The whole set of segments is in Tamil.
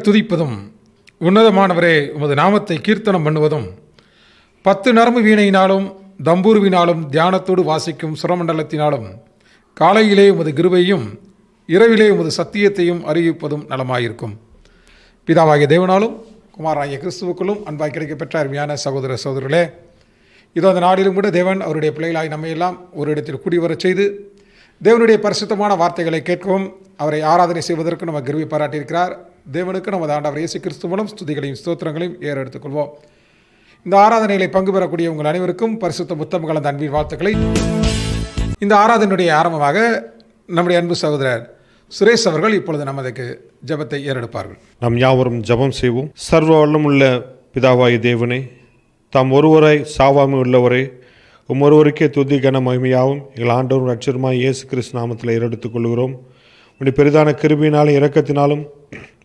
துதிப்பதும் உன்னதமானவரே உமது நாமத்தை கீர்த்தனம் பண்ணுவதும் 10 நரம்பு வீணையினாலும் தம்பூருவினாலும் தியானத்தோடு வாசிக்கும் சுரமண்டலத்தினாலும் காலையிலே உமது கிருபையும் இரவிலே உமது சத்தியத்தையும் அறிவிப்பதும் நலமாயிருக்கும். பிதாவாகிய தேவனாலும் குமாராகிய கிறிஸ்துவுக்குள்ளும் அன்பாய் கிடைக்கப்பெற்ற அருமையான சகோதர சகோதரர்களே, இதோ அந்த நாளிலும் கூட தேவன் அவருடைய பிள்ளைகளாய் நம்மையெல்லாம் ஒரு இடத்தில் கூடிவரச் செய்து தேவனுடைய பரிசுத்தமான வார்த்தைகளை கேட்கவும் அவரை ஆராதனை செய்வதற்கு நம்ம கிருபை பாராட்டியிருக்கிறார். தேவனுக்கு நமது ஆண்டவர் இயேசு கிறிஸ்து மூலம் ஸ்துதிகளையும் ஸ்தோத்திரங்களையும் எடுத்துக்கொள்வோம். இந்த ஆராதனைகளை பங்கு பெறக்கூடிய உங்கள் அனைவருக்கும் பரிசுத்த முத்தம் கலந்த அன்பின் வாழ்த்துக்களை. இந்த ஆராதனையுடைய ஆரம்பமாக நம்முடைய அன்பு சகோதரர் சுரேஷ் அவர்கள் இப்பொழுது நமதுக்கு ஜெபத்தை ஏறெடுப்பார்கள். நாம் யாவரும் ஜெபம் செய்வோம். சர்வ வல்லமுள்ள பிதாவாய் தேவனே, தாம் ஒருவராய் சாவாமை உள்ளவரே, ஒருவருக்கே துதி கன மகிமையாகவும் எங்கள் ஆண்டவரும் ரட்சகருமாய் இயேசு கிறிஸ்து நாமத்தில் ஏறெடுத்துக் கொள்கிறோம். உம்முடைய பெரிதான கிருபையினாலும் இரக்கத்தினாலும்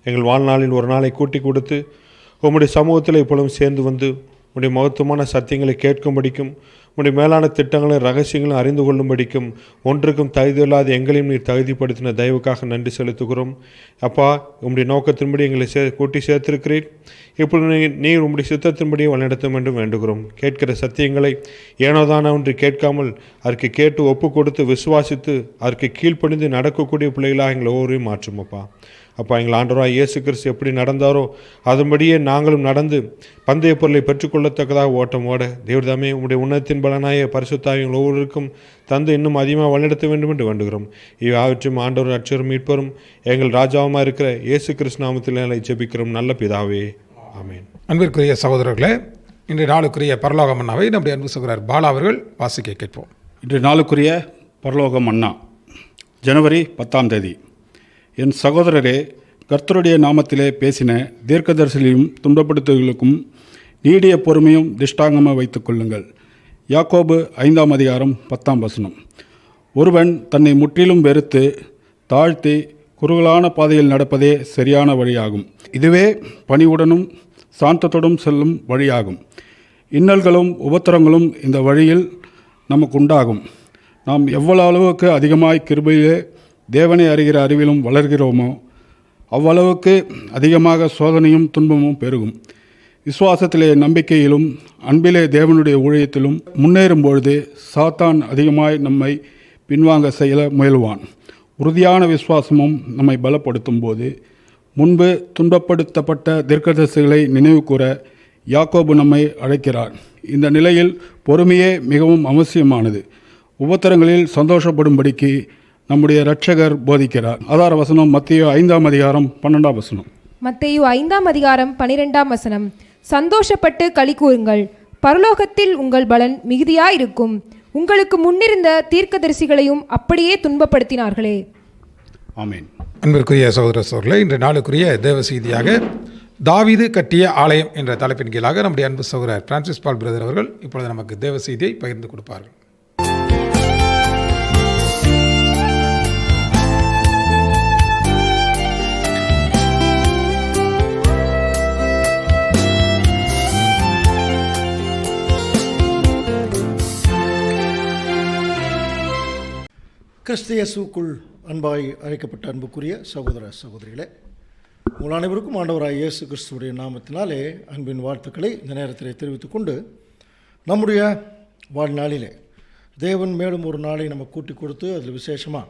எங்கள் வாழ்நாளில் ஒரு நாளை கூட்டி கொடுத்து உம்முடைய சமூகத்தில் இப்பொழுதும் சேர்ந்து வந்து உம்முடைய மகத்துவமான சத்தியங்களை கேட்கும்படிக்கும் உம்முடைய மேலான திட்டங்களையும் ரகசியங்களும் அறிந்து கொள்ளும்படிக்கும் ஒன்றுக்கும் தகுதியில்லாத எங்களையும் நீர் தகுதிப்படுத்தின தயவுக்காக நன்றி செலுத்துகிறோம். அப்பா, உம்முடைய நோக்கத்தின்படி எங்களை கூட்டி சேர்த்திருக்கிறீர். இப்பொழுது நீர் உம்முடைய சித்தத்தின்படி வழிநடத்த வேண்டும் வேண்டுகிறோம். கேட்கிற சத்தியங்களை ஏனோதான ஒன்று கேட்காமல் அதற்கு கேட்டு ஒப்பு கொடுத்து விசுவாசித்து அதற்கு கீழ்ப்பணிந்து நடக்கக்கூடிய பிள்ளைகளாக எங்களை ஒவ்வொருவரையும் மாற்றும். அப்பா, எங்கள் ஆண்டவராக இயேசு கிறிஸ்து எப்படி நடந்தாரோ அதன்படியே நாங்களும் நடந்து பந்தய பொருளை பெற்றுக்கொள்ளத்தக்கதாக ஓட்டம் ஓட தேவதாமே உம்முடைய உன்னத்தின் பலனாய பரிசுத்தாய் எங்கள் ஒவ்வொருவருக்கும் தந்து இன்னும் அதிகமாக வழிநடத்த வேண்டும் என்று வேண்டுகிறோம். இவ்வாவற்றும் ஆண்டவர் ரட்சகரும் மீட்பரும் எங்கள் ராஜாவுமாக இருக்கிற இயேசு கிறிஸ்து நாமத்தில் ஜெபிக்கிறோம் நல்ல பிதாவே, ஆமென். அன்பிற்குரிய சகோதரர்களே, இன்றைய நாளுக்குரிய பரலோக மன்னாவை நம்முடைய அன்பு சகோதரர் பாலா அவர்கள் வாசிக்க கேட்போம். இன்றைய நாளுக்குரிய பரலோக மன்னா ஜனவரி 10ஆம் தேதி. என் சகோதரரே, கர்த்தருடைய நாமத்திலே பேசின தீர்க்கதரிசிகளையும் துன்பப்படுத்துவர்களுக்கும் நீடிய பொறுமையும் திஷ்டாங்கமாக வைத்துக் கொள்ளுங்கள். யாக்கோபு 5ஆம் அதிகாரம் 10ஆம் வசனம். ஒருவன் தன்னை முற்றிலும் வெறுத்து தாழ்த்தி குறுகலான பாதையில் நடப்பதே சரியான வழியாகும். இதுவே பணிவுடனும் சாந்தத்துடன் செல்லும் வழியாகும். இன்னல்களும் உபத்திரங்களும் இந்த வழியில் நமக்கு உண்டாகும். நாம் எவ்வளவு அளவுக்கு அதிகமாய் கிருபையிலே தேவனை அறிகிற அறிவிலும் வளர்கிறோமோ அவ்வளவுக்கு அதிகமாக சோதனையும் துன்பமும் பெருகும். விசுவாசத்திலே நம்பிக்கையிலும் அன்பிலே தேவனுடைய ஊழியத்திலும் முன்னேறும் பொழுது சாத்தான் அதிகமாய் நம்மை பின்வாங்க செய்ய முயல்வான். உறுதியான விசுவாசமும் நம்மை பலப்படுத்தும் போது முன்பு துன்பப்படுத்தப்பட்ட தீர்க்கதரிசிகளை நினைவு கூற யாக்கோபு நம்மை அழைக்கிறார். இந்த நிலையில் பொறுமையே மிகவும் அவசியமானது. உபத்திரங்களில் சந்தோஷப்படும்படிக்கு நம்முடைய இரட்சகர் போதிக்கிறார். ஆதார வசனம் மத்தேயு 5ஆம் அதிகாரம் 12ஆம் வசனம். மத்தேயு 5ஆம் அதிகாரம் 12ஆம் வசனம். சந்தோஷப்பட்டு களி கூறுங்கள், பரலோகத்தில் உங்கள் பலன் மிகுதியாயிருக்கும். உங்களுக்கு முன்னிருந்த தீர்க்கதரிசிகளையும் அப்படியே துன்பப்படுத்தினார்களே. ஆமென். அன்பிற்குரிய சகோதர சகோதரர்களே, இன்றைய நாளுக்குரிய தேவ செய்தியாக தாவீது கட்டிய ஆலயம் என்ற தலைப்பின் கீழாக நம்முடைய அன்பு சகோதரர் பிரான்சிஸ் பால் பிரதர் அவர்கள் இப்பொழுது நமக்கு தேவ செய்தியை பகிர்ந்து கொடுப்பார்கள். கிறிஸ்து இயேசுவுக்குள் அன்பாய் அழைக்கப்பட்ட அன்புக்குரிய சகோதர சகோதரிகளே, உங்கள் அனைவருக்கும் ஆண்டவராய் இயேசு கிறிஸ்துவுடைய நாமத்தினாலே அன்பின் வாழ்த்துக்களை இந்த நேரத்தில் தெரிவித்துக் கொண்டு, நம்முடைய வாழ்நாளிலே தேவன் மேலும் ஒரு நாளை நம்ம கூட்டி கொடுத்து அதில் விசேஷமாக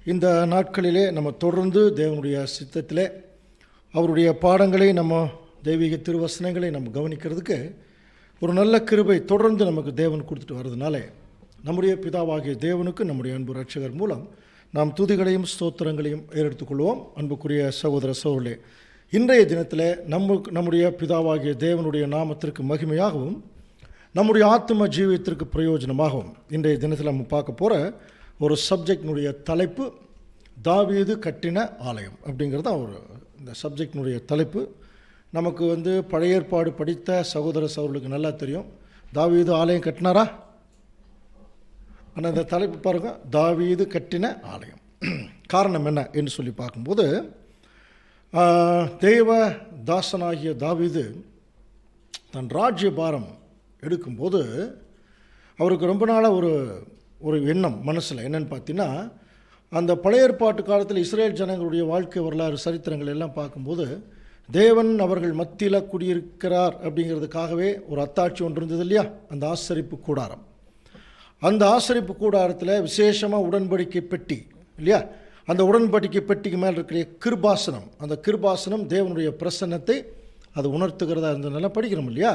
இந்த நாட்களிலே நம்ம தொடர்ந்து தேவனுடைய சித்தத்திலே அவருடைய பாடங்களை நம்ம தெய்வீக திருவசனங்களை நம்ம கவனிக்கிறதுக்கு ஒரு நல்ல கிருபை தொடர்ந்து நமக்கு தேவன் கொடுத்துட்டு வர்றதுனாலே நம்முடைய பிதாவாகிய தேவனுக்கு நம்முடைய அன்பு ரட்சகர் மூலம் நாம் துதிகளையும் ஸ்தோத்திரங்களையும் ஏறெடுத்துக்கொள்வோம். அன்புக்குரிய சகோதர சகோதரர்களே, இன்றைய தினத்தில் நம்முடைய பிதாவாகிய தேவனுடைய நாமத்திற்கு மகிமையாகவும் நம்முடைய ஆத்ம ஜீவியத்திற்கு பிரயோஜனமாகவும் இன்றைய தினத்தில் நம்ம பார்க்க போகிற ஒரு சப்ஜெக்டினுடைய தலைப்பு தாவீது கட்டின ஆலயம் அப்படிங்கிறது இந்த சப்ஜெக்டினுடைய தலைப்பு. நமக்கு பழைய ஏற்பாடு படித்த சகோதர சகோதரர்களுக்கு நல்லா தெரியும், தாவீது ஆலயம் கட்டினாரா? ஆனால் இந்த தலைப்பு பாருங்கள், தாவீது கட்டின ஆலயம். காரணம் என்ன என்று சொல்லி பார்க்கும்போது, தேவ தாசனாகிய தாவீது தன் ராஜ்யபாரம் எடுக்கும்போது அவருக்கு ரொம்ப நாளாக ஒரு எண்ணம் மனசில் என்னென்னு பார்த்தீங்கன்னா, அந்த பழைய ஏற்பாட்டு காலத்தில் இஸ்ரேல் ஜனங்களுடைய வாழ்க்கை வரலாறு சரித்திரங்கள் எல்லாம் பார்க்கும்போது தேவன் அவர்கள் மத்தியில் குடியிருக்கிறார் அப்படிங்கிறதுக்காகவே ஒரு அத்தாட்சி ஒன்று இருந்தது இல்லையா, அந்த ஆசரிப்பு கூடாரம். அந்த ஆசரிப்பு கூடாரத்தில் விசேஷமாக உடன்படிக்கை பெட்டி இல்லையா, அந்த உடன்படிக்கை பெட்டிக்கு மேலே இருக்கிற கிருபாசனம், அந்த கிருபாசனம் தேவனுடைய பிரசன்னத்தை அது உணர்த்துகிறதா இருந்ததுனால படிக்கிறோம் இல்லையா.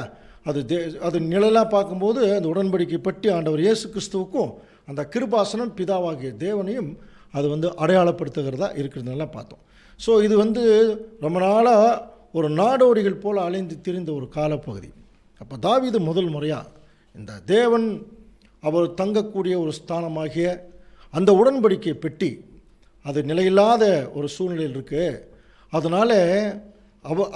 அது நிழலாக பார்க்கும்போது அந்த உடன்படிக்கை பெட்டி ஆண்டவர் இயேசு கிறிஸ்துவுக்கும் அந்த கிருபாசனம் பிதாவாகிய தேவனையும் அது அடையாளப்படுத்துகிறதா இருக்கிறதுனால பார்த்தோம். ஸோ இது ரொம்ப நாளாக ஒரு நாடோடிகள் போல் அலைந்து திரிந்த ஒரு காலப்பகுதி. அப்போ தாவீது முதல் முறையாக இந்த தேவன் அவர் தங்கக்கூடிய ஒரு ஸ்தானமாகிய அந்த உடன்படிக்கை பெட்டி அது நிலையில்லாத ஒரு சூழ்நிலையில் இருக்குது. அதனால்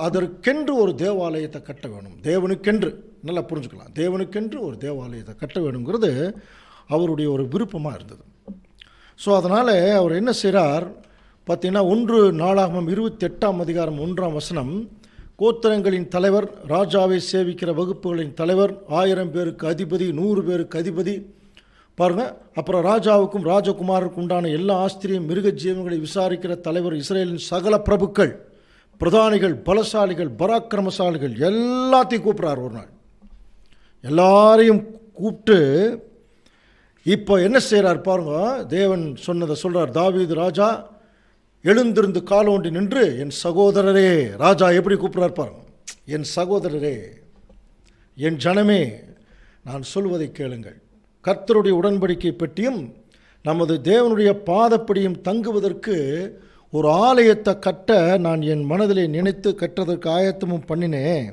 அதற்கென்று ஒரு தேவாலயத்தை கட்ட வேணும், தேவனுக்கென்று, நல்லா புரிஞ்சுக்கலாம், தேவனுக்கென்று ஒரு தேவாலயத்தை கட்ட வேணுங்கிறது அவருடைய ஒரு விருப்பமாக இருந்தது. ஸோ அதனால் அவர் என்ன செய்கிறார் பார்த்தீங்கன்னா, 1 நாளாகமம் 28ஆம் அதிகாரம் 1ஆம் வசனம், கோத்திரங்களின் தலைவர், ராஜாவை சேவிக்கிற வகுப்புகளின் தலைவர், 1000 பேருக்கு அதிபதி, 100 பேருக்கு அதிபதி பாருங்கள். அப்புறம் ராஜாவுக்கும் ராஜகுமாருக்கும் உண்டான எல்லா ஆஸ்திரியும் மிருக ஜீவங்களை விசாரிக்கிற தலைவர், இஸ்ரேலின் சகல பிரபுக்கள், பிரதானிகள், பலசாலிகள், பராக்கிரமசாலிகள் எல்லாத்தையும் கூப்பிட்றார். ஒரு நாள் எல்லாரையும் கூப்பிட்டு இப்போ என்ன செய்கிறார் பாருங்க, தேவன் சொன்னதை சொல்கிறார். தாவீது ராஜா எழுந்திருந்து காலோண்டி நின்று, என் சகோதரரே, ராஜா எப்படி கூப்பிட்றார் பாருங்க, என் சகோதரரே, என் ஜனமே, நான் சொல்வதை கேளுங்கள். கர்த்தருடைய உடன்படிக்கை பெட்டியும் நமது தேவனுடைய பாதப்படியும் தங்குவதற்கு ஒரு ஆலயத்தை கட்ட நான் என் மனதிலே நினைத்து கட்டுறதற்கு ஆயத்தமும் பண்ணினேன்.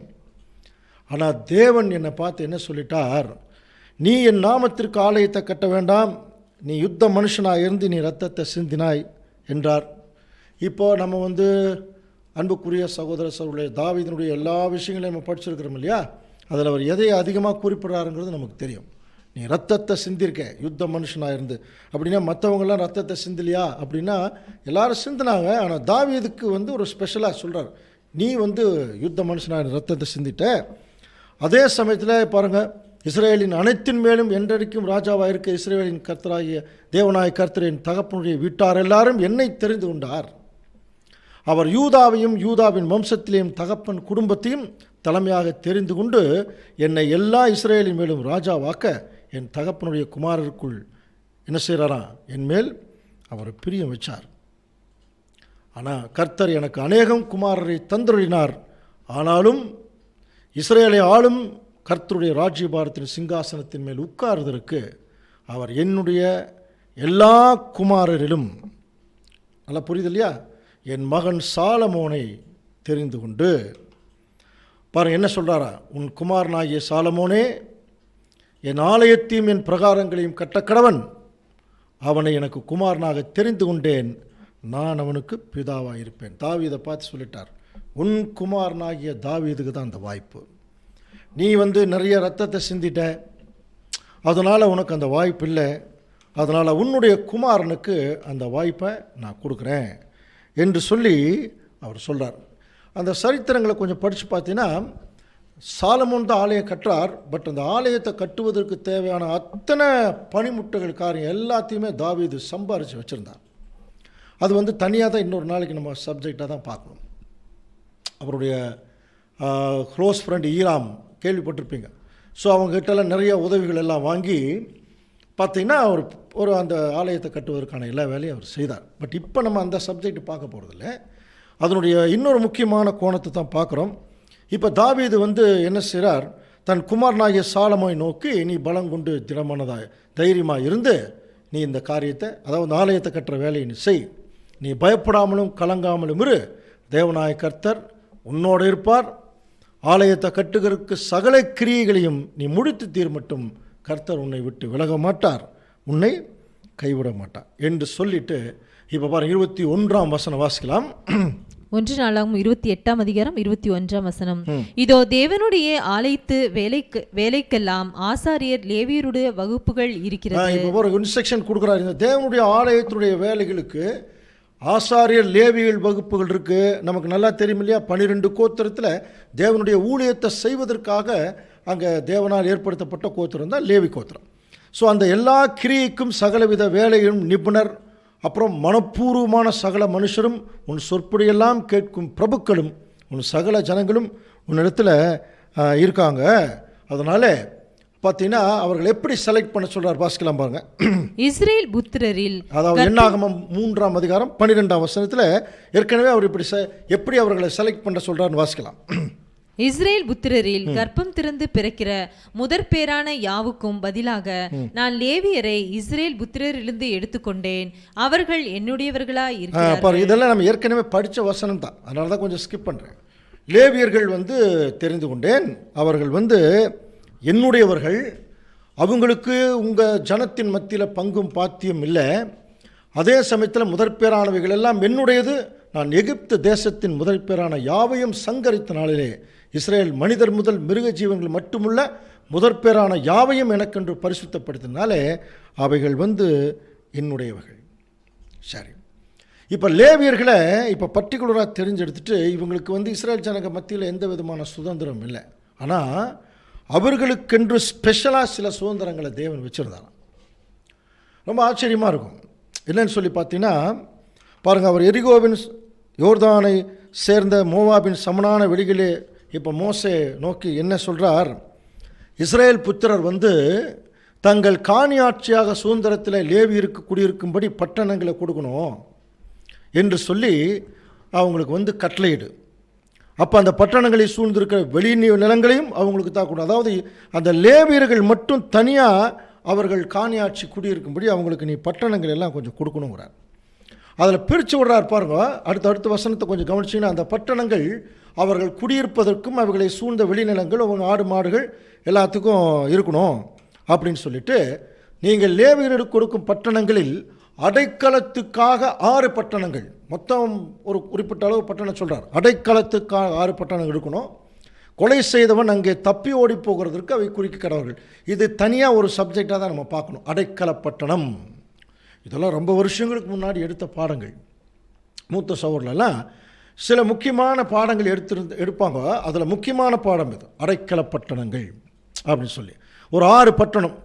ஆனால் தேவன் என்னை பார்த்து என்ன சொல்லிட்டார், நீ என் நாமத்திற்கு ஆலயத்தை கட்ட வேண்டாம், நீ யுத்த மனுஷனாக இருந்து நீ இரத்தத்தை சிந்தினாய் என்றார். இப்போ நம்ம அன்புக்குரிய சகோதர சகோதரர்களே, தாவீதினுடைய எல்லா விஷயங்களையும் நம்ம படிச்சிருக்கிறோம் இல்லையா, அதில் அவர் எதை அதிகமாக குறிப்பிட்றாருங்கிறது நமக்கு தெரியும். நீ ரத்தத்தை சிந்திருக்க யுத்த மனுஷனாக இருந்து அப்படின்னா, மற்றவங்களாம் ரத்தத்தை சிந்தலையா அப்படின்னா எல்லாரும் சிந்தினாங்க. ஆனால் தாவீதுக்கு ஒரு ஸ்பெஷலாக சொல்கிறார், நீ யுத்த மனுஷனாக ரத்தத்தை சிந்திட்ட. அதே சமயத்தில் பாருங்கள், இஸ்ரேலின் அனைத்தின் மேலும் என்றைக்கும் ராஜாவாக இருக்க இஸ்ரேலின் கர்த்தராகிய தேவனாய கர்த்தரின் தகப்பனுடைய வீட்டார் எல்லாரும் என்னை தெரிந்து கொண்டார். அவர் யூதாவையும் யூதாவின் வம்சத்திலேயும் தகப்பன் குடும்பத்தையும் தலைமையாக தெரிந்து கொண்டு என்னை எல்லா இஸ்ரேலின் மேலும் ராஜாவாக்க என் தகப்பனுடைய குமாரருக்குள் என்ன செய்கிறாரா, என் மேல் அவர் பிரியம் வச்சார். ஆனால் கர்த்தர் எனக்கு அநேகம் குமாரரை தந்தருளினார். ஆனாலும் இஸ்ரேலை ஆளும் கர்த்தருடைய ராஜ்யபாரத்தின் சிங்காசனத்தின் மேல் உட்கார்வதற்கு அவர் என்னுடைய எல்லா குமாரரிலும், நல்லா புரியுது இல்லையா, என் மகன் சாலமோனை தெரிந்து கொண்டு, பாருங்கள் என்ன சொல்கிறாரா, உன் குமாரனாகிய சாலமோனே என் ஆலயத்தையும் என் பிரகாரங்களையும் கட்ட கடவன், அவனை எனக்கு குமாரனாக தெரிந்து கொண்டேன், நான் அவனுக்கு பிதாவாக இருப்பேன். தாவீதை பார்த்து சொல்லிட்டார், உன் குமாரனாகிய தாவீதுக்கு தான் அந்த வாய்ப்பு. நீ நிறைய ரத்தத்தை சிந்திட்ட, அதனால் உனக்கு அந்த வாய்ப்பு இல்லை, அதனால் உன்னுடைய குமாரனுக்கு அந்த வாய்ப்பை நான் கொடுக்குறேன் என்று சொல்லி அவர் சொல்கிறார். அந்த சரித்திரங்களை கொஞ்சம் படித்து பார்த்தீங்கன்னா, சாலமோன் தான் ஆலயம் கட்டுறார். பட் அந்த ஆலயத்தை கட்டுவதற்கு தேவையான அத்தனை பனிமுட்டுகள் காரியம் எல்லாத்தையுமே தாவீது சம்பாரித்து வச்சுருந்தார். அது தனியாக தான் இன்னொரு நாளைக்கு நம்ம சப்ஜெக்டாக தான் பார்க்கணும். அவருடைய க்ளோஸ் ஃப்ரெண்ட் ஈராம் கேள்விப்பட்டிருப்பீங்க. ஸோ அவங்ககிட்டலாம் நிறைய உதவிகள் எல்லாம் வாங்கி பார்த்திங்கன்னா ஒரு அந்த ஆலயத்தை கட்டுவதற்கான எல்லா வேலையும் அவர் செய்தார். பட் இப்போ நம்ம அந்த சப்ஜெக்ட் பார்க்க போகிறதில்ல, அதனுடைய இன்னொரு முக்கியமான கோணத்தை தான் பார்க்குறோம். இப்போ தாவீது என்ன செய்கிறார், தன் குமாரனாகிய சாலமோனை நோக்கி, நீ பலம் கொண்டு திடமானதாய் தைரியமாக இருந்து நீ இந்த காரியத்தை, அதாவது ஆலயத்தை கட்டுற வேலையை நீ செய், நீ பயப்படாமலும் கலங்காமலும் இரு, தேவனாய கர்த்தர் உன்னோடு இருப்பார், ஆலயத்தை கட்டுகிறதுக்கு சகல கிரியைகளையும் நீ முடித்து தீர் மட்டும் கர்த்தர் உன்னை விட்டு விலக மாட்டார், உன்னை கைவிட மாட்டார் என்று சொல்லிட்டு, இப்போ பாருங்க 21ஆம் வசனம் வாசிக்கலாம். 1 நாளாகமம் 28ஆம் அதிகாரம் 21ஆம் வசனம். இதோ தேவனுடைய ஆலயத்து வேலைக்கெல்லாம் ஆசாரியர் லேவியருடைய வகுப்புகள் இருக்கிறது. இப்போ ஒரு இன்ஸ்ட்ரக்ஷன் கொடுக்குறாரு, இந்த தேவனுடைய ஆலயத்துடைய வேலைகளுக்கு ஆசாரியர் லேவியல் வகுப்புகள் இருக்குது. நமக்கு நல்லா தெரியும் இல்லையா, 12 கோத்திரத்தில் தேவனுடைய ஊழியத்தை செய்வதற்காக அங்கே தேவனால் ஏற்படுத்தப்பட்ட கோத்திரம் தான் லேவி கோத்திரம். ஸோ அந்த எல்லா கிரியைக்கும் சகலவித வேலையும் நிபுணர் அப்புறம் மனப்பூர்வமான சகல மனுஷரும் உன் சொற்படியெல்லாம் கேட்கும் பிரபுக்களும் உன் சகல ஜனங்களும் உன்னிடத்தில் இருக்காங்க. அதனால் பார்த்தீங்கன்னா அவர்கள் எப்படி செலக்ட் பண்ண சொல்கிறார் வாசிக்கலாம் பாருங்க. இஸ்ரேல் புத்திரரில், அதாவது என்னாகமம் 3ஆம் அதிகாரம் 12ஆம் வசனத்தில் ஏற்கனவே அவர் இப்படி எப்படி அவர்களை செலக்ட் பண்ண சொல்கிறார்னு வாசிக்கலாம். இஸ்ரேல் புத்திரரில் கர்ப்பம் திறந்து பிறக்கிற முதற் பேரான யாவுக்கும் பதிலாக நான் லேவியரை இஸ்ரேல் புத்திரரிலிருந்து எடுத்துக்கொண்டேன், அவர்கள் என்னுடையவர்களா இருக்கிறார்கள். இதெல்லாம் நம்ம ஏற்கனவே படித்த வசனம் தான், அதனால தான் கொஞ்சம் ஸ்கிப் பண்ணுறேன். லேவியர்கள் தெரிந்து கொண்டேன், அவர்கள் என்னுடையவர்கள், அவங்களுக்கு உங்கள் ஜனத்தின் மத்தியில் பங்கும் பாத்தியம் இல்லை. அதே சமயத்தில் முதற்பேரானவைகள் எல்லாம் என்னுடையது. நான் எகிப்து தேசத்தின் முதற்பேரான யாவையும் சங்கரித்த நாளிலே இஸ்ரேல் மனிதர் முதல் மிருக ஜீவன்கள் மட்டுமுள்ள முதற்பேரான யாவையும் எனக்கென்று பரிசுத்தப்படுத்தினாலே அவைகள் என்னுடையவர்கள். சரி, இப்போ லேவியர்களை இப்போ பர்டிகுலராக தெரிஞ்செடுத்துட்டு இவங்களுக்கு இஸ்ரேல் ஜனங்க மத்தியில் எந்த விதமான சுதந்திரம் இல்லை. ஆனால் அவர்களுக்கென்று ஸ்பெஷலாக சில சுதந்திரங்களை தேவன் வச்சுருந்தாராம். ரொம்ப ஆச்சரியமாக இருக்கும். என்னன்னு சொல்லி பார்த்தீங்கன்னா பாருங்கள், அவர் எரிகோவின் யோர்தானை சேர்ந்த மோவாபின் சமனான வெளிகளே இப்போ மோசே நோக்கி என்ன சொல்கிறார், இஸ்ரேல் புத்திரர் தங்கள் காணியாட்சியாக சுதந்திரத்தில் லேவியருக்கு குடியிருக்கும்படி பட்டணங்களை கொடுக்கணும் என்று சொல்லி அவங்களுக்கு கட்டளையிடு. அப்போ அந்த பட்டணங்களை சூழ்ந்திருக்கிற வெளி நிலங்களையும் அவங்களுக்கு தான் கொடுக்கும். அதாவது அந்த லேவியர்கள் மட்டும் தனியாக அவர்கள் காணியாட்சி குடியிருக்கும்படி அவங்களுக்கு நீ பட்டணங்கள் எல்லாம் கொஞ்சம் கொடுக்கணுங்கிறார். அதில் பிரித்து விடுறார் பாருங்க. அடுத்த வசனத்தை கொஞ்சம் கவனிச்சிங்கன்னா, அந்த பட்டணங்கள் அவர்கள் குடியிருப்பதற்கும் அவைகளை சூழ்ந்த வெளிநிலங்கள் அவங்க ஆடு மாடுகள் எல்லாத்துக்கும் இருக்கணும் அப்படின்னு சொல்லிட்டு, நீங்கள் லேவியர்களுக்கு கொடுக்கும் பட்டணங்களில் அடைக்கலத்துக்காக 6 பட்டணங்கள், மொத்தம் ஒரு குறிப்பிட்ட அளவு பட்டணம் சொல்கிறார். அடைக்கலத்துக்காக 6 பட்டணங்கள் இருக்கணும். கொலை செய்தவன் அங்கே தப்பி ஓடி போகிறதற்கு அவை குறிக்க கடவர்கள். இது தனியாக ஒரு சப்ஜெக்டாக தான் நம்ம பார்க்கணும். அடைக்கல பட்டணம் இதெல்லாம் ரொம்ப வருஷங்களுக்கு முன்னாடி எடுத்த பாடங்கள். மூத்த சகோதரர்களெல்லாம் சில முக்கியமான பாடங்கள் எடுப்பாங்க. அதில் முக்கியமான பாடம் இது, அடைக்கல பட்டணங்கள் அப்படின்னு சொல்லி ஒரு 6 பட்டணம்.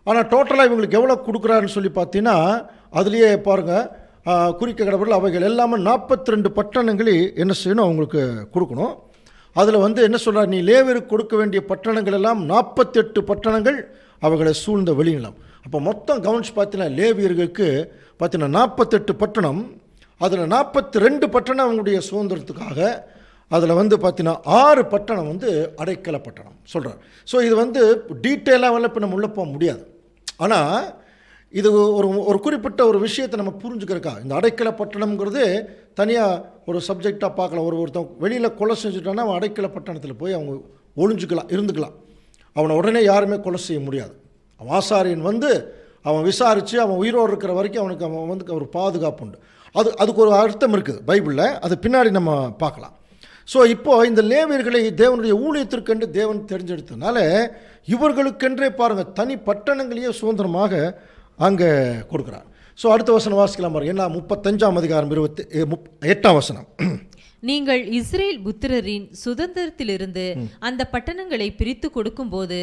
ஆனால் டோட்டலாக இவங்களுக்கு எவ்வளோ கொடுக்குறாருன்னு சொல்லி பார்த்தீங்கன்னா அதுலேயே பாருங்கள், குறிக்க கடவுள் அவைகள் எல்லாமே 42 பட்டணங்களே என்ன செய்யணும் அவங்களுக்கு கொடுக்கணும். அதில் என்ன சொல்கிறார், நீ லேவியருக்கு கொடுக்க வேண்டிய பட்டணங்கள் எல்லாம் 48 பட்டணங்கள் அவைகளை சூழ்ந்த வெளிநிலம். அப்போ மொத்தம் கவனிச்சு பார்த்தீங்கன்னா லேவியர்களுக்கு பார்த்தீங்கன்னா 48 பட்டணம், அதில் 42 பட்டணம் அவங்களுடைய சுதந்திரத்துக்காக, அதில் பார்த்தீங்கன்னா 6 பட்டணம் அடைக்கல பட்டணம் சொல்கிறார். ஸோ இது டீட்டெயிலாக இப்போ நம்ம உள்ளே போக முடியாது. ஆனால் இது ஒரு குறிப்பிட்ட ஒரு விஷயத்தை நம்ம புரிஞ்சுக்கிறக்கா இந்த அடைக்கல பட்டணம்ங்கிறது தனியாக ஒரு சப்ஜெக்டாக பார்க்கலாம். ஒருத்தன் வெளியில் கொலை செஞ்சுட்டான்னா அவன் அடைக்கல பட்டணத்தில் போய் அவங்க ஒளிஞ்சுக்கலாம், இருந்துக்கலாம். அவனை உடனே யாருமே கொலை செய்ய முடியாது. அவன் ஆசாரியன் அவன் விசாரித்து அவன் உயிரோடு இருக்கிற வரைக்கும் அவனுக்கு அவன் ஒரு பாதுகாப்பு உண்டு. அதுக்கு ஒரு அர்த்தம் இருக்குது பைபிளில், அது பின்னாடி நம்ம பார்க்கலாம். ஸோ இப்போது இந்த லேவியர்களை தேவனுடைய ஊழியத்திற்கென்று தேவன் தெரிஞ்செடுத்ததுனால இவர்களுக்கென்றே பாருங்கள் தனி பட்டணங்களையே சுதந்திரமாக அங்கே கொடுக்குறார். ஸோ அடுத்த வசனம் வாசிக்கலாம் பாருங்கள். என்ன 35ஆம் அதிகாரம் 28ஆம் வசனம். நீங்கள் இஸ்ரேல் புத்திரரின் சுதந்திரத்திலிருந்து அந்த பட்டணங்களை பிரித்து கொடுக்கும்போது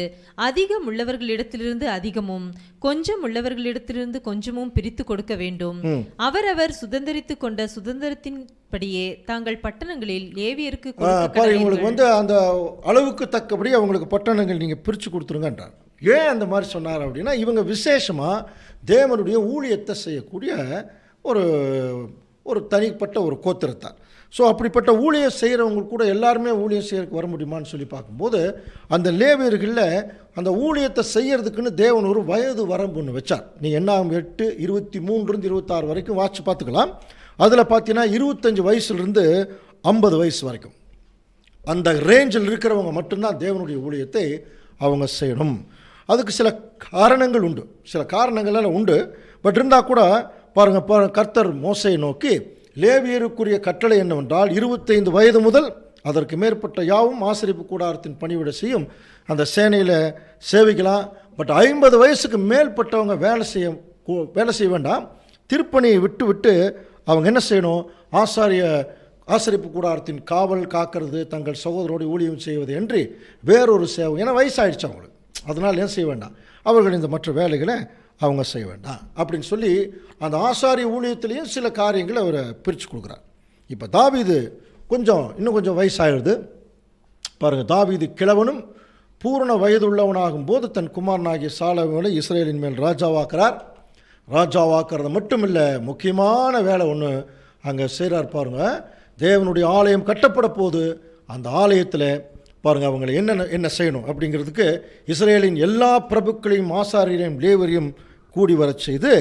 அதிகம் உள்ளவர்களிடத்திலிருந்து அதிகமும் கொஞ்சம் உள்ளவர்களிடத்திலிருந்து கொஞ்சமும் பிரித்து கொடுக்க வேண்டும். அவரவர் சுதந்திரித்து கொண்ட சுதந்திரத்தின்படியே தாங்கள் பட்டணங்களில் லேவியருக்கு உங்களுக்கு அந்த அளவுக்கு தக்கபடி அவங்களுக்கு பட்டணங்கள் நீங்கள் பிரித்து கொடுத்துருங்கன்றார். ஏன் அந்த மாதிரி சொன்னார் அப்படின்னா, இவங்க விசேஷமாக தேவனுடைய ஊழியத்தை செய்யக்கூடிய ஒரு தனிப்பட்ட ஒரு கோத்திரத்தார். ஸோ அப்படிப்பட்ட ஊழியம் செய்கிறவங்க கூட எல்லாருமே ஊழியம் செய்யறதுக்கு வர முடியுமான்னு சொல்லி பார்க்கும்போது அந்த லேவியர்களில் அந்த ஊழியத்தை செய்கிறதுக்குன்னு தேவன் ஒரு வயது வரம்பு ஒன்று வச்சார். நீ என்ன 8:23-26 வரைக்கும் வாட்சி பார்த்துக்கலாம். அதில் பார்த்தீங்கன்னா 25 வயசுலேருந்து 50 வயசு வரைக்கும் அந்த ரேஞ்சில் இருக்கிறவங்க மட்டும்தான் தேவனுடைய ஊழியத்தை அவங்க செய்யணும். அதுக்கு சில காரணங்கள் உண்டு, சில காரணங்கள்லாம் உண்டு. பட் இருந்தால் கூட பாருங்கள், கர்த்தர் மோசையை நோக்கி லேவியருக்குரிய கட்டளை என்னவென்றால் 25 வயது முதல் அதற்கு மேற்பட்ட யாவும் ஆசரிப்பு கூடாரத்தின் பணிவிட செய்யும் அந்த சேனையில் சேவிக்கலாம். பட் 50 வயசுக்கு மேற்பட்டவங்க வேலை செய்ய வேண்டாம். திருப்பணியை விட்டு அவங்க என்ன செய்யணும், ஆசரிப்பு கூடாரத்தின் காவல் காக்கிறது, தங்கள் சகோதரோடு ஊழியம் செய்வது என்று வேறொரு சேவை. ஏன்னா வயசாகிடுச்சு அவங்களுக்கு, அதனால் ஏன் செய்ய வேண்டாம், அவர்கள் இந்த மற்ற வேலைகளை அவங்க செய்ய வேண்டாம் அப்படின்னு சொல்லி அந்த ஆசாரிய ஊழியத்திலையும் சில காரியங்களை அவர் பிரித்து கொடுக்குறார். இப்போ தாவீது இன்னும் கொஞ்சம் வயசாகிடுது பாருங்கள். தாவீது கிழவனும் பூரண வயதுள்ளவனாகும் போது தன் குமாரனாகிய சாலமோனை இஸ்ரேலின் மேல் ராஜாவாக்குறார். ராஜாவாக்குறது மட்டும் இல்லை, முக்கியமான வேலை ஒன்று அங்கே செய்கிறார் பாருங்கள். தேவனுடைய ஆலயம் கட்டப்பட போது அந்த ஆலயத்தில் பாருங்கள் அவங்களை என்ன செய்யணும் அப்படிங்கிறதுக்கு இஸ்ரேலின் எல்லா பிரபுக்களையும் ஆசாரியரையும் லேவரையும் கூடி வரச் செய்து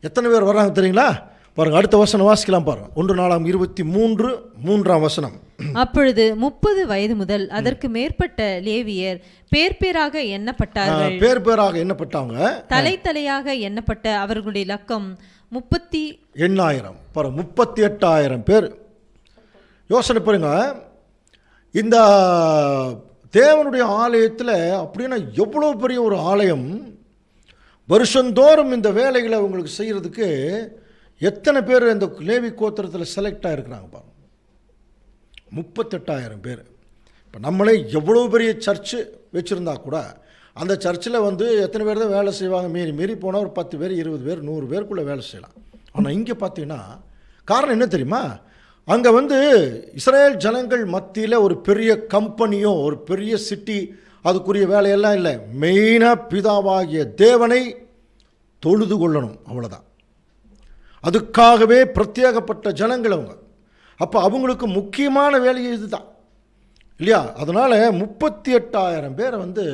எத்தனை பேர் வர்றாங்க தெரியுங்களா? பாருங்கள், அடுத்த வசனம் வாசிக்கலாம் பாருங்கள். 1 Nalam 23:3 அப்பொழுது 30 வயது முதல் அதற்கு மேற்பட்ட லேவியர் பேர் பேராக எண்ணப்பட்டார்கள். பேர் பேராக எண்ணப்பட்டாங்க. தலையாக எண்ணப்பட்ட அவர்களுடைய இலக்கம் 38,000. பாருங்க, 38,000 பேர். யோசனை பாருங்க, இந்த தேவனுடைய ஆலயத்தில் அப்படின்னா எவ்வளோ பெரிய ஒரு ஆலயம். வருஷந்தோறும் இந்த வேலைகளை அவங்களுக்கு செய்கிறதுக்கு எத்தனை பேர் இந்த லேவி கோத்திரத்தில் செலக்ட் ஆகிருக்கிறாங்க பாருங்க. 38,000 பேர். இப்போ நம்மளே எவ்வளோ பெரிய சர்ச்சு வச்சுருந்தா கூட அந்த சர்ச்சில் எத்தனை பேர் தான் வேலை செய்வாங்க? மீறி போனால் ஒரு 10 பேர் 20 பேர் 100 பேருக்குள்ளே வேலை செய்யலாம். ஆனால் இங்கே பார்த்தீங்கன்னா காரணம் என்ன தெரியுமா? அங்கே இஸ்ரேல் ஜனங்கள் மத்தியில் ஒரு பெரிய கம்பெனியோ ஒரு பெரிய சிட்டி அதுக்குரிய வேலையெல்லாம் இல்லை. மெயினாக பிதாவாகிய தேவனை தொழுது கொள்ளணும், அவ்வளோதான். அதுக்காகவே பிரத்யேகப்பட்ட ஜனங்கள் அவங்க. அப்போ அவங்களுக்கு முக்கியமான வேலை இதுதான் இல்லையா? அதனால் 38,000 பேரை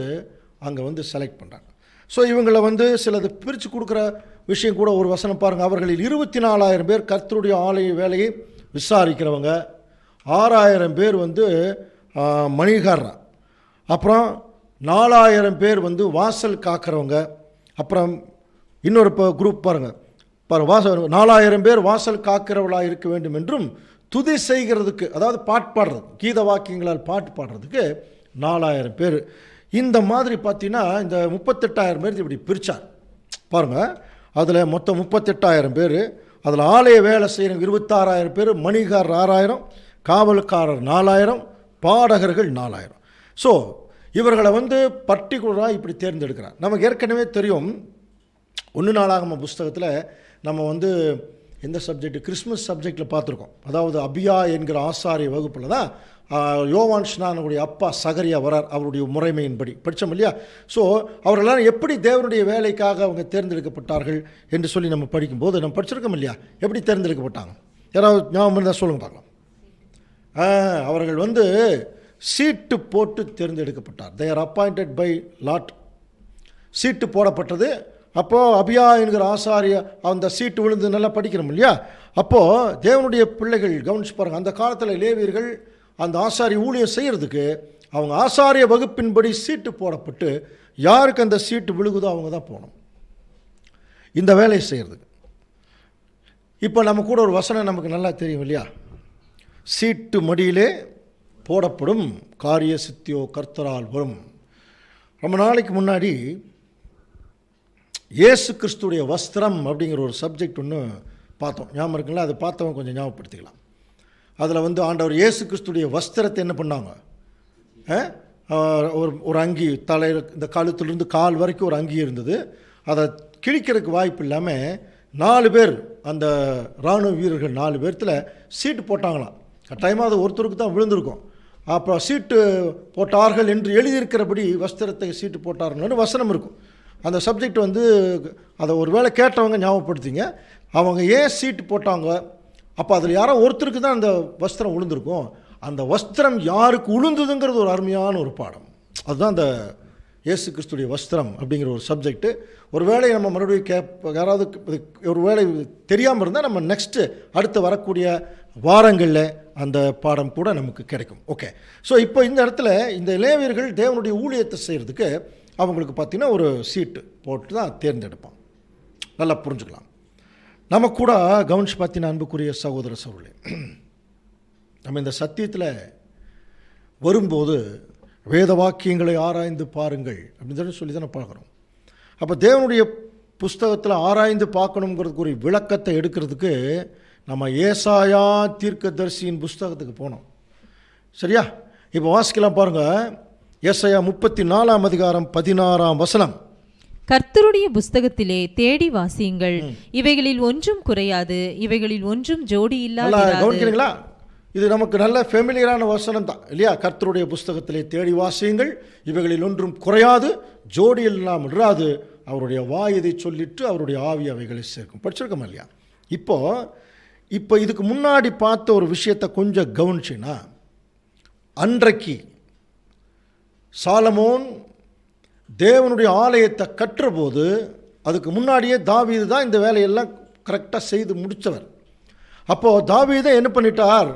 அங்கே செலக்ட் பண்ணுறாங்க. ஸோ இவங்களை சிலது பிரித்து கொடுக்குற விஷயம் கூட ஒரு வசனம் பாருங்கள். அவர்களில் 24,000 பேர் கர்த்தருடைய ஆலய வேலையை விசாரிக்கிறவங்க, 6,000 பேர் மணிகாரா, அப்புறம் 4,000 பேர் வாசல் காக்கிறவங்க, அப்புறம் இன்னொரு குரூப் பாருங்கள் 4,000 பேர் வாசல் காக்கிறவர்களாக இருக்க வேண்டும் என்றும் துதி செய்கிறதுக்கு, அதாவது பாட்டு பாடுறது, கீத வாக்கியங்களால் பாட்டு பாடுறதுக்கு 4,000 பேர். இந்த மாதிரி பார்த்தீங்கன்னா இந்த 38,000 பேர் இப்படி பிரித்தார் பாருங்கள். அதில் மொத்தம் 38,000 பேர். அதில் ஆலய வேலை செய்கிறவங்க 26,000 பேர், மணிகாரர் 6,000, காவல்காரர் 4,000, பாடகர்கள் 4,000. ஸோ இவர்களை பர்டிகுலராக இப்படி தேர்ந்தெடுக்கிறார். நமக்கு ஏற்கனவே தெரியும் 1 நாளாகம புஸ்தகத்தில் நம்ம எந்த சப்ஜெக்ட், கிறிஸ்மஸ் சப்ஜெக்டில் பார்த்துருக்கோம். அதாவது அபியா என்கிற ஆசாரிய வகுப்பில் தான் யோவான் ஸ்நானனுடைய அப்பா சகரியா வரார். அவருடைய முறைமையின்படி படித்தோம் இல்லையா? ஸோ அவர்களெல்லாம் எப்படி தேவனுடைய வேலைக்காக அவங்க தேர்ந்தெடுக்கப்பட்டார்கள் என்று சொல்லி நம்ம படிக்கும்போது நம்ம படிச்சிருக்கோம் இல்லையா? எப்படி தேர்ந்தெடுக்கப்பட்டாங்க? யாராவது ஞாபகம் இருந்தால் சொல்லுங்கள் பார்க்கலாம். அவர்கள் சீட்டு போட்டு தேர்ந்தெடுக்கப்பட்டார். They are appointed by lot. சீட்டு போடப்பட்டது. அப்போது அபியா என்கிற ஆசாரிய அந்த சீட்டு விழுந்து நல்லா படிக்கிறோம் இல்லையா? அப்போது தேவனுடைய பிள்ளைகள் கவனிச்சு பாருங்கள். அந்த காலத்தில் லேவியர்கள் அந்த ஆசாரிய ஊழியம் செய்கிறதுக்கு அவங்க ஆசாரிய வகுப்பின்படி சீட்டு போடப்பட்டு யாருக்கு அந்த சீட்டு விழுகுதோ அவங்க தான் போகணும் இந்த வேலையை செய்கிறதுக்கு. இப்போ நம்ம கூட ஒரு வசனம் நமக்கு நல்லா தெரியும் இல்லையா? சீட்டு மடியிலே போடப்படும் காரிய சித்தியோ கர்த்தரால் வரும். ரொம்ப நாளைக்கு முன்னாடி இயேசு கிறிஸ்துடைய வஸ்திரம் அப்படிங்கிற ஒரு சப்ஜெக்ட் ஒன்று பார்த்தோம். ஞாபகம் இருக்குங்களா? அது பார்த்தவங்க கொஞ்சம் ஞாபகப்படுத்திக்கலாம். அதில் ஆண்டவர் இயேசு கிறிஸ்துடைய வஸ்திரத்தை என்ன பண்ணாங்க? ஒரு அங்கி, தலையில் இந்த கழுத்துலேருந்து கால் வரைக்கும் ஒரு அங்கி இருந்தது. அதை கிழிக்கிறதுக்கு வாய்ப்பு இல்லாமல் 4 பேர், அந்த இராணுவ வீரர்கள் 4 பேர்த்தில் சீட்டு போட்டாங்களாம். கட்டாயமாக அது ஒருத்தருக்கு தான் விழுந்திருக்கும். அப்புறம் சீட்டு போட்டார்கள் என்று எழுதியிருக்கிறபடி வஸ்திரத்தை சீட்டு போட்டார்கள்னு வசனம் இருக்கும். அந்த சப்ஜெக்ட் அதை ஒரு வேளை கேட்டவங்க ஞாபகப்படுத்திங்க. அவங்க ஏன் சீட்டு போட்டாங்க? அப்போ அதில் யாரோ ஒருத்தருக்கு தான் அந்த வஸ்திரம் விழுந்திருக்கும். அந்த வஸ்திரம் யாருக்கு உளுந்ததுங்கிறது ஒரு அருமையான ஒரு பாடம். அதுதான் அந்த இயேசு கிறிஸ்துடைய வஸ்திரம் அப்படிங்கிற ஒரு சப்ஜெக்ட்டு. ஒரு வேளை நம்ம மறுபடியும் யாராவது ஒரு வேளை தெரியாமல் இருந்தால் நம்ம நெக்ஸ்ட்டு அடுத்து வரக்கூடிய வாரங்களில் அந்த பாடம் கூட நமக்கு கிடைக்கும். ஓகே, ஸோ இப்போ இந்த இடத்துல இந்த லேவியர்கள் தேவனுடைய ஊழியத்தை செய்கிறதுக்கு அவங்களுக்கு பார்த்திங்கன்னா ஒரு சீட்டு போட்டு தான் தேர்ந்தெடுப்பான். நல்லா புரிஞ்சுக்கலாம். நம்ம கூட கவனிச்சு பார்த்தீங்கன்னா அன்புக்குரிய சகோதர சகோதரர்களே, நம்ம இந்த சத்தியத்தில் வரும்போது வேத வாக்கியங்களை ஆராய்ந்து பாருங்கள் அப்படின்னு சொல்லி தான் பார்க்குறோம். அப்போ தேவனுடைய புஸ்தகத்தில் ஆராய்ந்து பார்க்கணுங்கிறதுக்கு ஒரு விளக்கத்தை எடுக்கிறதுக்கு நம்ம ஏசாயா தீர்க்கதரிசியின் புஸ்தகத்துக்கு போனோம். சரியா? இப்போ வாசிக்கலாம் பாருங்கள். ஏசாயா 34 அதிகாரம் 16 வசனம். கர்த்தருடைய புஸ்தகத்திலே தேடி வாசியுங்கள், இவைகளில் ஒன்றும் குறையாது, இவைகளில் ஒன்றும் ஜோடி இல்லாது. கவனிக்கிறீங்களா? இது நமக்கு நல்ல ஃபெமிலியரான வசனம் தான் இல்லையா? கர்த்தருடைய புஸ்தகத்திலே தேடி வாசியுங்கள், இவைகளில் ஒன்றும் குறையாது, ஜோடி இல்லாமல் இராது, அவருடைய வாய் இதை சொல்லிட்டு அவருடைய ஆவி அவைகளை சேர்க்கும். படிச்சிருக்கோம் இல்லையா? இப்போ இதுக்கு முன்னாடி பார்த்த ஒரு விஷயத்தை கொஞ்சம் கவனிச்சின்னா, அன்றைக்கு சாலமோன் தேவனுடைய ஆலயத்தை கட்டுறபோது அதுக்கு முன்னாடியே தாவீது தான் இந்த வேலையெல்லாம் கரெக்டாக செய்து முடித்தவர். அப்போது தாவீதை என்ன பண்ணிட்டார்?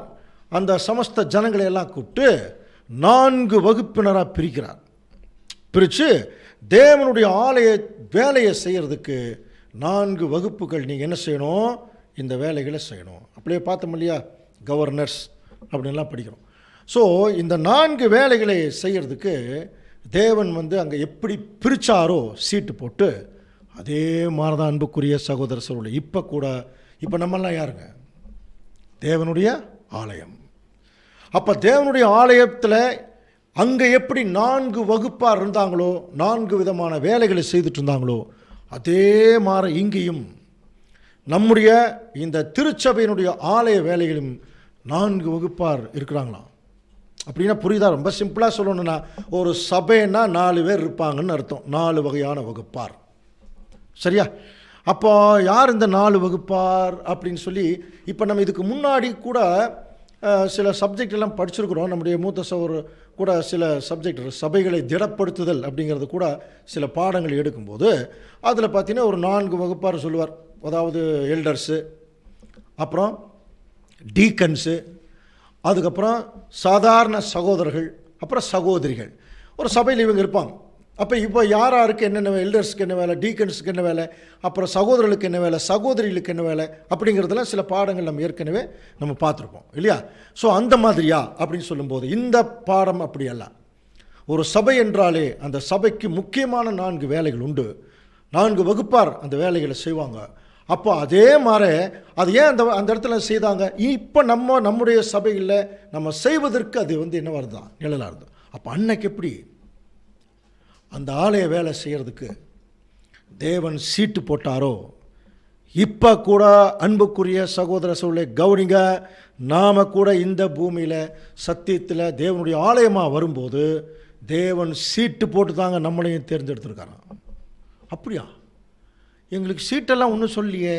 அந்த சமஸ்த ஜனங்களை எல்லாம் கூப்பிட்டு 4 வகுப்பினராக பிரிக்கிறார். பிரித்து தேவனுடைய ஆலய வேலையை செய்கிறதுக்கு 4 வகுப்புகள் நீங்கள் என்ன செய்யணும்? இந்த வேலைகளை செய்யணும். அப்படியே பார்த்தோம் இல்லையா? கவர்னர்ஸ் அப்படின்லாம் படிக்கிறோம். ஸோ இந்த 4 வேலைகளை செய்கிறதுக்கு தேவன் அங்கே எப்படி பிரித்தாரோ சீட்டு போட்டு, அதே மாதிரி தான் அன்புக்குரிய சகோதர சகோதரி இப்போ நம்மெல்லாம் யாருங்க? தேவனுடைய ஆலயம். அப்போ தேவனுடைய ஆலயத்தில் அங்கே எப்படி 4 வகுப்பார் இருந்தாங்களோ, 4 விதமான வேலைகளை செய்துட்டு இருந்தாங்களோ, அதே மாதிரி இங்கேயும் நம்முடைய இந்த திருச்சபையினுடைய ஆலய வேலைகளும் 4 வகுப்பார் இருக்கிறாங்களாம். அப்படின்னா புரியுதா? ரொம்ப சிம்பிளாக சொல்லணும்னா, ஒரு சபைன்னா 4 பேர் இருப்பாங்கன்னு அர்த்தம். 4 வகையான வகுப்பார். சரியா? அப்போ யார் இந்த 4 வகுப்பார் அப்படின்னு சொல்லி இப்போ நம்ம இதுக்கு முன்னாடி கூட சில சப்ஜெக்ட் எல்லாம் படிச்சிருக்கிறோம். நம்முடைய மூத்த சகோதரர் கூட சில சப்ஜெக்ட் சபைகளை திடப்படுத்துதல் அப்படிங்கிறது கூட சில பாடங்கள் எடுக்கும்போது அதில் பார்த்தீங்கன்னா ஒரு 4 வகுப்பார் சொல்லுவார். அதாவது எல்டர்ஸு, அப்புறம் டீக்கன்ஸு, அதுக்கப்புறம் சாதாரண சகோதரர்கள், அப்புறம் சகோதரிகள். ஒரு சபையில் இவங்க இருப்பாங்க. இப்போ யாருக்கு என்னென்ன வேலை, எல்டர்ஸுக்கு என்ன வேலை, டீக்கன்ஸுக்கு என்ன வேலை, அப்புறம் சகோதரர்களுக்கு என்ன வேலை, சகோதரிகளுக்கு என்ன வேலை அப்படிங்கிறதெல்லாம் சில பாடங்கள் நம்ம ஏற்கனவே பார்த்துருப்போம் இல்லையா? ஸோ அந்த மாதிரியா அப்படின்னு சொல்லும்போது இந்த பாடம் அப்படி அல்ல. ஒரு சபை என்றாலே அந்த சபைக்கு முக்கியமான 4 வேலைகள் உண்டு. 4 வகுப்பார் அந்த வேலைகளை செய்வாங்க. அப்போ அதே மாதிரி அது ஏன் அந்த இடத்துல செய்தாங்க? இப்போ நம்முடைய சபையில் நம்ம செய்வதற்கு அது என்னவாக இருந்தால் நிழலாக இருந்தது. அப்போ அன்னைக்கு எப்படி அந்த ஆலய வேலை செய்கிறதுக்கு தேவன் சீட்டு போட்டாரோ, இப்போ கூட அன்புக்குரிய சகோதர சூழலை கவனிங்க, நாம் கூட இந்த பூமியில் சத்தியத்தில் தேவனுடைய ஆலயமாக வரும்போது தேவன் சீட்டு போட்டு தாங்க நம்மளையும் தேர்ந்தெடுத்துருக்காராம். அப்படியா? எங்களுக்கு சீட்டெல்லாம் ஒன்றும் சொல்லியே,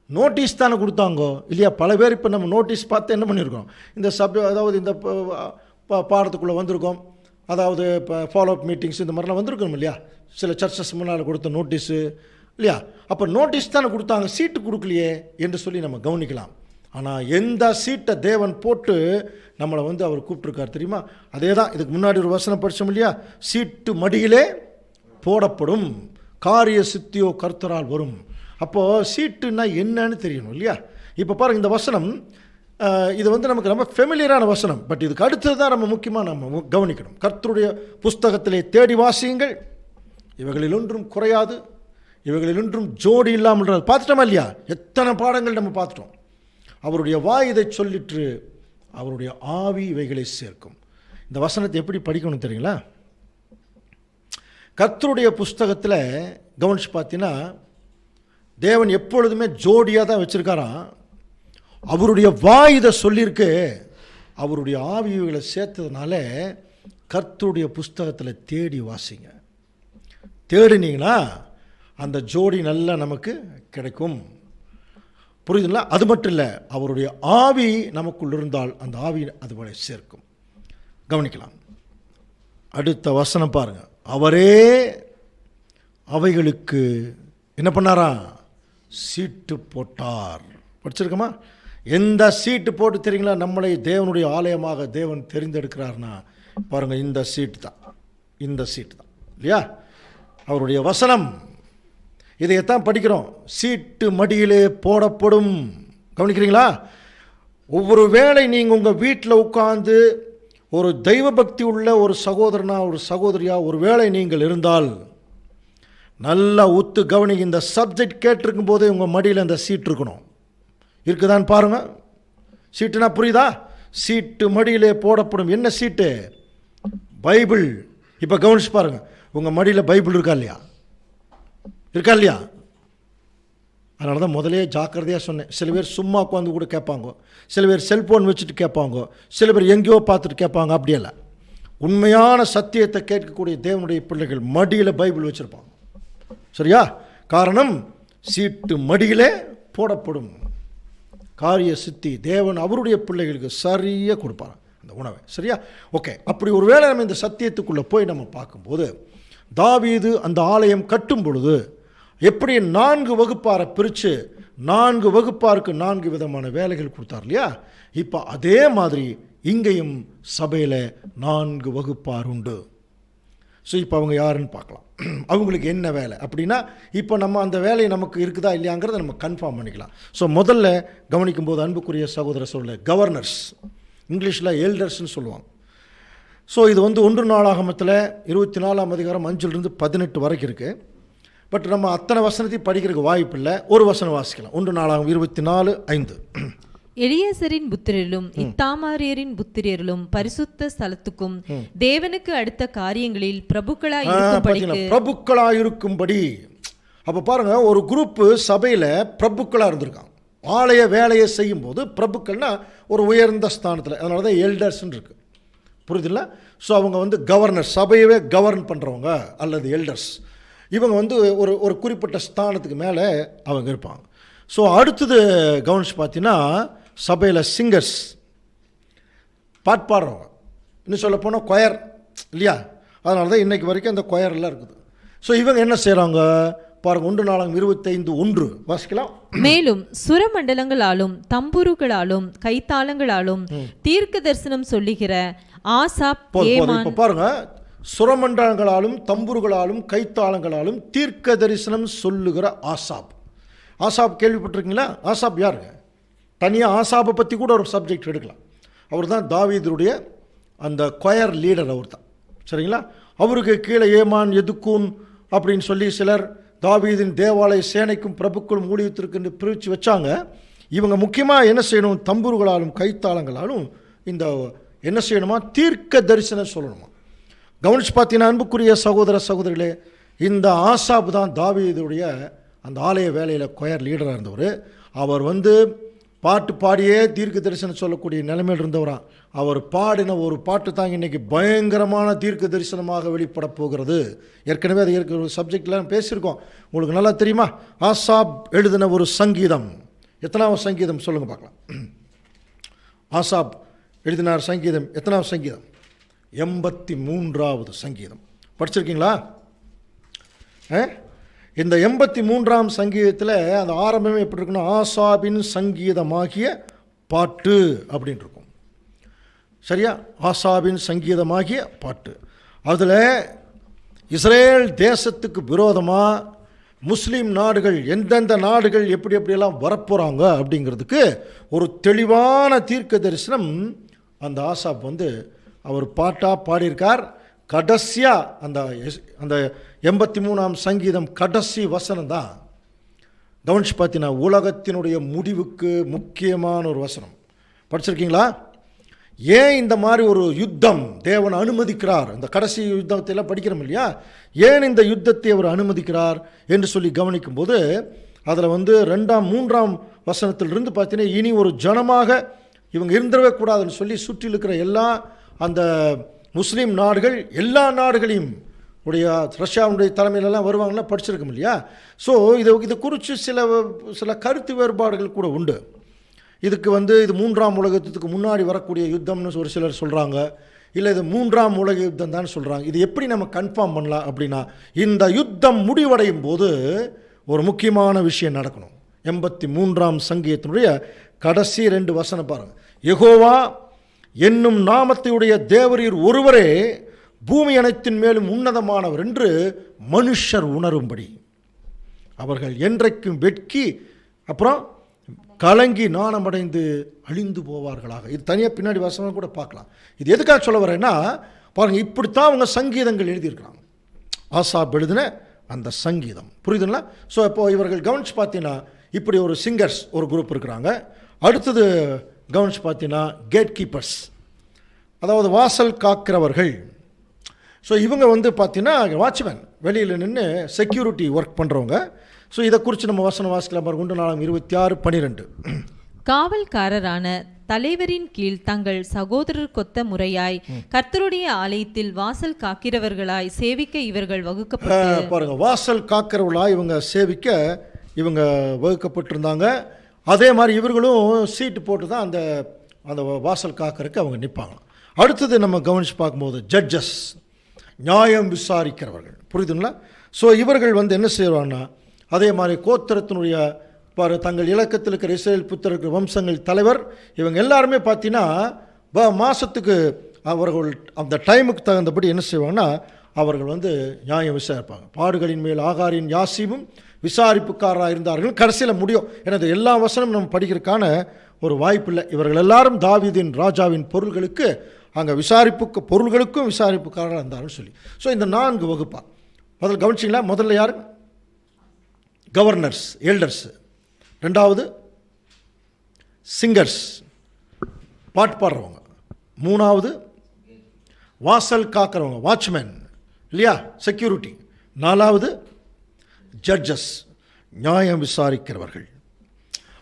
நோட்டீஸ் தானே கொடுத்தாங்கோ இல்லையா? பல பேர் இப்போ நம்ம நோட்டீஸ் பார்த்து என்ன பண்ணியிருக்கோம்? இந்த அதாவது இந்த பாடத்துக்குள்ளே வந்திருக்கோம். அதாவது இப்போ ஃபாலோ அப் மீட்டிங்ஸ் இந்த மாதிரிலாம் வந்திருக்கணும் இல்லையா? சில சர்ச்சஸ் முன்னால் கொடுத்த நோட்டீஸு இல்லையா? அப்போ நோட்டீஸ் தானே கொடுத்தாங்க, சீட்டு கொடுக்கலையே என்று சொல்லி நம்ம கவனிக்கலாம். ஆனால் எந்த சீட்டை தேவன் போட்டு நம்மளை அவர் கூப்பிட்ருக்கார் தெரியுமா? அதே தான் இதுக்கு முன்னாடி ஒரு வசனம் படித்தோம் இல்லையா? சீட்டு மடியிலே போடப்படும், காரிய சித்தியோ கர்த்தரால் வரும். அப்போது சீட்டுன்னா என்னன்னு தெரியணும் இல்லையா? இப்போ பாருங்கள், இந்த வசனம் இது நமக்கு ரொம்ப ஃபெமிலியரான வசனம். பட் இதுக்கு அடுத்தது தான் நம்ம முக்கியமாக நம்ம கவனிக்கணும். கர்த்தருடைய புஸ்தகத்திலே தேடி வாசியுங்கள், இவைகளில் ஒன்றும் குறையாது, இவைகளில் ஒன்றும் ஜோடி இல்லாமல் பார்த்துட்டோமா இல்லையா? எத்தனை பாடங்கள் நம்ம பார்த்துட்டோம். அவருடைய வாய் இதை சொல்லிட்டு அவருடைய ஆவி இவைகளை சேர்க்கும். இந்த வசனத்தை எப்படி படிக்கணும் தெரியுங்களா? கர்த்தருடைய புஸ்தகத்தில் கவனிச்சு பார்த்தீங்கன்னா தேவன் எப்பொழுதுமே ஜோடியாக தான் வச்சுருக்காராம். அவருடைய வாய் இதை சொல்லியிருக்கு, அவருடைய ஆவிகளை சேர்த்ததுனால கர்த்தருடைய புஸ்தகத்தில் தேடி வாசிங்க. தேடினீங்கன்னா அந்த ஜோடி நல்லா நமக்கு கிடைக்கும். புரியுதுங்களா? அது மட்டும் இல்லை, அவருடைய ஆவி நமக்குள் இருந்தால் அந்த ஆவி அதுபோல சேர்க்கும். கவனிக்கலாம். அடுத்த வசனம் பாருங்கள். அவரே அவைகளுக்கு என்ன பண்ணாரா? சீட்டு போட்டார். படிச்சிருக்கோமா? எந்த சீட்டு போட்டு தெரியுங்களா நம்மளை தேவனுடைய ஆலயமாக தேவன் தெரிந்தெடுக்கிறார்னா பாருங்கள், இந்த சீட்டு தான், இந்த சீட்டு தான் இல்லையா? அவருடைய வசனம் இதையத்தான் படிக்கிறோம். சீட்டு மடியிலே போடப்படும். கவனிக்கிறீங்களா? ஒவ்வொரு வேளை நீங்கள் உங்கள் வீட்டில் உட்கார்ந்து ஒரு தெய்வ பக்தி உள்ள ஒரு சகோதரனா ஒரு சகோதரியா ஒரு வேளை நீங்கள் இருந்தால் நல்லா உத்து கவனிங்க. இந்த சப்ஜெக்ட் கேட்டிருக்கும் போதே உங்கள் மடியில் அந்த சீட் இருக்கணும். இருக்குதான்னு பாருங்கள். சீட்டுனா புரியுதா? சீட்டு மடியிலே போடப்படும். என்ன சீட்டு? பைபிள். இப்போ கவனிச்சு பாருங்கள், உங்கள் மடியில் பைபிள் இருக்கா இல்லையா? இருக்கா இல்லையா? அதனால தான் முதலே ஜாக்கிரதையாக சொன்னேன். சில பேர் சும்மா உட்காந்து கூட கேட்பாங்க, சில பேர் செல்ஃபோன் வச்சுட்டு கேட்பாங்க, சில பேர் எங்கேயோ பார்த்துட்டு கேட்பாங்க. அப்படியல்ல, உண்மையான சத்தியத்தை கேட்கக்கூடிய தேவனுடைய பிள்ளைகள் மடியில் பைபிள் வச்சுருப்பாங்க. சரியா? காரணம், சீட்டு மடியிலே போடப்படும். காரிய சித்தி தேவன் அவருடைய பிள்ளைகளுக்கு சரியாக கொடுப்பார் அந்த உணவை. சரியா? ஓகே. அப்படி ஒரு வேளை நம்ம இந்த சத்தியத்துக்குள்ளே போய் நம்ம பார்க்கும்போது, தாவீது அந்த ஆலயம் கட்டும் பொழுது எப்படி 4 வகுப்பாரை பிரித்து 4 வகுப்பாருக்கு 4 விதமான வேலைகள் கொடுத்தார் இல்லையா? இப்போ அதே மாதிரி இங்கேயும் சபையில் 4 வகுப்பார் உண்டு. ஸோ இப்போ அவங்க யாருன்னு பார்க்கலாம். அவங்களுக்கு என்ன வேலை அப்படின்னா, இப்போ நம்ம அந்த வேலை நமக்கு இருக்குதா இல்லையாங்கிறத நம்ம கன்ஃபார்ம் பண்ணிக்கலாம். ஸோ முதல்ல கவனிக்கும்போது அன்புக்குரிய சகோதர சொல்ல, கவர்னர்ஸ், இங்கிலீஷில் எல்டர்ஸ்ன்னு சொல்லுவாங்க. ஸோ இது 1 நாளாகமத்தில் 24ஆம் அதிகாரம் 5லிருந்து 18 வரைக்கும் இருக்குது. பட் நம்ம அத்தனை வசனத்தையும் படிக்கிறதுக்கு வாய்ப்பு இல்லை. ஒரு வசனம் வாசிக்கலாம். 1 நாளாகம் 24:5. எலியேசரின் புத்திரரிலும் இத்தாமாரியரின் புத்திரரிலும் பரிசுத்த ஸ்தலத்துக்கும் தேவனுக்கு அடுத்த காரியங்களில் பிரபுக்களாய் இருக்கும்படி. அப்போ பாருங்க, ஒரு குரூப்பு சபையில் பிரபுக்களாக இருந்திருக்காங்க. ஆலய வேலையை செய்யும் போது பிரபுக்கள்னா ஒரு உயர்ந்த ஸ்தானத்தில், அதனால தான் எல்டர்ஸ்ன்னு இருக்கு. புரியுதுல்ல? ஸோ அவங்க கவர்னர், சபையவே கவர்ன் பண்ணுறவங்க அல்லது எல்டர்ஸ். இவங்க ஒரு குறிப்பிட்ட ஸ்தானத்துக்கு மேலே அவங்க இருப்பாங்க. ஸோ அடுத்தது கவனிச்சு பார்த்தீங்கன்னா, சபையில் சிங்கர்ஸ், பாட்டு பாடுறவங்க, இன்னும் சொல்ல போனால் கொயர் இல்லையா? அதனால தான் இன்றைக்கு வரைக்கும் அந்த கொயர்லாம் இருக்குது. ஸோ இவங்க என்ன செய்கிறாங்க பாருங்க. 1 நாளாகம் 25:1 வாசிக்கலாம். மேலும் சுரமண்டலங்களாலும் தம்புருகளாலும் கைத்தாளங்களாலும் தீர்க்க தரிசனம் சொல்லுகிற ஆசாப், இப்போ பாருங்க, சுரமண்டலங்களாலும் தம்புருகளாலும் கைத்தாளங்களாலும் தீர்க்க தரிசனம் சொல்லுகிற ஆசாப். ஆசாப் கேள்விப்பட்டிருக்கீங்களா? ஆசாப் யாருங்க? தனியாக ஆசாப்பை பற்றி கூட ஒரு சப்ஜெக்ட் எடுக்கலாம். அவர் தான் தாவீதுடைய அந்த கொயர் லீடர், அவர் தான். சரிங்களா? அவருக்கு கீழே ஏமான், எதுக்கூன் அப்படின்னு சொல்லி சிலர் தாவீதின் தேவாலய சேனைக்கும் பிரபுக்களும் ஊழியத்திற்கு பிரித்து வச்சாங்க. இவங்க முக்கியமாக என்ன செய்யணும்? தம்புருகளாலும் கைத்தாளங்களாலும் இந்த என்ன செய்யணுமா? தீர்க்க தரிசனம் சொல்லணுமா? கவனிச்சு பார்த்தீங்கன்னா அன்புக்குரிய சகோதர சகோதரிகளே, இந்த ஆசாப் தான் தாவீதுடைய அந்த ஆலய வேலையில் கொயர் லீடராக இருந்தவர். அவர் பாட்டு பாடியே தீர்க்க தரிசனம் சொல்லக்கூடிய நிலைமையில் இருந்தவரா. அவர் பாடின ஒரு பாட்டு தான் இன்றைக்கி பயங்கரமான தீர்க்க தரிசனமாக வெளிப்பட போகிறது. ஏற்கனவே அது ஒரு சப்ஜெக்டில் பேசியிருக்கோம், உங்களுக்கு நல்லா தெரியுமா? ஆசாப் எழுதின ஒரு சங்கீதம். எத்தனாவது சங்கீதம் சொல்லுங்கள் பார்க்கலாம். ஆசாப் எழுதினார் சங்கீதம். எத்தனாவது சங்கீதம்? 83வது சங்கீதம். படிச்சிருக்கீங்களா? இந்த 83ஆம் சங்கீதத்தில் அந்த ஆரம்பமே எப்படி இருக்குன்னா, ஆசாபின் சங்கீதமாகிய பாட்டு அப்படின்னு இருக்கும். சரியா? ஆசாபின் சங்கீதமாகிய பாட்டு. அதில் இஸ்ரேல் தேசத்துக்கு விரோதமாக முஸ்லீம் நாடுகள், எந்தெந்த நாடுகள் எப்படி எப்படியெல்லாம் வரப்போகிறாங்க அப்படிங்கிறதுக்கு ஒரு தெளிவான தீர்க்க தரிசனம் அந்த ஆசாப் அவர் பாட்டாக பாடியிருக்கார். கடைசியாக அந்த 83ஆம் சங்கீதம் கடைசி வசனம் தான் கவனிச்சு பார்த்தீங்கன்னா உலகத்தினுடைய முடிவுக்கு முக்கியமான ஒரு வசனம். படிச்சிருக்கீங்களா? ஏன் இந்த மாதிரி ஒரு யுத்தம் தேவன் அனுமதிக்கிறார்? இந்த கடைசி யுத்தத்தையெல்லாம் படிக்கிறோம் இல்லையா? ஏன் இந்த யுத்தத்தை அவர் அனுமதிக்கிறார் என்று சொல்லி கவனிக்கும்போது அதில் 2ஆம் 3ஆம் வசனத்திலிருந்து பார்த்தீங்கன்னா, இனி ஒரு ஜனமாக இவங்க இருந்துடவே கூடாதுன்னு சொல்லி சுற்றி இருக்கிற எல்லா அந்த முஸ்லீம் நாடுகள், எல்லா நாடுகளையும் உடைய ரஷ்யாவுடைய தலைமையிலலாம் வருவாங்கலாம் படிச்சிருக்கோம் இல்லையா? ஸோ இது குறித்து சில கருத்து வேறுபாடுகள் கூட உண்டு. இதுக்கு இது 3ஆம் உலக யுத்தத்துக்கு முன்னாடி வரக்கூடிய யுத்தம்னு ஒரு சிலர் சொல்கிறாங்க, இல்லை இது 3ஆம் உலக யுத்தம் தான் சொல்கிறாங்க. இது எப்படி நம்ம கன்ஃபார்ம் பண்ணலாம் அப்படின்னா, இந்த யுத்தம் முடிவடையும் போது ஒரு முக்கியமான விஷயம் நடக்கணும். 83ஆம் சங்கீதத்தினுடைய கடைசி 2 வசனம் பாருங்கள். யெகோவா என்னும் நாமத்தையுடைய தேவரீர் ஒருவரே பூமி அனைத்தின் மேலும் உன்னதமானவர் என்று மனுஷர் உணரும்படி அவர்கள் என்றைக்கும் வெட்கி அப்புறம் கலங்கி நாணமடைந்து அழிந்து போவார்களாக. இது தனியாக பின்னாடி வசனம் கூட பார்க்கலாம். இது எதுக்காக சொல்ல வரேன்னா பாருங்கள், இப்படித்தான் அவங்க சங்கீதங்கள் எழுதியிருக்கிறாங்க. ஆசாப் எழுதின அந்த சங்கீதம். புரியுதுங்களா? ஸோ இப்போது இவர்கள் கவனிச்சு பார்த்தீங்கன்னா இப்படி ஒரு சிங்கர்ஸ் ஒரு குரூப் இருக்கிறாங்க. அடுத்தது கவனிச்சு பார்த்தீங்கன்னா கேட் கீப்பர்ஸ், அதாவது வாசல் காக்கிறவர்கள். ஸோ இவங்க வந்து பார்த்தீங்கன்னா வாட்ச்மேன், வெளியில் நின்று செக்யூரிட்டி ஒர்க் பண்ணுறவங்க. ஸோ இதை குறித்து நம்ம வசனம் வாசிக்கலாம் பாருங்க. 1 காவல்காரரான தலைவரின் கீழ் தங்கள் சகோதரர் கொத்த முறையாய் கர்த்தருடைய ஆலயத்தில் வாசல் காக்கிறவர்களாய் சேவிக்க இவர்கள் வகுக்கப்பட்டு பாருங்க, வாசல் காக்கிறவர்களாய் இவங்க சேவிக்க இவங்க வகுக்கப்பட்டிருந்தாங்க. அதே மாதிரி இவர்களும் சீட்டு போட்டு தான் அந்த அந்த வாசல் காக்கிறதுக்கு அவங்க நிற்பாங்க. அடுத்தது நம்ம கவனித்து பார்க்கும்போது ஜட்ஜஸ், நியாயம் விசாரிக்கிறவர்கள். புரியுதுங்களா? ஸோ இவர்கள் வந்து என்ன செய்வாங்கன்னா, அதே மாதிரி கோத்திரத்தினுடைய தங்கள் இலக்கத்தில் இருக்கிற இஸ்ரவேல் புத்திரர்கள் வம்சங்கள் தலைவர், இவங்க எல்லாருமே பார்த்தீங்கன்னா மாதத்துக்கு அவர்கள் அந்த டைமுக்கு தகுந்தபடி என்ன செய்வாங்கன்னா, அவர்கள் வந்து நியாயம் விசாரிப்பாங்க. பாடுகளின் மேல் ஆகாரின் யாசீமும் விசாரிப்புக்காரராக இருந்தார்கள். கடைசியில் முடியும். எனது எல்லா வசனம் நம்ம படிக்கிறதுக்கான ஒரு வாய்ப்பு இல்லை. இவர்கள் எல்லாரும் தாவீதின் ராஜாவின் பொருள்களுக்கு அங்கே பொருள்களுக்கும் விசாரிப்புக்காரராக இருந்தார்கள் சொல்லி. ஸோ இந்த 4 வகுப்பா முதல்ல கவனிச்சிங்களா? முதல்ல யார்? Governors, elders. ரெண்டாவது சிங்கர்ஸ், பாட்டு பாடுறவங்க. மூணாவது வாசல் காக்கிறவங்க, வாட்ச்மேன் இல்லையா, செக்யூரிட்டி. நாலாவது ஜட்ஜஸ், நியாயம் விசாரிக்கிறவர்கள்.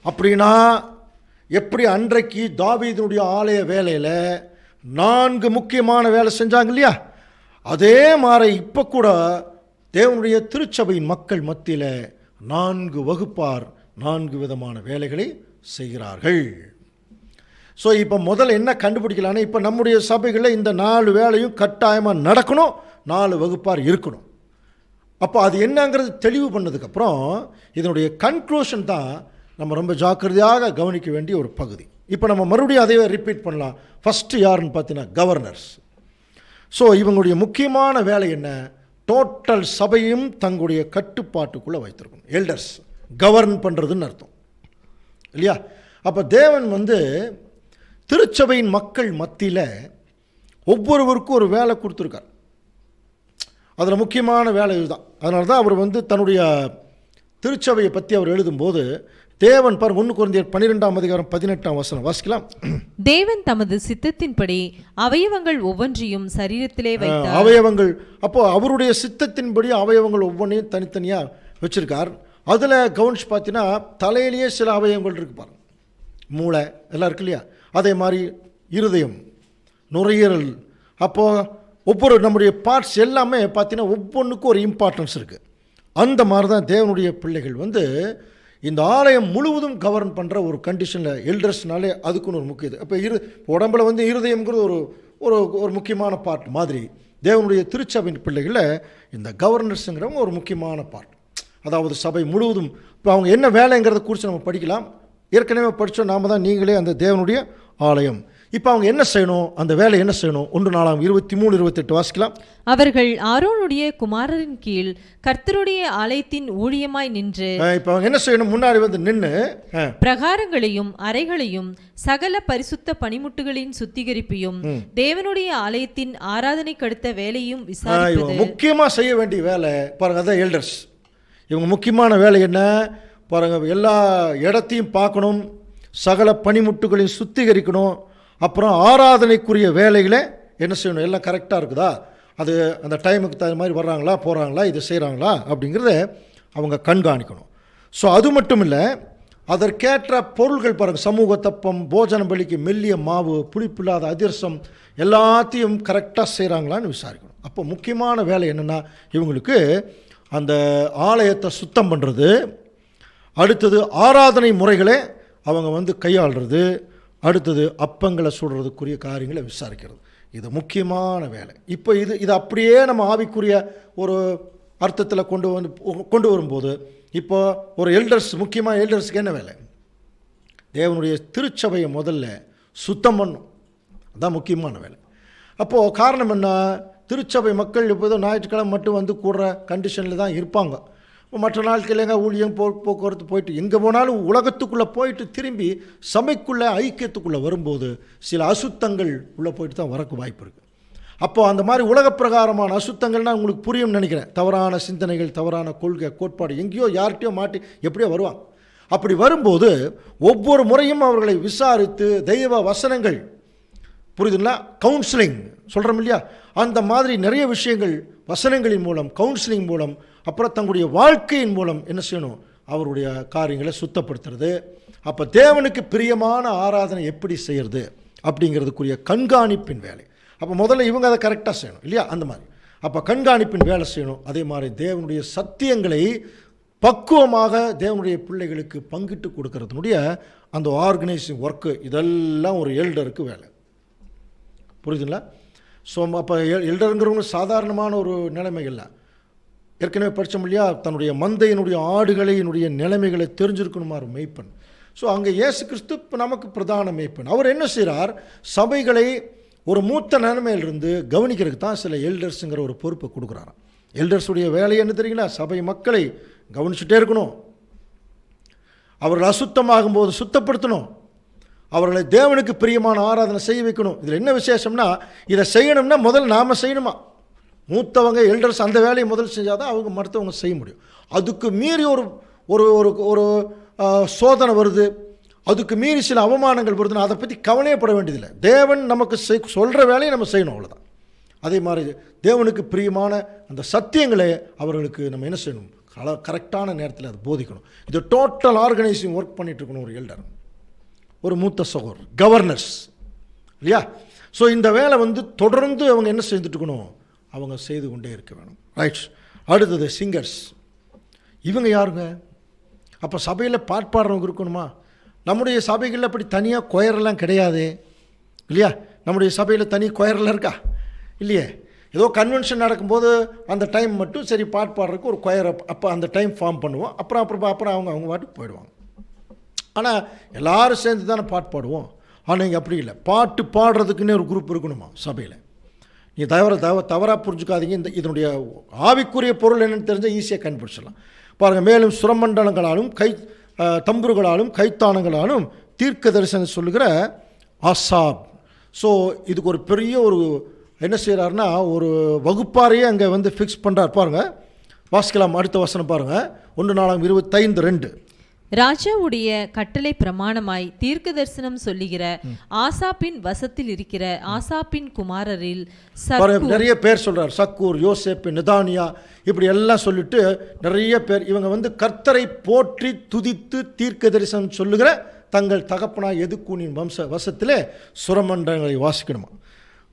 அப்படின்னா எப்படி அன்றைக்கு தாவீதினுடைய ஆலய வேலையில் 4 முக்கியமான வேலை செஞ்சாங்க இல்லையா, அதே மாதிரி இப்போ கூட தேவனுடைய திருச்சபையின் மக்கள் மத்தியில் 4 வகுப்பார் 4 விதமான வேலைகளை செய்கிறார்கள். ஸோ இப்போ முதல்ல என்ன கண்டுபிடிக்கலான்னு, இப்போ நம்முடைய சபைகளில் இந்த 4 வேலையும் கட்டாயமாக நடக்கணும், 4 வகுப்பார் இருக்கணும். அப்போ அது என்னங்கிறது தெளிவு பண்ணதுக்கப்புறம் இதனுடைய கன்க்ளூஷன் தான் நம்ம ரொம்ப ஜாக்கிரதையாக கவனிக்க வேண்டிய ஒரு பகுதி. இப்போ நம்ம மறுபடியும் அதையே ரிப்பீட் பண்ணலாம். ஃபஸ்ட்டு யாருன்னு பார்த்தீங்கன்னா கவர்னர்ஸ். ஸோ இவங்களுடைய முக்கியமான வேலை என்ன? டோட்டல் சபையும் தங்களுடைய கட்டுப்பாட்டுக்குள்ளே வைத்திருக்கணும். எல்டர்ஸ் கவர்ன் பண்ணுறதுன்னு அர்த்தம் இல்லையா? அப்போ தேவன் வந்து திருச்சபையின் மக்கள் மத்தியில் ஒவ்வொருவருக்கும் ஒரு வேலை கொடுத்துருக்கார். அதில் முக்கியமான வேலை இதுதான். அதனால தான் அவர் வந்து தன்னுடைய திருச்சபையை பற்றி அவர் எழுதும்போது தேவன் பாருங்க, 1 கொரிந்தியர் 12:18 வாசிக்கலாம். தேவன் தமது சித்தத்தின்படி அவயவங்கள் ஒவ்வொன்றையும் சரீரத்திலே வைத்தார். அவயவங்கள், அப்போ அவருடைய சித்தத்தின்படி அவயவங்கள் ஒவ்வொன்றையும் தனித்தனியாக வச்சிருக்கார். அதில் கவனிச்சு பார்த்தீங்கன்னா தலையிலேயே சில அவயவங்கள் இருக்கு பாருங்க. மூளை எல்லாம் இருக்கு இல்லையா, அதே மாதிரி இருதயம், நுரையீரல். அப்போது ஒவ்வொரு நம்முடைய பார்ட்ஸ் எல்லாமே பார்த்தீங்கன்னா ஒவ்வொன்றுக்கும் ஒரு இம்பார்ட்டன்ஸ் இருக்குது. அந்த மாதிரி தான் தேவனுடைய பிள்ளைகள் வந்து இந்த ஆலயம் முழுவதும் கவர்ன் பண்ணுற ஒரு கண்டிஷனில் எல்டர்ஸ்னாலே அதுக்குன்னு ஒரு முக்கியது. அப்போ உடம்பில் வந்து இருதயம்ங்கிறது ஒரு ஒரு ஒரு முக்கியமான பார்ட் மாதிரி தேவனுடைய திருச்சபையின் பிள்ளைகளில் இந்த கவர்னர்ஸுங்கிறவங்க ஒரு முக்கியமான பார்ட். அதாவது சபை முழுவதும் இப்போ அவங்க என்ன வேலைங்கிறத குறித்து நம்ம படிக்கலாம். ஏற்கனவே படித்தோம் நாம தான், நீங்களே அந்த தேவனுடைய ஆலயம். இப்போ அவங்க என்ன செய்யணும், அந்த வேலை என்ன செய்யணும்? 1 நாளாகமம் 23:28 வாசிக்கலாம். அவர்கள் ஆரோனுடைய குமாரரின் கீழ் கர்த்தருடைய ஆலயத்தின் ஊழியமாய் நின்று. இப்போ அவங்க என்ன செய்யணும்? முன்னாடி வந்து நின்று பிரகாரங்களையும் அறைகளையும் சகல பரிசுத்த பணிமுட்டுகளின் சுத்திகரிப்பையும் தேவனுடைய ஆலயத்தின் ஆராதனைக்கு அடுத்த வேலையும் விசாரிப்பது. முக்கியமாக செய்ய வேண்டிய வேலை பாருங்க, அதான் எல்டர்ஸ். இவங்க முக்கியமான வேலை என்ன பாருங்க? எல்லா இடத்தையும் பார்க்கணும், சகல பணிமுட்டுகளையும் சுத்திகரிக்கணும், அப்புறம் ஆராதனைக்குரிய வேலைகளை என்ன செய்யணும், எல்லாம் கரெக்டாக இருக்குதா, அது அந்த டைமுக்கு தகுந்த மாதிரி வர்றாங்களா போகிறாங்களா, இது செய்கிறாங்களா அப்படிங்கிறத அவங்க கண்காணிக்கணும். ஸோ அது மட்டும் இல்லை, அதற்கேற்ற பொருள்கள் பாருங்கள், சமூக தப்பம், போஜன பலிக்கு மெல்லிய மாவு, புளிப்பில்லாத அதிரசம் எல்லாத்தையும் கரெக்டாக செய்கிறாங்களான்னு விசாரிக்கணும். அப்போ முக்கியமான வேலை என்னென்னா இவங்களுக்கு அந்த ஆலயத்தை சுத்தம் பண்ணுறது, அடுத்தது ஆராதனை முறைகளை அவங்க வந்து கையாளுறது, அடுத்தது அப்பங்களை சுடுறதுக்குரிய காரியங்களை விசாரிக்கிறது. இது முக்கியமான வேலை. இப்போ இது அப்படியே நம்ம ஆவிக்குரிய ஒரு அர்த்தத்தில் கொண்டு வரும்போது இப்போ ஒரு எல்டர்ஸ், முக்கியமாக எல்டர்ஸுக்கு என்ன வேலை? தேவனுடைய திருச்சபையை முதல்ல சுத்தம் பண்ணும், அதுதான் முக்கியமான வேலை. அப்போது காரணம் என்ன? திருச்சபை மக்கள் இப்போ ஞாயிற்றுக்கிழமை மட்டும் வந்து கூடுற கண்டிஷனில் தான் இருப்பாங்க. மற்ற நாட்கள் எங்கே ஊழியம் போக்குவரத்து போயிட்டு எங்கே போனாலும் உலகத்துக்குள்ளே போயிட்டு திரும்பி சபைக்குள்ளே ஐக்கியத்துக்குள்ளே வரும்போது சில அசுத்தங்கள் உள்ளே போயிட்டு தான் வரக்கு வாய்ப்பு இருக்குது. அப்போது அந்த மாதிரி உலக பிரகாரமான அசுத்தங்கள்னால் உங்களுக்கு புரியும்னு நினைக்கிறேன். தவறான சிந்தனைகள், தவறான கொள்கை, கோட்பாடு எங்கேயோ யார்கிட்டையோ மாட்டி எப்படியோ வருவாங்க. அப்படி வரும்போது ஒவ்வொரு முறையும் அவர்களை விசாரித்து தெய்வ வசனங்கள், புரியுதுங்களா, கவுன்சிலிங் சொல்கிறோம் இல்லையா? அந்த மாதிரி நிறைய விஷயங்கள் வசனங்களின் மூலம், கவுன்சிலிங் மூலம், அப்புறம் தங்களுடைய வாழ்க்கையின் மூலம் என்ன செய்யணும்? அவருடைய காரியங்களை சுத்தப்படுத்துறது. அப்போ தேவனுக்கு பிரியமான ஆராதனை எப்படி செய்கிறது அப்படிங்கிறதுக்குரிய கண்காணிப்பின் வேலை. அப்போ முதல்ல இவங்க அதை கரெக்டாக செய்யணும் இல்லையா? அந்த மாதிரி அப்போ கண்காணிப்பின் வேலை செய்யணும். அதே மாதிரி தேவனுடைய சத்தியங்களை பக்குவமாக தேவனுடைய பிள்ளைகளுக்கு பங்கிட்டு கொடுக்கறதுனுடைய அந்த ஆர்கனைசிங் ஒர்க்கு, இதெல்லாம் ஒரு எல்டருக்கு வேலை. புரியுதுங்களா? ஸோ அப்போ எல்டருங்கிறவங்க சாதாரணமான ஒரு நிலைமை இல்லை. ஏற்கனவே படித்தோம் இல்லையா? தன்னுடைய மந்தையினுடைய ஆடுகளினுடைய நிலைமைகளை தெரிஞ்சிருக்கணுமா ஒரு மெய்ப்பன். ஸோ அங்கே இயேசு கிறிஸ்து நமக்கு பிரதான மெய்ப்பன். அவர் என்ன செய்கிறார்? சபைகளை ஒரு மூத்த நிலைமையிலிருந்து கவனிக்கிறதுக்கு தான் சில எல்டர்ஸுங்கிற ஒரு பொறுப்பை கொடுக்குறாராம். எல்டர்ஸுடைய வேலை என்ன தெரியுங்களா? சபை மக்களை கவனிச்சுட்டே இருக்கணும், அவர்கள் அசுத்தமாகும் போது சுத்தப்படுத்தணும், அவர்களை தேவனுக்கு பிரியமான ஆராதனை செய்ய வைக்கணும். இதில் என்ன விசேஷம்னா, இதை செய்யணும்னா முதல்ல நாம் செய்யணுமா? மூத்தவங்க எல்டர்ஸ் அந்த வேலையை முதல் செஞ்சால் தான் அவங்க மற்றவங்க செய்ய முடியும். அதுக்கு மீறி ஒரு ஒரு ஒரு சோதனை வருது, அதுக்கு மீறி சில அவமானங்கள் வருதுன்னா அதை பற்றி கவலையப்பட வேண்டியதில்லை. தேவன் நமக்கு சொல்கிற வேலையை நம்ம செய்யணும், அவ்வளோதான். அதே மாதிரி தேவனுக்கு பிரியமான அந்த சத்தியங்களை அவர்களுக்கு நம்ம என்ன செய்யணும்? கரெக்டான நேரத்தில் அதை போதிக்கணும். இது டோட்டல் ஆர்கனைசிங் ஒர்க் பண்ணிட்டு இருக்கணும் ஒரு எல்டர், ஒரு மூத்த சகோதரர், கவர்னர்ஸ் இல்லையா? ஸோ இந்த வேலை தொடர்ந்து அவங்க என்ன செய்துட்டு இருக்கணும்? அவங்க செய்து கொண்டே இருக்க வேணும். ரைட். அடுத்தது சிங்கர்ஸ். இவங்க யாருங்க? அப்போ சபையில் பாட்பாடுறவங்க இருக்கணுமா? நம்முடைய சபைகளில் அப்படி தனியாக கொயரெல்லாம் கிடையாது இல்லையா? நம்முடைய சபையில் தனி கொயரெல்லாம் இருக்கா? இல்லையே. ஏதோ கன்வென்ஷன் நடக்கும்போது அந்த டைம் மட்டும் சரி பாட்டு பாடுறதுக்கு ஒரு கொயரை அப்போ அந்த டைம் ஃபார்ம் பண்ணுவோம். அப்புறம் அவங்க பாட்டுக்கு போயிடுவாங்க. ஆனால் எல்லோரும் சேர்ந்து தானே பாட்டு பாடுவோம். ஆனால் இங்கே அப்படி இல்லை. பாட்டு பாடுறதுக்குன்னே ஒரு குரூப் இருக்கணுமா சபையில்? நீ தவறாக புரிஞ்சுக்காதீங்க. இதனுடைய ஆவிக்குரிய பொருள் என்னென்னு தெரிஞ்சால் ஈஸியாக கண்டுபிடிச்சிடலாம். பாருங்கள், மேலும் சுரமண்டலங்களாலும் தம்புருகளாலும் கைத்தானங்களாலும் தீர்க்க தரிசனம் சொல்லுகிற ஆசாப். ஸோ இதுக்கு ஒரு பெரிய ஒரு என்ன செய்கிறாருன்னா ஒரு வகுப்பாரையே அங்கே ஃபிக்ஸ் பண்ணுறார். பாருங்கள், வாசிக்கலாம். அடுத்த வசனம் பாருங்கள், 1 ராஜாவுடைய கட்டளை பிரமாணமாய் தீர்க்க தரிசனம் சொல்லுகிற ஆசாப்பின் வசத்தில் இருக்கிற ஆசாப்பின் குமாரரில் நிறைய பேர் சொல்றார். சக்கூர், யோசேப்பு, நிதானியா, இப்படி எல்லாம் சொல்லிட்டு நிறைய பேர் இவங்க கர்த்தரை போற்றி துதித்து தீர்க்க தரிசனம் சொல்லுகிற தங்கள் தகப்பனாய் எதுக்கூனின் வசத்திலே சுரமண்டலங்களை வாசிக்கணுமா.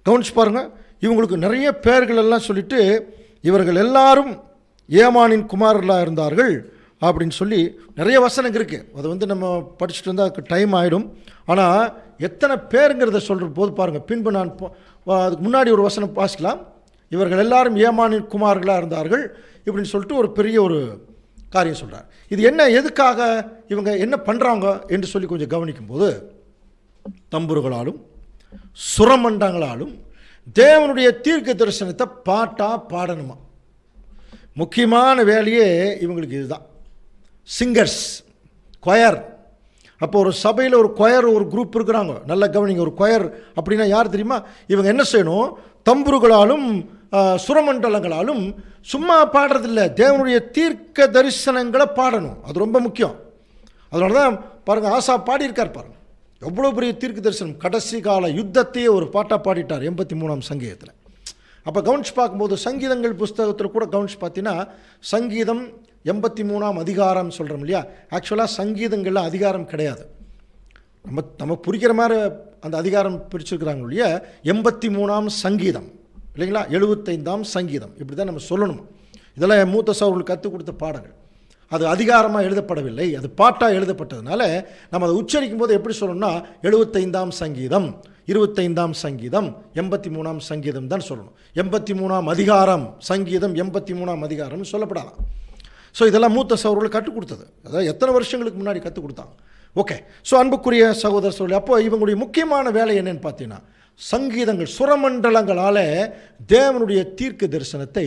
கவனிச்சு பாருங்க, இவங்களுக்கு நிறைய பேர்கள் எல்லாம் சொல்லிட்டு இவர்கள் எல்லாரும் ஏமானின் குமாரர்களாக இருந்தார்கள் அப்படின்னு சொல்லி நிறைய வசனங்கள் இருக்குது. அது நம்ம படிச்சுட்டு இருந்தால் அதுக்கு டைம் ஆகிடும். ஆனால் எத்தனை பேருங்கிறத சொல்கிற போது பாருங்கள், பின்பு நான் அதுக்கு முன்னாடி ஒரு வசனம் வாசிக்கலாம். இவர்கள் எல்லாரும் ஏமானின் குமார்களாக இருந்தார்கள் இப்படின்னு சொல்லிட்டு ஒரு பெரிய ஒரு காரியம் சொல்கிறார். இது என்ன, எதுக்காக இவங்க என்ன பண்ணுறாங்க என்று சொல்லி கொஞ்சம் கவனிக்கும்போது, தம்புருகளாலும் சுரமண்டங்களாலும் தேவனுடைய தீர்க்க தரிசனத்தை பாடணுமா. முக்கியமான வேலையே இவங்களுக்கு இதுதான். Singers, choir. அப்போ ஒரு சபையில் ஒரு கொயர், ஒரு குரூப் இருக்கிறாங்க. நல்லா கவனிங்க. ஒரு கொயர் அப்படின்னா யார் தெரியுமா? இவங்க என்ன செய்யணும்? தம்புருகளாலும் சுரமண்டலங்களாலும் சும்மா பாடுறதில்லை, தேவனுடைய தீர்க்க தரிசனங்களை பாடணும். அது ரொம்ப முக்கியம். அதனால தான் பாருங்கள், ஆசா பாடியிருக்கார். பாருங்கள் எவ்வளோ பெரிய தீர்க்க தரிசனம். கடைசி கால யுத்தத்தையே ஒரு பாட்டாக பாடிட்டார் 83ஆம் சங்கீதத்தில். அப்போ கவனிச்சு பார்க்கும்போது சங்கீதங்கள் புஸ்தகத்தில் கூட கவனிச்சு பார்த்தீங்கன்னா சங்கீதம் 83ஆம் அதிகாரம் சொல்கிறோம் இல்லையா? ஆக்சுவலாக சங்கீதங்களில் அதிகாரம் கிடையாது. நம்ம புரிக்கிற மாதிரி அந்த அதிகாரம் பிரிச்சுருக்கிறாங்க இல்லையா? 83ஆம் சங்கீதம் இல்லைங்களா? 75ஆம் சங்கீதம், இப்படி தான் நம்ம சொல்லணும். இதெல்லாம் மூத்த சகோதரர்களுக்கு கற்றுக் கொடுத்த பாடங்கள். அது அதிகாரமாக எழுதப்படவில்லை, அது பாட்டாக எழுதப்பட்டதுனால நம்ம அதை உச்சரிக்கும் போது எப்படி சொல்லணும்னா 75ஆம் சங்கீதம், 25ஆம் சங்கீதம், 83ஆம் சங்கீதம் தான் சொல்லணும். 83ஆம் அதிகாரம் சங்கீதம் 83ஆம் அதிகாரம்னு சொல்லப்படாதான். ஸோ இதெல்லாம் மூத்த சகோதரர்கள் கற்றுக் கொடுத்தது. அதாவது எத்தனை வருஷங்களுக்கு முன்னாடி கற்றுக் கொடுத்தாங்க. ஓகே. ஸோ அன்புக்குரிய சகோதர சகோதரி, அப்போ இவங்களுடைய முக்கியமான வேலை என்னன்னு பார்த்தீங்கன்னா சங்கீதங்கள், சுரமண்டலங்களால் தேவனுடைய தீர்க்க தரிசனத்தை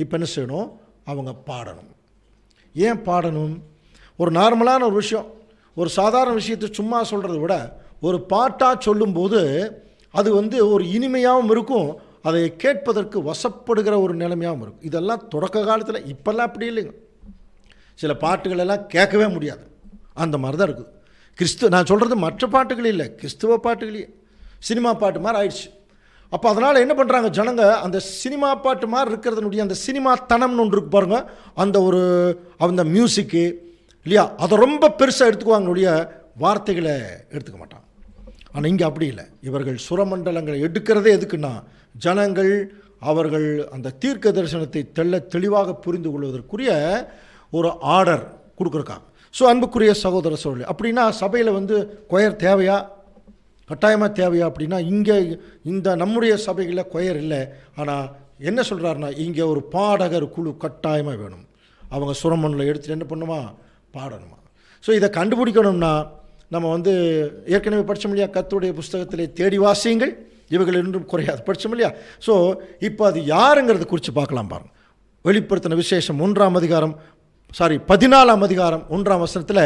இப்போ என்ன செய்யணும்? அவங்க பாடணும். ஏன் பாடணும்? ஒரு நார்மலான ஒரு விஷயம், ஒரு சாதாரண விஷயத்தை சும்மா சொல்கிறத விட ஒரு பாட்டாக சொல்லும்போது அது ஒரு இனிமையாகவும் இருக்கும், அதை கேட்பதற்கு வசப்படுகிற ஒரு நிலைமையாகவும் இருக்கும். இதெல்லாம் தொடக்க காலத்தில், இப்போல்லாம் அப்படி இல்லைங்க. சில பாட்டுகள் எல்லாம் கேட்கவே முடியாது, அந்த மாதிரி தான் இருக்குது. நான் சொல்கிறது மற்ற பாட்டுகள் இல்லை, கிறிஸ்துவ பாட்டுகளே சினிமா பாட்டு மாதிரி ஆயிடுச்சு. அப்போ அதனால் என்ன பண்ணுறாங்க ஜனங்க, அந்த சினிமா பாட்டு மாதிரி இருக்கிறதுனுடைய அந்த சினிமா தனம்னு ஒன்று இருக்கு பாருங்க, அந்த மியூசிக்கு இல்லையா, அதை ரொம்ப பெருசாக எடுத்துக்குவாங்களுடைய வார்த்தைகளை எடுத்துக்க மாட்டாங்க. ஆனால் இங்கே அப்படி இல்லை. இவர்கள் சுரமண்டலங்களை எடுக்கிறதே எதுக்குன்னா, ஜனங்கள் அவர்கள் அந்த தீர்க்க தரிசனத்தை தெளிவாக புரிந்து கொள்வதற்குரிய ஒரு ஆர்டர் கொடுக்குறக்காங்க. ஸோ அன்புக்குரிய சகோதர சகோதரி, அப்படின்னா சபையில் கொயர் தேவையா, கட்டாயமாக தேவையா அப்படின்னா, இங்கே இந்த நம்முடைய சபைகளில் கொயர் இல்லை. ஆனால் என்ன சொல்கிறாருன்னா, இங்கே ஒரு பாடகர் குழு கட்டாயமாக வேணும். அவங்க சுரமண்டலம் எடுத்துகிட்டு என்ன பண்ணுமா, பாடணுமா. ஸோ இதை கண்டுபிடிக்கணும்னா நம்ம ஏற்கனவே படித்தோம் இல்லையா, கர்த்தருடைய புஸ்தகத்திலே தேடி வாசியுங்கள் இவர்கள் இன்னும் குறையாது, படித்தோம் இல்லையா. ஸோ இப்போ அது யாருங்கிறத குறித்து பார்க்கலாம் பாருங்க. வெளிப்படுத்தின விசேஷம் 14ஆம் அதிகாரம் 1ஆம் வசனத்தில்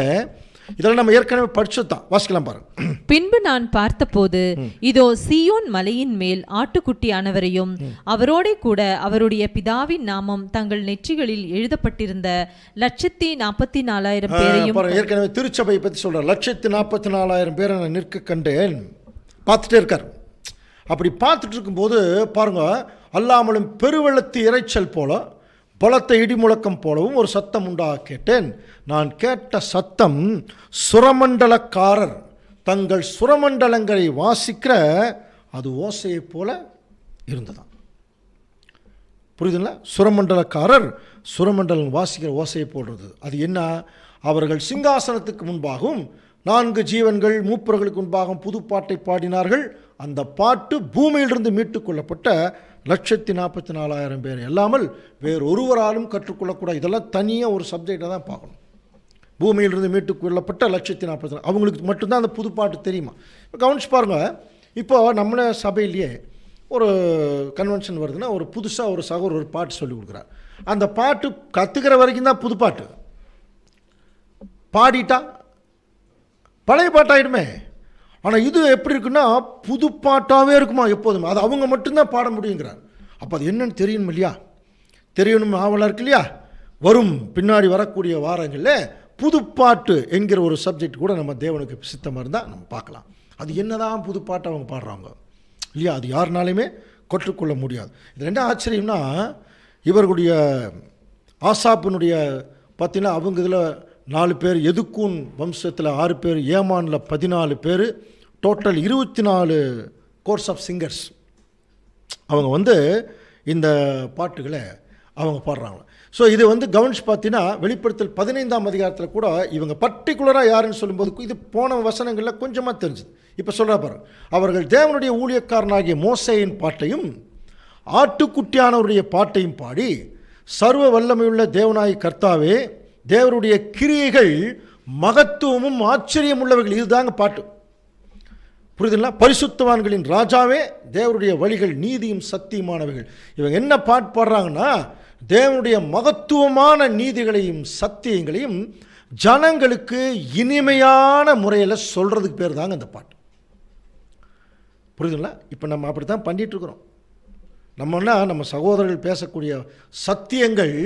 இதெல்லாம் நம்ம ஏற்கனவே படிச்சுதான், வாசிக்கலாம் பாருங்க. பின்பு நான் பார்த்தபோது இதோ சீயோன் மலையின் மேல் ஆட்டுக்குட்டியானவரையும் அவரோட கூட அவருடைய பிதாவின் நாமம் தங்கள் நெற்றிகளில் எழுதப்பட்டிருந்த 144,000 பேரையும். ஏற்கனவே திருச்சபை பற்றி சொல்ற 144,000 பேரை நான் நிற்க கண்டேன். பார்த்துட்டே இருக்கார். அப்படி பார்த்துட்டு இருக்கும்போது பாருங்க, அல்லாமலும் பெருவெள்ளத்து இறைச்சல் போல பலத்த இடிமுழக்கம் போலவும் ஒரு சத்தம் உண்டாக கேட்டேன். நான் கேட்ட சத்தம் சுரமண்டலக்காரர் தங்கள் சுரமண்டலங்களை வாசிக்கிற அது ஓசையை போல இருந்ததாம். புரியுதுங்களா? சுரமண்டலக்காரர் சுரமண்டலம் வாசிக்கிற ஓசையை போடுறது. அது என்ன? அவர்கள் சிங்காசனத்துக்கு முன்பாகவும் 4 ஜீவன்கள் மூப்பர்களுக்கு முன்பாகவும் புது பாட்டை பாடினார்கள். அந்த பாட்டு பூமியிலிருந்து மீட்டுக் கொள்ளப்பட்ட 144,000 பேர் அல்லாமல் வேறு ஒருவராலும் கற்றுக்கொள்ளக்கூடாது. இதெல்லாம் தனியாக ஒரு சப்ஜெக்டை தான் பார்க்கணும். பூமியிலிருந்து மீட்டுக் கொள்ளப்பட்ட 144,000 அவங்களுக்கு மட்டும்தான் அந்த புது பாட்டு தெரியுமா. இப்போ கவனிச்சு பாருங்கள். இப்போ நம்மள சபையிலேயே ஒரு கன்வென்ஷன் வருதுன்னா ஒரு புதுசாக ஒரு சகோதரர் ஒரு பாட்டு சொல்லி கொடுக்குறார். அந்த பாட்டு கற்றுக்கிற வரைக்கும் தான் புது பாட்டு, பாடிட்டா பழைய பாட்டாயிடுமே. ஆனால் இது எப்படி இருக்குன்னா புது பாட்டாகவே இருக்குமா எப்போதுமே. அது அவங்க மட்டும்தான் பாட முடியுங்கிறார். அப்போ அது என்னன்னு தெரியணும் இல்லையா, தெரியணும் ஆவலாக இருக்கு இல்லையா. வரும் பின்னாடி வரக்கூடிய வாரங்களில் புதுப்பாட்டு என்கிற ஒரு சப்ஜெக்ட் கூட நம்ம தேவனுக்கு சித்தமாக இருந்தால் நம்ம பார்க்கலாம். அது என்னதான் புதுப்பாட்டு அவங்க பாடுறாங்க இல்லையா, அது யாருனாலையுமே கற்றுக்கொள்ள முடியாது. இது ரெண்டு ஆச்சரியம்னா, இவர்களுடைய ஆசாப்பினுடைய பார்த்தீங்கன்னா அவங்க இதில் 4 பேர், எதுக்கூன் வம்சத்தில் 6 பேர், ஏமானில் 14 பேர், டோட்டல் 24 கோர்ஸ் ஆஃப் சிங்கர்ஸ். அவங்க இந்த பாட்டுகளை அவங்க பாடுறாங்க. ஸோ இது கவனிச்சு பார்த்தீங்கன்னா வெளிப்படுத்தல் 15ஆம் அதிகாரத்தில் கூட இவங்க பர்டிகுலராக யாருன்னு சொல்லும்போது இது போன வசனங்களில் கொஞ்சமாக தெரிஞ்சுது. இப்போ சொல்கிறா பாருங்க, அவர்கள் தேவனுடைய ஊழியக்காரனாகிய மோசேயின் பாட்டையும் ஆட்டுக்குட்டியானவருடைய பாட்டையும் பாடி, சர்வ வல்லமையுள்ள தேவனாய் கர்த்தாவே, தேவருடைய கிரியைகள் மகத்துவமும் ஆச்சரியம் உள்ளவர்கள். இதுதாங்க பாட்டு. புரியுதுங்களா? பரிசுத்தவான்களின் ராஜாவே, தேவருடைய வழிகள் நீதியும் சத்தியமானவைகள். இவங்க என்ன பாட்டு பாடுறாங்கன்னா, தேவனுடைய மகத்துவமான நீதிகளையும் சத்தியங்களையும் ஜனங்களுக்கு இனிமையான முறையில் சொல்கிறதுக்கு பேர் தாங்க இந்த பாட்டு. புரியுதுங்களா? இப்போ நம்ம அப்படி தான் பண்ணிகிட்டு இருக்கிறோம். நம்ம சகோதரர்கள் பேசக்கூடிய சத்தியங்கள்,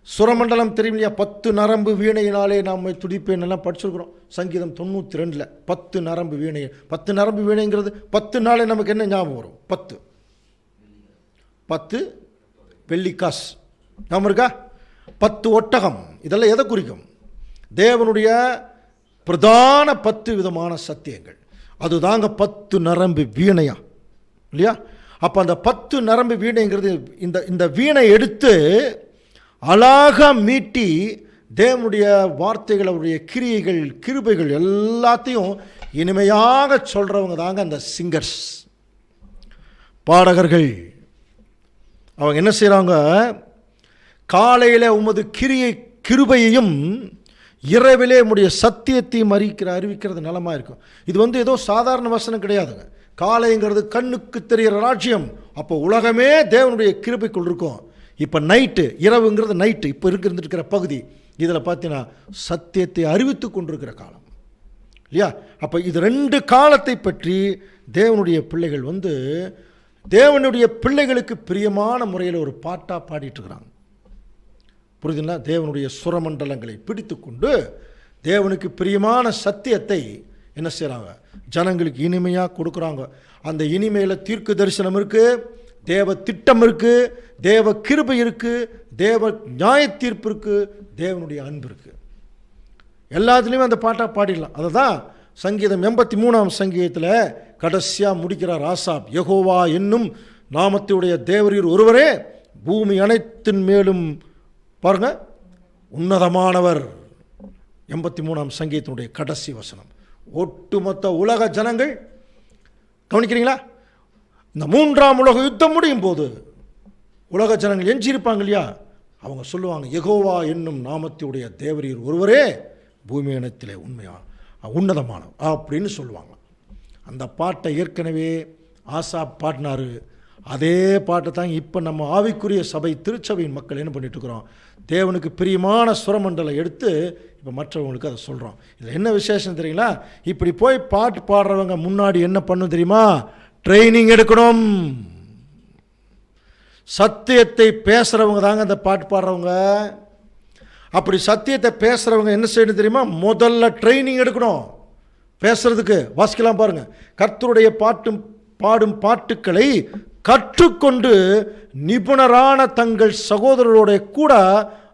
சுரமண்டலம் தெரியும் இல்லையா, 10 நரம்பு வீணையினாலே நாம் துடிப்பேன் எல்லாம் படிச்சிருக்கிறோம். சங்கீதம் 92 10 நரம்பு வீணை. 10 நரம்பு வீணைங்கிறது 10 நாளே நமக்கு என்ன ஞாபகம் வரும்? 10 வெள்ளிக்காஸ் ஞாபகம் இருக்கா? 10 ஒட்டகம். இதெல்லாம் எதை குறிக்கும்? தேவனுடைய பிரதான 10 விதமான சத்தியங்கள். அதுதாங்க 10 நரம்பு வீணையா இல்லையா. அப்போ அந்த 10 நரம்பு வீணைங்கிறது இந்த வீணை எடுத்து அழகாக மீட்டி தேவனுடைய வார்த்தைகள், அவருடைய கிரியைகள், கிருபைகள் எல்லாத்தையும் இனிமையாக சொல்கிறவங்க தாங்க அந்த சிங்கர்ஸ், பாடகர்கள். அவங்க என்ன செய்கிறாங்க? காலையில் உமது கிருபையையும் இரவிலே உம்முடைய சத்தியத்தையும் அறிவிக்கிறது நலமாக இருக்கும். இது ஏதோ சாதாரண வசனம் கிடையாதுங்க. காலைங்கிறது கண்ணுக்கு தெரிகிற ராஜ்யம். அப்போ உலகமே தேவனுடைய கிருபைக்குள் இருக்கும். இப்போ நைட்டு, இரவுங்கிறது நைட்டு, இப்போ இருந்துருக்கிற பகுதி, இதில் பார்த்தீங்கன்னா சத்தியத்தை அறிவித்து கொண்டிருக்கிற காலம் இல்லையா. அப்போ இது 2 காலத்தை பற்றி தேவனுடைய பிள்ளைகள் தேவனுடைய பிள்ளைகளுக்கு பிரியமான முறையில் ஒரு பாட்டாக பாடிட்டுருக்கிறாங்க. புரியுதுங்களா? தேவனுடைய சுரமண்டலங்களை பிடித்து கொண்டு தேவனுக்கு பிரியமான சத்தியத்தை என்ன செய்கிறாங்க, ஜனங்களுக்கு இனிமையாக கொடுக்குறாங்க. அந்த இனிமையில் தீர்க்க தரிசனம் இருக்குது, தேவ திட்டம் இருக்குது, தேவ கிருபை இருக்குது, தேவ நியாய தீர்ப்பு இருக்குது, தேவனுடைய அன்பு இருக்குது. எல்லாத்துலேயுமே அந்த பாட்டாக பாடிடலாம். அதை தான் சங்கீதம் 83ஆம் சங்கீதத்தில் கடைசியாக முடிக்கிறார் ஆசாப். யெகோவா என்னும் நாமத்துடைய தேவரீர் ஒருவரே பூமி அனைத்தின் மேலும் பாருங்க உன்னதமானவர். 83ஆம் சங்கீதத்தினுடைய கடைசி வசனம். ஒட்டுமொத்த உலக ஜனங்கள் கவனிக்கிறீங்களா, இந்த 3ஆம் உலக யுத்தம் முடியும் போது உலக ஜனங்கள் எஞ்சியிருப்பாங்க இல்லையா, அவங்க சொல்லுவாங்க யெகோவா என்னும் நாமத்துடைய தேவரீர் ஒருவரே பூமி அனைத்திலே உன்னதமானவர் அப்படின்னு சொல்லுவாங்க. அந்த பாட்டை ஏற்கனவே ஆசாப் பாடினார். அதே பாட்டை தான் இப்போ நம்ம ஆவிக்குரிய சபை திருச்சபையின் மக்கள் என்ன பண்ணிட்டு இருக்கிறோம், தேவனுக்கு பிரியமான சுரமண்டலை எடுத்து இப்போ மற்றவங்களுக்கு அதை சொல்கிறோம். இதில் என்ன விசேஷம் தெரியுங்களா, இப்படி போய் பாட்டு பாடுறவங்க முன்னாடி என்ன பண்ணும் தெரியுமா, ட்ரைனிங் எடுக்கணும். சத்தியத்தை பேசுகிறவங்க தாங்க அந்த பாட்டு பாடுறவங்க. அப்படி சத்தியத்தை பேசுகிறவங்க என்ன செய்யணும் தெரியுமா, முதல்ல ட்ரைனிங் எடுக்கணும் பேசுறதுக்கு. வாசிக்கலாம் பாருங்கள், கர்த்தருடைய பாடும் பாட்டுக்களை கற்றுக்கொண்டு நிபுணரான தங்கள் சகோதரரோட கூட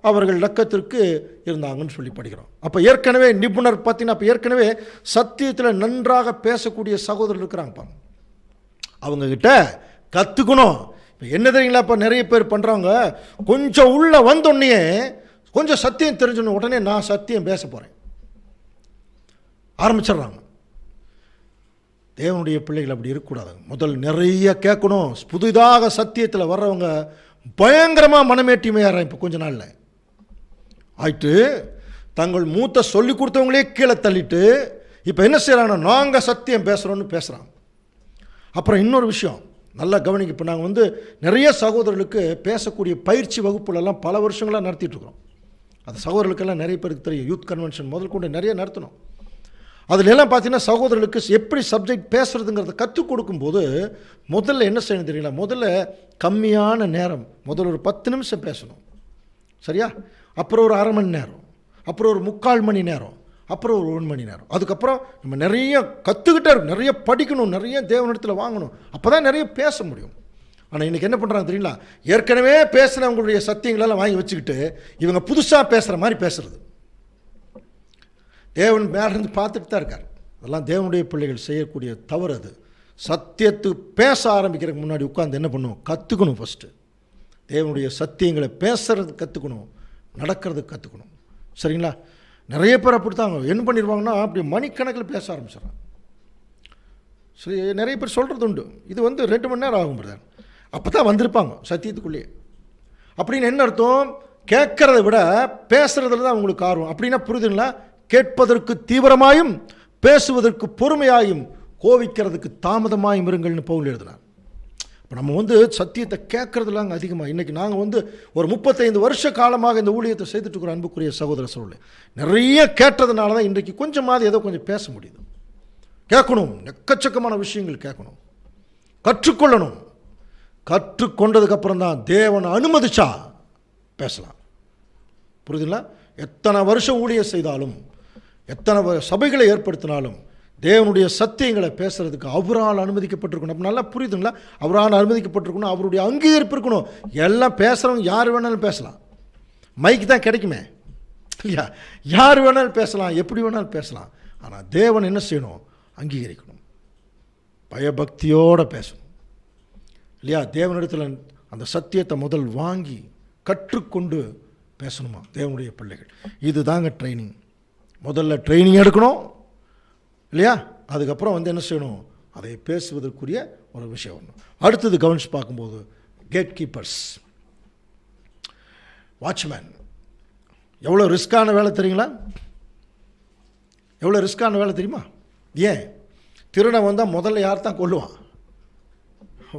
அவர்கள் இலக்கத்திற்கு இருந்தாங்கன்னு சொல்லி படிக்கிறோம். அப்போ ஏற்கனவே நிபுணர் பார்த்தீங்கன்னா, அப்போ ஏற்கனவே சத்தியத்தில் நன்றாக பேசக்கூடிய சகோதரர் இருக்கிறாங்க பாருங்க, அவங்கக்கிட்ட கற்றுக்கணும். இப்போ என்ன தெரியுங்களா, இப்போ நிறைய பேர் பண்ணுறாங்க, கொஞ்சம் உள்ளே வந்தோடனே கொஞ்சம் சத்தியம் தெரிஞ்சோன்னு உடனே நான் சத்தியம் பேச போகிறேன் ஆரம்பிச்சிடுறாங்க. தேவனுடைய பிள்ளைகள் அப்படி இருக்கக்கூடாது. முதல் நிறைய கேட்கணும். புதிதாக சத்தியத்தில் வர்றவங்க பயங்கரமாக மனமேட்டிமையாகிறான். இப்போ கொஞ்ச நாளில் ஆயிட்டு தங்கள் மூத்த சொல்லி கொடுத்தவங்களே கீழே தள்ளிட்டு இப்போ என்ன செய்கிறாங்கன்னா நாங்கள் சத்தியம் பேசுகிறோன்னு பேசுகிறாங்க. அப்புறம் இன்னொரு விஷயம் நல்லா கவனிக்க, இப்போ நாங்கள் நிறைய சகோதரர்களுக்கு பேசக்கூடிய பயிற்சி வகுப்புகளெல்லாம் பல வருஷங்களாக நடத்திட்டுருக்குறோம். அது சகோதரர்களுக்கெல்லாம் நிறைய பேருக்கு தெரியும். யூத் கன்வென்ஷன் முதல் கொண்டு நிறைய நடத்தணும். அதில் எல்லாம் பார்த்தீங்கன்னா சகோதரர்களுக்கு எப்படி சப்ஜெக்ட் பேசுகிறதுங்கிறத கற்றுக் கொடுக்கும்போது முதல்ல என்ன செய்யணும் தெரியல, முதல்ல கம்மியான நேரம், முதல்ல ஒரு 10 நிமிஷம் பேசணும், சரியா? அப்புறம் ஒரு அரை மணி நேரம், அப்புறம் ஒரு 3/4 மணி நேரம், அப்புறம் ஒரு 1 மணி நேரம். அதுக்கப்புறம் நம்ம நிறைய கற்றுக்கிட்டே இருக்கணும், நிறைய படிக்கணும், நிறைய தேவனிடத்தில் வாங்கணும், அப்போ தான் நிறைய பேச முடியும். ஆனால் இன்றைக்கி என்ன பண்ணுறாங்க தெரியுங்களா, ஏற்கனவே பேசுகிறவங்களுடைய சத்தியங்களெல்லாம் வாங்கி வச்சுக்கிட்டு இவங்க புதுசாக பேசுகிற மாதிரி பேசுகிறது. தேவன் மேலிருந்து பார்த்துட்டு தான் இருக்கார். அதெல்லாம் தேவனுடைய பிள்ளைகள் செய்யக்கூடிய தவறு. அது சத்தியத்து பேச ஆரம்பிக்கிறதுக்கு முன்னாடி உட்கார்ந்து என்ன பண்ணணும், கற்றுக்கணும். ஃபஸ்ட்டு தேவனுடைய சத்தியங்களை பேசுறது கற்றுக்கணும், நடக்கிறது கற்றுக்கணும், சரிங்களா? நிறைய பேர் அப்படித்தாங்க என்ன பண்ணிடுவாங்கன்னா அப்படி மணிக்கணக்கில் பேச ஆரம்பிச்சிடறாங்க. சரி, நிறைய பேர் சொல்கிறது உண்டு, இது 2 மணி நேரம் ஆகும் பிரதர், அப்போ தான் வந்திருப்பாங்க சத்தியத்துக்குள்ளேயே. அப்படின்னு என்ன அர்த்தம், கேட்குறத விட பேசுகிறதுல தான் அவங்களுக்கு ஆர்வம். அப்படின்னா புரியுதுங்களா, கேட்பதற்கு தீவிரமாயும் பேசுவதற்கு பொறுமையாயும் கோவிக்கிறதுக்கு தாமதமாயும் இருங்கள்னு பவுல் எழுதினார். இப்போ நம்ம சத்தியத்தை கேட்குறதுலாங்க அதிகமாக. இன்றைக்கி நாங்கள் ஒரு 35 வருஷ காலமாக இந்த ஊழியத்தை செய்துட்டுருக்குற அன்புக்குரிய சகோதர சூழல் நிறைய கேட்டதுனால தான் இன்றைக்கு கொஞ்சமாவது ஏதோ கொஞ்சம் பேச முடியுது. கேட்கணும், எக்கச்சக்கமான விஷயங்கள் கேட்கணும், கற்றுக்கொள்ளணும். கற்றுக்கொண்டதுக்கப்புறம் தான் தேவன் அனுமதிச்சா பேசலாம். புரியுதுங்களா? எத்தனை வருஷம் ஊழியம் செய்தாலும், எத்தனை சபைகளை ஏற்படுத்தினாலும் தேவனுடைய சத்தியங்களை பேசுகிறதுக்கு அவரால் அனுமதிக்கப்பட்டிருக்கணும். அப்போ நல்லா புரியுதுங்களா, அவரால் அனுமதிக்கப்பட்டிருக்கணும், அவருடைய அங்கீகரிப்பு இருக்கணும். எல்லாம் பேசுகிறவங்க யார் வேணாலும் பேசலாம், மைக்கு தான் கிடைக்குமே இல்லையா, யார் வேணாலும் பேசலாம், எப்படி வேணாலும் பேசலாம். ஆனால் தேவன் என்ன செய்யணும், அங்கீகரிக்கணும், பயபக்தியோடு பேசணும் இல்லையா? தேவனிடத்தில் அந்த சத்தியத்தை முதல் வாங்கி கற்றுக்கொண்டு பேசணுமா தேவனுடைய பிள்ளைகள். இது தாங்க ட்ரைனிங். முதல்ல ட்ரைனிங் எடுக்கணும் இல்லையா, அதுக்கப்புறம் என்ன செய்யணும், அதை பேசுவதற்குரிய ஒரு விஷயம் ஒன்று. அடுத்தது கவனித்து பார்க்கும்போது கேட் கீப்பர்ஸ், வாட்ச்மேன். எவ்வளோ ரிஸ்க்கான வேலை தெரியுங்களா, எவ்வளோ ரிஸ்க்கான வேலை தெரியுமா? ஏன், திருடன் வந்தால் முதல்ல யார் தான் கொல்லுவான்,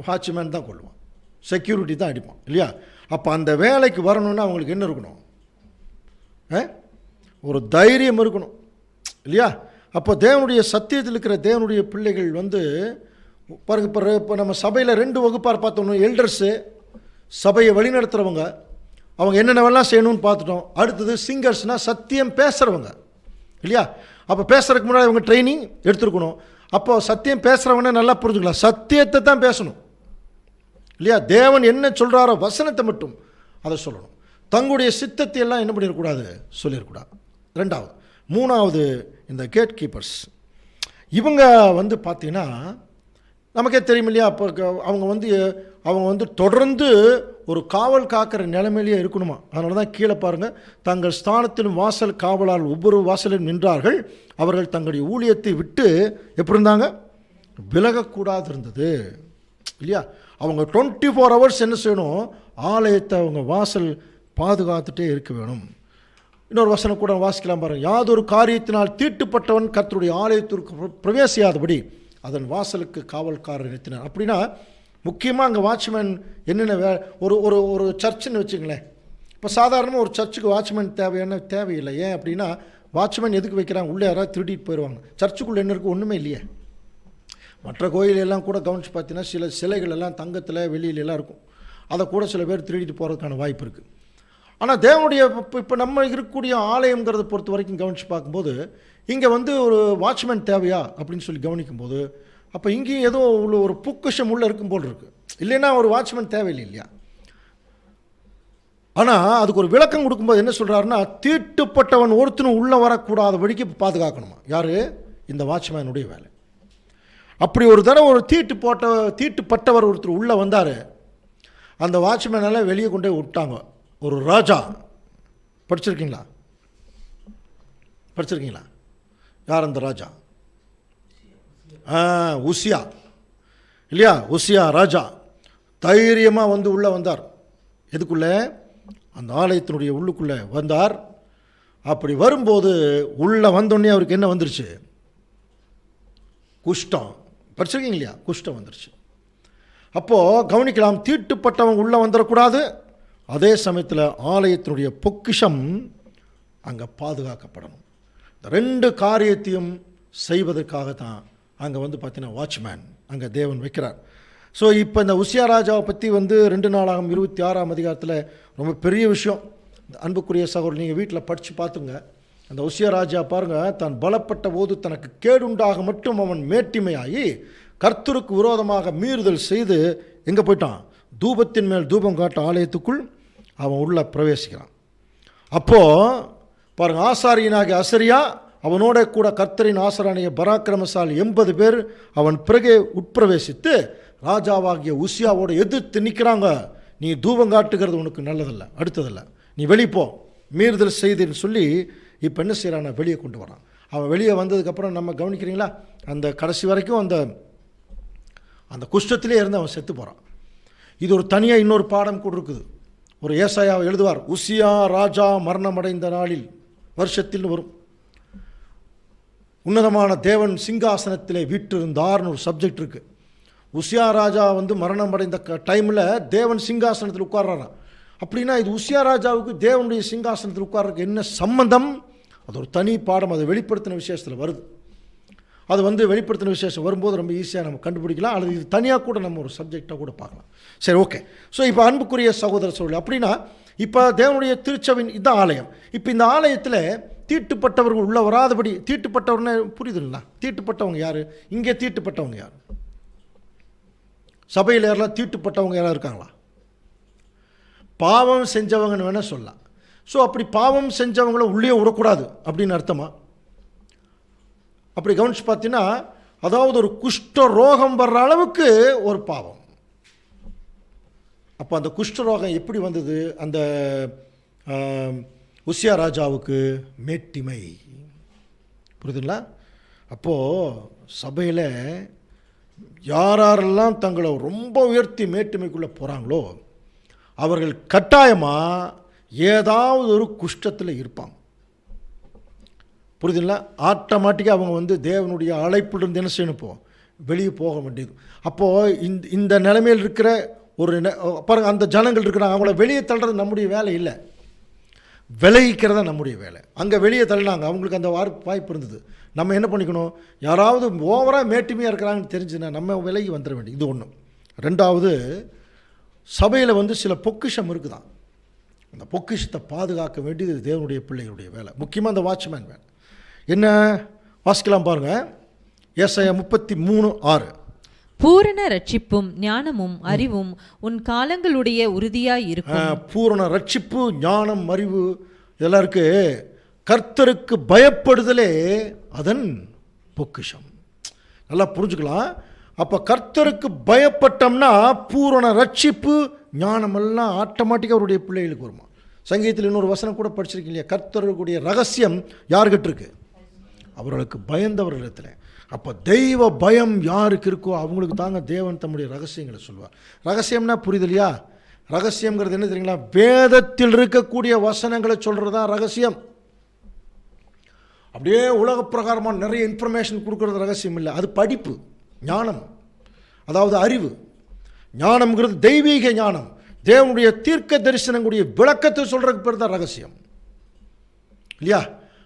வாட்ச்மேன் தான் கொல்லுவான், செக்யூரிட்டி தான் அடிப்பான் இல்லையா? அப்போ அந்த வேலைக்கு வரணும்னா அவங்களுக்கு என்ன இருக்கணும், ஒரு தைரியம் இருக்கணும் இல்லையா? அப்போ தேவனுடைய சத்தியத்தில் இருக்கிற தேவனுடைய பிள்ளைகள் பாருங்க, இப்போ நம்ம சபையில் 2 வகுப்பார் பார்த்தோம். எல்டர்ஸு, சபையை வழிநடத்துகிறவங்க, அவங்க என்னென்னவெல்லாம் செய்யணும்னு பார்த்துட்டோம். அடுத்தது சிங்கர்ஸ்னால் சத்தியம் பேசுகிறவங்க இல்லையா? அப்போ பேசுறதுக்கு முன்னாடி அவங்க ட்ரைனிங் எடுத்துருக்கணும். அப்போ சத்தியம் பேசுகிறவங்க நல்லா புரிஞ்சுக்கலாம், சத்தியத்தை தான் பேசணும் இல்லையா? தேவன் என்ன சொல்கிறாரோ வசனத்தை மட்டும் அதை சொல்லணும். தங்களுடைய சித்தத்தை எல்லாம் என்ன பண்ணிடக்கூடாது, சொல்லிடக்கூடாது. ரெண்டாவது. மூணாவது, இந்த கேட் கீப்பர்ஸ் இவங்க வந்து பார்த்தீங்கன்னா நமக்கே தெரியும் இல்லையா? அப்போ அவங்க வந்து தொடர்ந்து ஒரு காவல் காக்கிற நிலைமையிலேயே இருக்கணுமா. அதனால தான் கீழே பாருங்கள், தங்கள் ஸ்தானத்திலும் வாசல் காவலால் ஒவ்வொரு வாசலிலும் நின்றார்கள். அவர்கள் தங்களுடைய ஊழியத்தை விட்டு எப்படி இருந்தாங்க, விலகக்கூடாது இருந்தது இல்லையா? அவங்க 24 hours என்ன செய்யணும், ஆலயத்தை அவங்க வாசல் பாதுகாத்துட்டே இருக்க வேணும். இன்னொரு வசனம் கூட வாசிக்கலாம் பாருங்கள். யாதொரு காரியத்தினால் தீட்டுப்பட்டவன் கர்த்தருடைய ஆலயத்திற்கு பிரவேசியாதபடி அதன் வாசலுக்கு காவல்காரர் நிறுத்தினார். அப்படின்னா முக்கியமாக அங்கே வாட்ச்மேன் என்னென்ன ஒரு ஒரு ஒரு சர்ச்சுன்னு வச்சுங்களேன். இப்போ சாதாரணமாக ஒரு சர்ச்சுக்கு வாட்ச்மேன் தேவையில்லை. ஏன் அப்படின்னா வாட்ச்மேன் எதுக்கு வைக்கிறாங்க, உள்ளே யாராவது திருடிட்டு போயிடுவாங்க. சர்ச்சுக்குள்ளே என்ன இருக்குது, ஒன்றுமே இல்லையே. மற்ற கோயிலெல்லாம் கூட கவனித்து பார்த்தீங்கன்னா சில சிலைகள் எல்லாம் தங்கத்தில் வெளியிலெல்லாம் இருக்கும். அதை கூட சில பேர் திருடிட்டு போகிறதுக்கான வாய்ப்பு இருக்குது. ஆனால் தேவனுடைய இப்போ நம்ம இருக்கக்கூடிய ஆலயங்கிறத பொறுத்த வரைக்கும் கவனித்து பார்க்கும்போது இங்கே வந்து ஒரு வாட்ச்மேன் தேவையா அப்படின்னு சொல்லி கவனிக்கும்போது அப்போ இங்கேயும் ஏதோ ஒரு பொக்கிஷம் உள்ளே இருக்கும் போல் இருக்குது. இல்லைன்னா ஒரு வாட்ச்மேன் தேவையில்லை இல்லையா? ஆனால் அதுக்கு ஒரு விளக்கம் கொடுக்கும்போது என்ன சொல்கிறாருன்னா, தீட்டுப்பட்டவன் ஒருத்தனும் உள்ளே வரக்கூடாதபடிக்கு பாதுகாக்கணுமா. யார்? இந்த வாட்ச்மேனுடைய வேலை. அப்படி ஒரு தடவை ஒரு தீட்டுப்பட்டவர் ஒருத்தர் உள்ளே வந்தார். அந்த வாட்ச்மேனெல்லாம் வெளியே கொண்டே விட்டாங்க. ஒரு ராஜா, படிச்சிருக்கீங்களா? யார் அந்த ராஜா? உசியா இல்லையா? உசியா ராஜா தைரியமாக வந்து உள்ளே வந்தார். எதுக்குள்ளே? அந்த ஆலயத்தினுடைய உள்ளுக்குள்ளே வந்தார். அப்படி வரும்போது உள்ளே வந்தோடனே அவருக்கு என்ன வந்துருச்சு? குஷ்டம். படிச்சிருக்கீங்க இல்லையா? குஷ்டம் வந்துருச்சு. அப்போது கவனிக்கலாம், தீட்டுப்பட்டவங்க உள்ளே வந்துடக்கூடாது. அதே சமயத்தில் ஆலயத்தினுடைய பொக்கிஷம் அங்கே பாதுகாக்கப்படணும். இந்த ரெண்டு காரியத்தையும் செய்வதற்காக தான் அங்கே வந்து பார்த்தீங்கன்னா வாட்ச்மேன் அங்கே தேவன் வைக்கிறார். ஸோ இப்போ இந்த உசியா ராஜாவை பற்றி வந்து 2 நாளாகும் 26ஆம் அதிகாரத்தில் ரொம்ப பெரிய விஷயம். அன்புக்குரிய சகோதரர், நீங்கள் வீட்டில் படித்து பார்த்துங்க. அந்த உசியா ராஜா பாருங்கள், தான் பலப்பட்ட போது தனக்கு கேடுண்டாக மட்டும் அவன் மேட்டிமையாகி கர்த்தருக்கு விரோதமாக மீறுதல் செய்து எங்கே போயிட்டான்? தூபத்தின் மேல் தூபம் காட்ட ஆலயத்துக்குள் அவன் உள்ளே பிரவேசிக்கிறான். அப்போது பாருங்கள், ஆசாரியனாகிய அசரியா அவனோட கூட கர்த்தரின் ஆசாரணிய பராக்கிரமசாலி 80 பேர் அவன் பிறகே உட்பிரவேசித்து ராஜாவாகிய உசியாவோடு எதிர்த்து நிற்கிறாங்க. நீ தூபம் காட்டுகிறது உனக்கு நல்லதல்ல, அடுத்ததில்லை, நீ வெளிப்போ, மீறுதல் செய்துன்னு சொல்லி இப்போ என்ன செய்கிறான்? வெளியே கொண்டு வரான். அவன் வெளியே வந்ததுக்கப்புறம் நம்ம கவனிக்கிறீங்களா, அந்த கடைசி வரைக்கும் அந்த குஷ்டத்திலே இருந்து அவன் செத்து போகிறான். இது ஒரு தனியாக இன்னொரு பாடம் கூட இருக்குது. ஒரு ஏசாயாவை எழுதுவார், உசியா ராஜா மரணமடைந்த நாளில் வருஷத்தில் வரும். உன்னதமான தேவன் சிங்காசனத்திலே வீற்றிருந்தார்னு ஒரு சப்ஜெக்ட் இருக்குது. உசியா ராஜா வந்து மரணம் அடைந்த டைமில் தேவன் சிங்காசனத்தில் உட்கார்றாராம். அப்படின்னா இது உசியா ராஜாவுக்கு தேவனுடைய சிங்காசனத்தில் உட்கார்றதுக்கு என்ன சம்பந்தம்? அது ஒரு தனி பாடம். அதை வெளிப்படுத்தின விசேஷத்தில் வருது. அது வந்து வெளிப்படுத்தின விசேஷம் வரும்போது ரொம்ப ஈஸியாக நம்ம கண்டுபிடிக்கலாம். அல்லது இது தனியாக கூட நம்ம ஒரு சப்ஜெக்டாக கூட பார்க்கலாம். சரி, ஓகே. ஸோ இப்போ அன்புக்குரிய சகோதர சகோதரி, அப்படின்னா இப்போ தேவனுடைய திருச்சபையின் இந்த ஆலயம், இப்போ இந்த ஆலயத்தில் தீட்டுப்பட்டவர்கள் உள்ள வராதபடி, தீட்டுப்பட்டவர்னு புரியுதுங்களா? தீட்டுப்பட்டவங்க யார்? இங்கே தீட்டுப்பட்டவங்க யார்? சபையில் யாரெல்லாம் தீட்டுப்பட்டவங்க யாராவது இருக்காங்களா? பாவம் செஞ்சவங்கன்னு வேணால் சொல்லலாம். ஸோ அப்படி பாவம் செஞ்சவங்கள உள்ளே விடக்கூடாது அப்படின்னு அர்த்தமா? அப்படி கவனிச்சு பார்த்தீங்கன்னா, அதாவது ஒரு குஷ்ட ரோகம் வர்ற அளவுக்கு ஒரு பாவம். அப்போ அந்த குஷ்டரோகம் எப்படி வந்தது? அந்த உசியா ராஜாவுக்கு மேட்டிமை. புரியுதுங்களா? அப்போது சபையில் யாரெல்லாம் தங்களை ரொம்ப உயர்த்தி மேட்டிமைக்குள்ளே போகிறாங்களோ அவர்கள் கட்டாயமாக ஏதாவது ஒரு குஷ்டத்தில் இருப்பாங்க. புரியுதுங்களா? ஆட்டோமேட்டிக்காக அவங்க வந்து தேவனுடைய அழைப்பிலிருந்து என்ன செய்யணும்? இப்போ வெளியே போக வேண்டியது. அப்போது இந்த நிலைமையில் இருக்கிற ஒரு பாருங்கள், அந்த ஜனங்கள் இருக்கிறாங்க, அவங்கள வெளியே தள்ளுறது நம்முடைய வேலை இல்லை, விளைவிக்கிறதா நம்முடைய வேலை. அங்கே வெளியே தள்ளினாங்க, அவங்களுக்கு அந்த வாய்ப்பு இருந்தது. நம்ம என்ன பண்ணிக்கணும்? யாராவது ஓவராக மேட்டுமையாக இருக்கிறாங்கன்னு தெரிஞ்சுன்னா நம்ம விலகி வந்துட வேண்டியது. இது ஒன்று. ரெண்டாவது, சபையில் வந்து சில பொக்கிஷம் இருக்குதான். அந்த பொக்கிஷத்தை பாதுகாக்க வேண்டியது தேவனுடைய பிள்ளைகளுடைய வேலை. முக்கியமாக அந்த வாட்ச்மேன் வேலை. என்ன? வாசிக்கலாம் பாருங்கள். ஏசாயா 33:6. பூரண ரட்சிப்பும் ஞானமும் அறிவும் உன் காலங்களுடைய உறுதியாய் இருக்கும். பூரண ரட்சிப்பு, ஞானம், அறிவு இதெல்லாம் இருக்கு. கர்த்தருக்கு பயப்படுதலே அதன் பொக்கிஷம். நல்லா புரிஞ்சுக்கலாம். அப்போ கர்த்தருக்கு பயப்பட்டோம்னா பூரண ரட்சிப்பு, ஞானம் எல்லாம் ஆட்டோமேட்டிக்காக அவருடைய பிள்ளைகளுக்கு வருமா. சங்கீதத்தில் இன்னொரு வசனம் கூட படிச்சிருக்கீங்க இல்லையா? கர்த்தருடைய ரகசியம் யாருக்கிட்ட இருக்கு? அவர்களுக்கு பயந்தவர்களிடத்தில். அப்போ தெய்வ பயம் யாருக்கு இருக்கோ அவங்களுக்கு தாங்க தேவன் தம்முடைய ரகசியங்களை சொல்வார். ரகசியம்னா புரியுதுலையா? ரகசியம்ங்கிறது என்ன தெரியுங்களா? வேதத்தில் இருக்கக்கூடிய வசனங்களை சொல்கிறது தான் ரகசியம். அப்படியே உலக பிரகாரமாக நிறைய இன்ஃபர்மேஷன் கொடுக்கறது ரகசியம் இல்லை. அது படிப்பு, ஞானம், அதாவது அறிவு. ஞானம்ங்கிறது தெய்வீக ஞானம், தேவனுடைய தீர்க்க தரிசனங்களுடைய விளக்கத்தை சொல்கிறதுக்கு பேர் தான் ரகசியம் இல்லையா?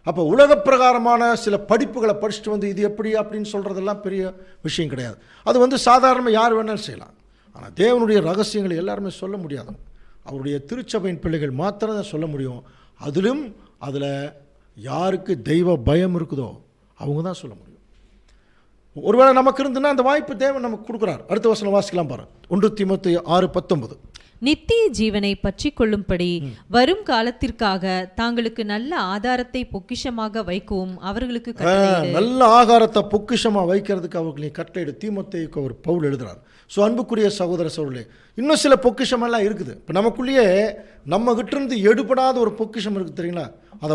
அப்போ உலக பிரகாரமான சில படிப்புகளை படிச்சுட்டு வந்து இது எப்படி அப்படின்னு சொல்கிறதெல்லாம் பெரிய விஷயம் கிடையாது. அது சாதாரணமாக யார் வேணாலும் செய்யலாம். ஆனால் தேவனுடைய ரகசியங்களை எல்லாருமே சொல்ல முடியாது. அவருடைய திருச்சபையின் பிள்ளைகள் மாத்திரம் தான் சொல்ல முடியும். அதில் யாருக்கு தெய்வ பயம் இருக்குதோ அவங்க தான் சொல்ல முடியும். ஒருவேளை நமக்கு இருந்துன்னா அந்த வாய்ப்பு தேவன் நமக்கு கொடுக்குறார். அடுத்த வசனம் வாசிக்கலாம் பாருங்க. 1 தீமோத்தேயு 6:19. நித்திய ஜீவனை பற்றி கொள்ளும்படி வரும் காலத்திற்காக தாங்களுக்கு நல்ல ஆதாரத்தை பொக்கிஷமாக வைக்கவும் அவர்களுக்கு கட்டளையிடு. நல்ல ஆகாரத்தை பொக்கிஷமாக வைக்கிறதுக்கு அவர்களை கட்டளையிடு. தீமோத்தேயுக்கு அவர் பவுல் எழுதுறார். ஸோ அன்புக்குரிய சகோதர சகோதரர்களே, இன்னும் சில பொக்கிஷமெல்லாம் இருக்குது. இப்போ நமக்குள்ளேயே நம்ம கிட்ட இருந்து எடுபடாத ஒரு பொக்கிஷம் இருக்குது தெரியுங்களா? அதை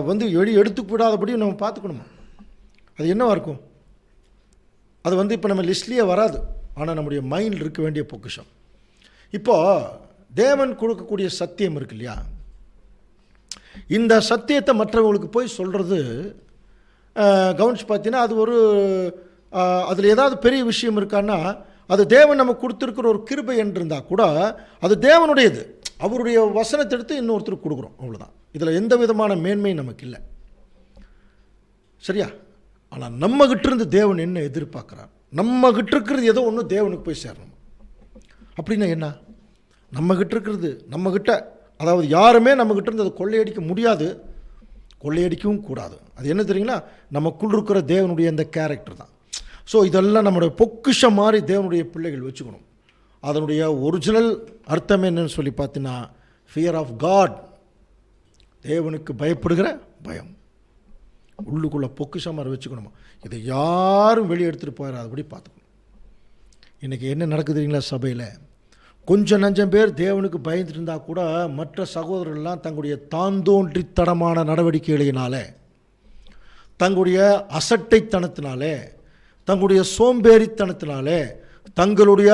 எடுத்து விடாதபடி நம்ம பார்த்துக்கணுமா? அது என்னவா இருக்கும்? அது இப்போ நம்ம லிஸ்ட்லேயே வராது. ஆனால் நம்முடைய மைண்டில் இருக்க வேண்டிய பொக்கிஷம். இப்போது தேவன் கொடுக்கக்கூடிய சத்தியம் இருக்கு இல்லையா? இந்த சத்தியத்தை மற்றவங்களுக்கு போய் சொல்கிறது கவனிச்சு பார்த்தீங்கன்னா அது அதில் ஏதாவது பெரிய விஷயம் இருக்கான்னா அது தேவன் நமக்கு கொடுத்துருக்கிற ஒரு கிருபை என்று இருந்தால் கூட அது தேவனுடையது. அவருடைய வசனத்தை எடுத்து இன்னொருத்தருக்கு கொடுக்குறோம், அவ்வளோதான். இதில் எந்த விதமான மேன்மையும் நமக்கு இல்லை, சரியா? ஆனால் நம்மகிட்ட இருந்து தேவன் என்ன எதிர்பார்க்குறார்? நம்மகிட்ட இருக்கிறது ஏதோ ஒன்று தேவனுக்கு போய் சேரணும். அப்படின்னா என்ன? நம்மகிட்ட இருக்கிறது நம்மகிட்ட, அதாவது யாருமே நம்மகிட்ட இருந்து அதை கொள்ளையடிக்க முடியாது, கொள்ளையடிக்கவும் கூடாது. அது என்ன தெரியுங்களா? நமக்குள் இருக்கிற தேவனுடைய அந்த கேரக்டர் தான். ஸோ இதெல்லாம் நம்முடைய பொக்கிஷம் மாதிரி தேவனுடைய பிள்ளைகள் வச்சுக்கணும். அதனுடைய ஒரிஜினல் அர்த்தம் என்னன்னு சொல்லி பார்த்தீங்கன்னா ஃபியர் ஆஃப் காட், தேவனுக்கு பயப்படுகிற பயம். உள்ளுக்குள்ளே பொக்கிஷம் மாதிரி வச்சுக்கணுமா? இதை யாரும் வெளியே எடுத்துகிட்டு போயிடாதபடி பார்த்துக்கணும். இன்றைக்கி என்ன நடக்குது தெரியுங்களா? சபையில் கொஞ்சம் நஞ்சம் பேர் தேவனுக்கு பயந்துட்டு இருந்தால் கூட மற்ற சகோதரர்கள்லாம் தங்களுடைய தாந்தோன்றித்தனமான நடவடிக்கைகளினாலே, தங்களுடைய அசட்டைத்தனத்தினாலே, தங்களுடைய சோம்பேறித்தனத்தினாலே, தங்களுடைய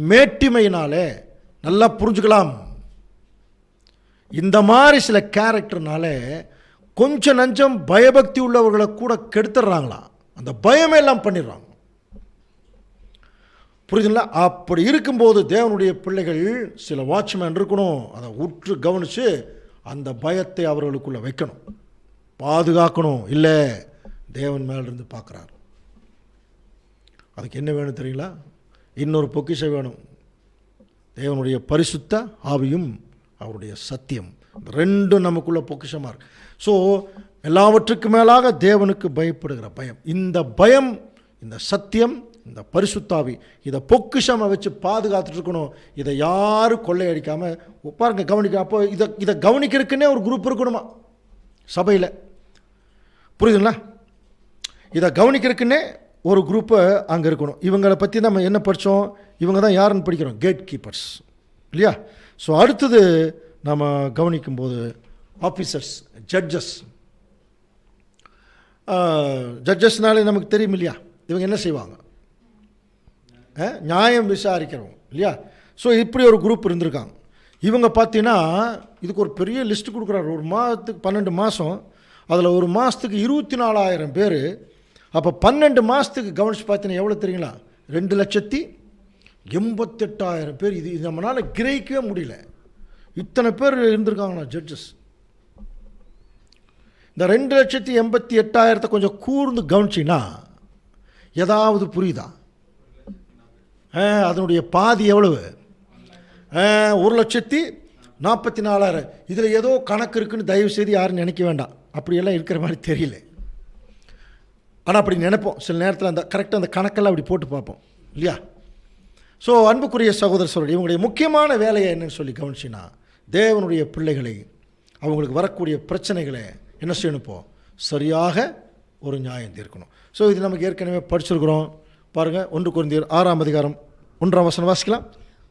மேட்டிமையினாலே, நல்லா புரிஞ்சுக்கலாம், இந்த மாதிரி சில கேரக்டர்னாலே கொஞ்சம் நஞ்சம் பயபக்தி உள்ளவர்களை கூட கெடுத்துடுறாங்களாம். அந்த பயமே எல்லாம் பண்ணிடுறாங்க, புரியுதுங்களா? அப்படி இருக்கும்போது தேவனுடைய பிள்ளைகள் சில வாட்ச்மேன் இருக்கணும். அதை உற்று கவனித்து அந்த பயத்தை அவர்களுக்குள்ளே வைக்கணும், பாதுகாக்கணும். இல்லை, தேவன் மேலிருந்து பார்க்குறார். அதுக்கு என்ன வேணும் தெரியுங்களா? இன்னொரு பொக்கிஷம் வேணும். தேவனுடைய பரிசுத்த ஆவியும் அவருடைய சத்தியம், ரெண்டும் நமக்குள்ள பொக்கிஷமாக இருக்கு. ஸோ எல்லாவற்றுக்கு மேலாக தேவனுக்கு பயப்படுகிற பயம், இந்த பயம், இந்த சத்தியம், இந்த பரிசுத்தாவி, இதை பொக்கிஷமாக வச்சு பாதுகாத்துட்டு இருக்கணும். இதை யாரும் கொள்ளையடிக்காமல் பாருங்க, கவனிக்க. அப்போ இதை கவனிக்கிறதுக்குன்னே ஒரு குரூப் இருக்கணுமா சபையில், புரியுதுங்களா? இதை கவனிக்கிறதுக்குன்னே ஒரு குரூப்பு அங்கே இருக்கணும். இவங்களை பற்றி நம்ம என்ன படித்தோம்? இவங்க தான் யாருன்னு படிக்கிறோம்? கேட் கீப்பர்ஸ் இல்லையா? ஸோ அடுத்தது நம்ம கவனிக்கும்போது ஆஃபீஸர்ஸ், ஜட்ஜஸ். ஜட்ஜஸ்னாலே நமக்கு தெரியும் இல்லையா? இவங்க என்ன செய்வாங்க? நியாயம் விசாரிக்கிறவங்க இல்லையா? ஸோ இப்படி ஒரு குரூப் இருந்திருக்காங்க. இவங்க பார்த்தீங்கன்னா இதுக்கு ஒரு பெரிய லிஸ்ட்டு கொடுக்குறாரு. ஒரு மாதத்துக்கு 12 மாதம், அதில் ஒரு மாதத்துக்கு 24,000 பேர். அப்போ 12 மாதத்துக்கு கவனித்து பார்த்தீங்கன்னா எவ்வளோ தெரியுங்களா? 2,88,000 பேர். இது நம்மளால் கிரகிக்கவே முடியல, இத்தனை பேர் இருந்திருக்காங்கண்ணா ஜட்ஜஸ். இந்த 2,88,000 கொஞ்சம் கூர்ந்து கவனிச்சின்னா ஏதாவது புரியுதா? அதனுடைய பாதி எவ்வளவு? 1,44,000. இதில் ஏதோ கணக்கு இருக்குன்னு தயவு செய்து யாரும் நினைக்க வேண்டாம், அப்படியெல்லாம் இருக்கிற மாதிரி தெரியல. ஆனால் அப்படி நினைப்போம் சில நேரத்தில், அந்த கரெக்டாக அந்த கணக்கெல்லாம் அப்படி போட்டு பார்ப்போம் இல்லையா? ஸோ அன்புக்குரிய சகோதர சகோதரி, இவங்களுடைய முக்கியமான வேலையை என்னன்னு சொல்லி கவனிச்சின்னா, தேவனுடைய பிள்ளைகளை அவங்களுக்கு வரக்கூடிய பிரச்சனைகளை என்ன செய்யணும், இப்போ சரியாக ஒரு நியாயம் தீர்க்கணும். ஸோ இது நமக்கு ஏற்கனவே படிச்சிருக்கிறோம் பாருங்கள். 1 கொரிந்தியர் 6ஆம் அதிகாரம் 1ஆம் வசனம் வாசிக்கலாம்.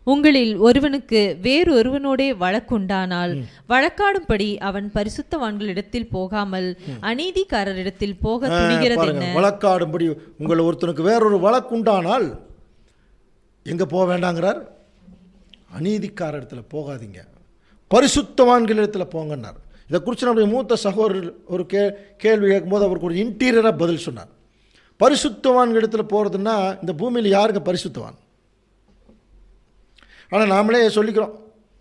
உங்களில் ஒருவனுக்கு வேறொருவனோடே வழக்குண்டானால் வழக்காடும்படி அவன் பரிசுத்தவான்களிடத்தில் போகாமல் அநீதிக்காரரிடத்தில் போக துணிகிறது என்ன? வழக்காடும்படி உங்களை ஒருத்தனுக்கு வேறொரு வழக்குண்டானால் எங்கே போக வேண்டாங்கிறார்? அநீதிக்கார இடத்துல போகாதீங்க, பரிசுத்தவான்கள் இடத்துல போங்கன்னார். இதை குறித்து நம்முடைய மூத்த சகோதரர் ஒரு கேள்வி கேட்கும்போது அவருக்கு ஒரு இன்டீரியராக பதில் சொன்னார். பரிசுத்தவான்கள் இடத்துல போகிறதுன்னா இந்த பூமியில் யாருங்க பரிசுத்தவான்? ஆனால் நாமளே சொல்லிக்கிறோம்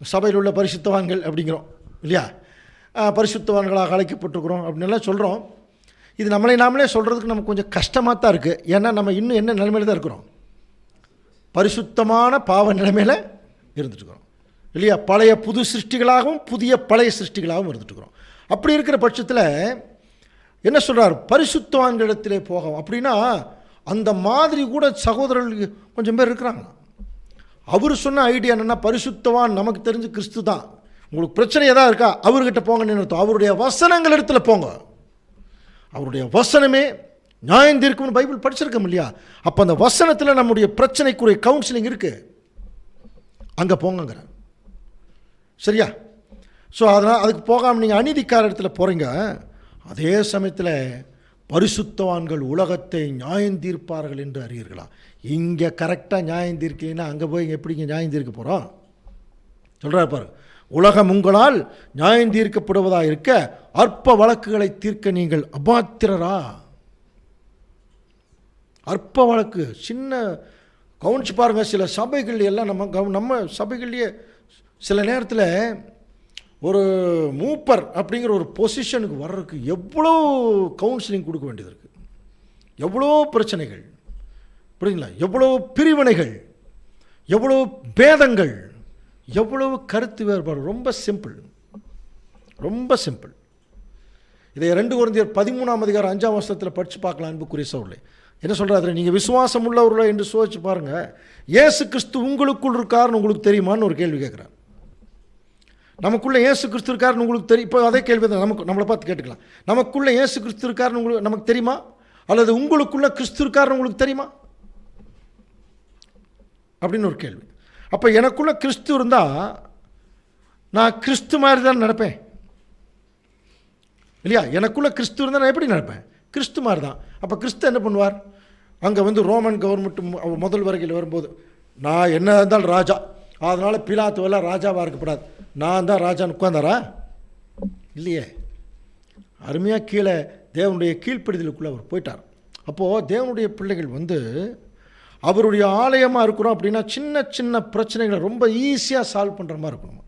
சபையில் உள்ள பரிசுத்தவான்கள் அப்படிங்கிறோம் இல்லையா? பரிசுத்தவான்களாக அழைக்கப்பட்டிருக்கிறோம் அப்படின்லாம் சொல்கிறோம். இது நாமளே சொல்கிறதுக்கு நமக்கு கொஞ்சம் கஷ்டமாக தான் இருக்குது. ஏன்னா நம்ம இன்னும் என்ன நிலைமையில் தான் இருக்கிறோம்? பரிசுத்தமான பாவ நிலைமையில் இருந்துட்டுருக்கிறோம் இல்லையா? பழைய புது சிருஷ்டிகளாகவும் புதிய பழைய சிருஷ்டிகளாகவும் இருந்துட்டுருக்கிறோம். அப்படி இருக்கிற பட்சத்தில் என்ன சொல்கிறார்? பரிசுத்தவான்களிடத்திலே போகும். அப்படின்னா அந்த மாதிரி கூட சகோதரர்கள் கொஞ்சம் பேர் இருக்கிறாங்க. அவர் சொன்ன ஐடியா என்னென்னா, பரிசுத்தவான் நமக்கு தெரிஞ்சு கிறிஸ்து தான். உங்களுக்கு பிரச்சனை எதாவது இருக்கா, அவர்கிட்ட போங்கன்னு அர்த்தம். அவருடைய வசனங்கள் இடத்துல போங்க. அவருடைய வசனமே நியாயம் தீர்க்கும்னு பைபிள் படிச்சிருக்கோம் இல்லையா? அப்போ அந்த வசனத்தில் நம்முடைய பிரச்சனைக்குரிய கவுன்சிலிங் இருக்குது, அங்கே போங்கங்கிற. சரியா? ஸோ அதனால் அதுக்கு போகாமல் நீங்கள் அநீதிக்கார இடத்துல போகிறீங்க. அதே சமயத்தில் பரிசுத்தவான்கள் உலகத்தை நியாயம் தீர்ப்பார்கள் என்று அறியீர்களா? இங்கே கரெக்டாக நியாயம் தீர்க்கலைன்னா அங்கே போய் எப்படிங்க நியாயம் தீர்க்க போகிறோம்? சொல்கிறார் பாரு, உலகம் உங்களால் நியாயம் தீர்க்கப்படுவதாக இருக்க அற்ப வழக்குகளை தீர்க்க நீங்கள் அபாத்திரரா? அற்ப வழக்கு சின்ன கவனிச்சு பாருங்கள். சில சபைகள் எல்லாம் நம்ம சபைகள்லேயே சில நேரத்தில் ஒரு மூப்பர் அப்படிங்கிற ஒரு பொசிஷனுக்கு வர்றதுக்கு எவ்வளோ கவுன்சிலிங் கொடுக்க வேண்டியது இருக்குது, எவ்வளோ பிரச்சனைகள் புரியுங்களா, எவ்வளோ பிரிவினைகள், எவ்வளோ பேதங்கள், எவ்வளவு கருத்து வேறுபாடு. ரொம்ப சிம்பிள், ரொம்ப சிம்பிள். இதை 2 கொரிந்தியர் 13ஆம் அதிகாரம் 5ஆம் வசனத்தில் படித்து பார்க்கலாம். அன்புக்குரிய சகோதரர்களே, என்ன சொல்கிறாரு? நீங்கள் விசுவாசம் உள்ளவர்களா என்று சோதிச்சு பாருங்கள். இயேசு கிறிஸ்து உங்களுக்குள் இருக்காருன்னு உங்களுக்கு தெரியுமான்னு ஒரு கேள்வி கேட்குறாரு. நமக்குள்ளே இயேசு கிறிஸ்து இருக்காருன்னு உங்களுக்கு தெரியும். இப்போ அதே கேள்வி தான் நம்மளை பார்த்து கேட்டுக்கலாம். நமக்குள்ளே இயேசு கிறிஸ்து இருக்காருன்னு உங்களுக்கு நமக்கு தெரியுமா? அல்லது உங்களுக்குள்ளே கிறிஸ்து இருக்காருன்னு உங்களுக்கு தெரியுமா அப்படின்னு ஒரு கேள்வி. அப்போ எனக்குள்ளே கிறிஸ்து இருந்தால் நான் கிறிஸ்து மாதிரி தான் நடப்பேன் இல்லையா? எனக்குள்ளே கிறிஸ்து இருந்தால் நான் எப்படி நடப்பேன்? கிறிஸ்து மாதிரி தான். அப்போ கிறிஸ்து என்ன பண்ணுவார்? அங்கே ரோமன் கவர்மெண்ட் முதல் வருகையில் வரும்போது, நான் என்ன இருந்தாலும் ராஜா, அதனால் பிலாத்துவெல்லாம் ராஜாவாக இருக்கப்படாது, நான் தான் ராஜான்னு உட்கார்ந்தாரா? இல்லையே. அருமையாக கீழே தேவனுடைய கீழ்ப்படிதலுக்குள்ளே அவர் போயிட்டார். அப்போது தேவனுடைய பிள்ளைகள் அவருடைய ஆலயமாக இருக்கிறோம் அப்படின்னா சின்ன சின்ன பிரச்சனைகளை ரொம்ப ஈஸியாக சால்வ் பண்ணுற மாதிரி இருக்கணும்.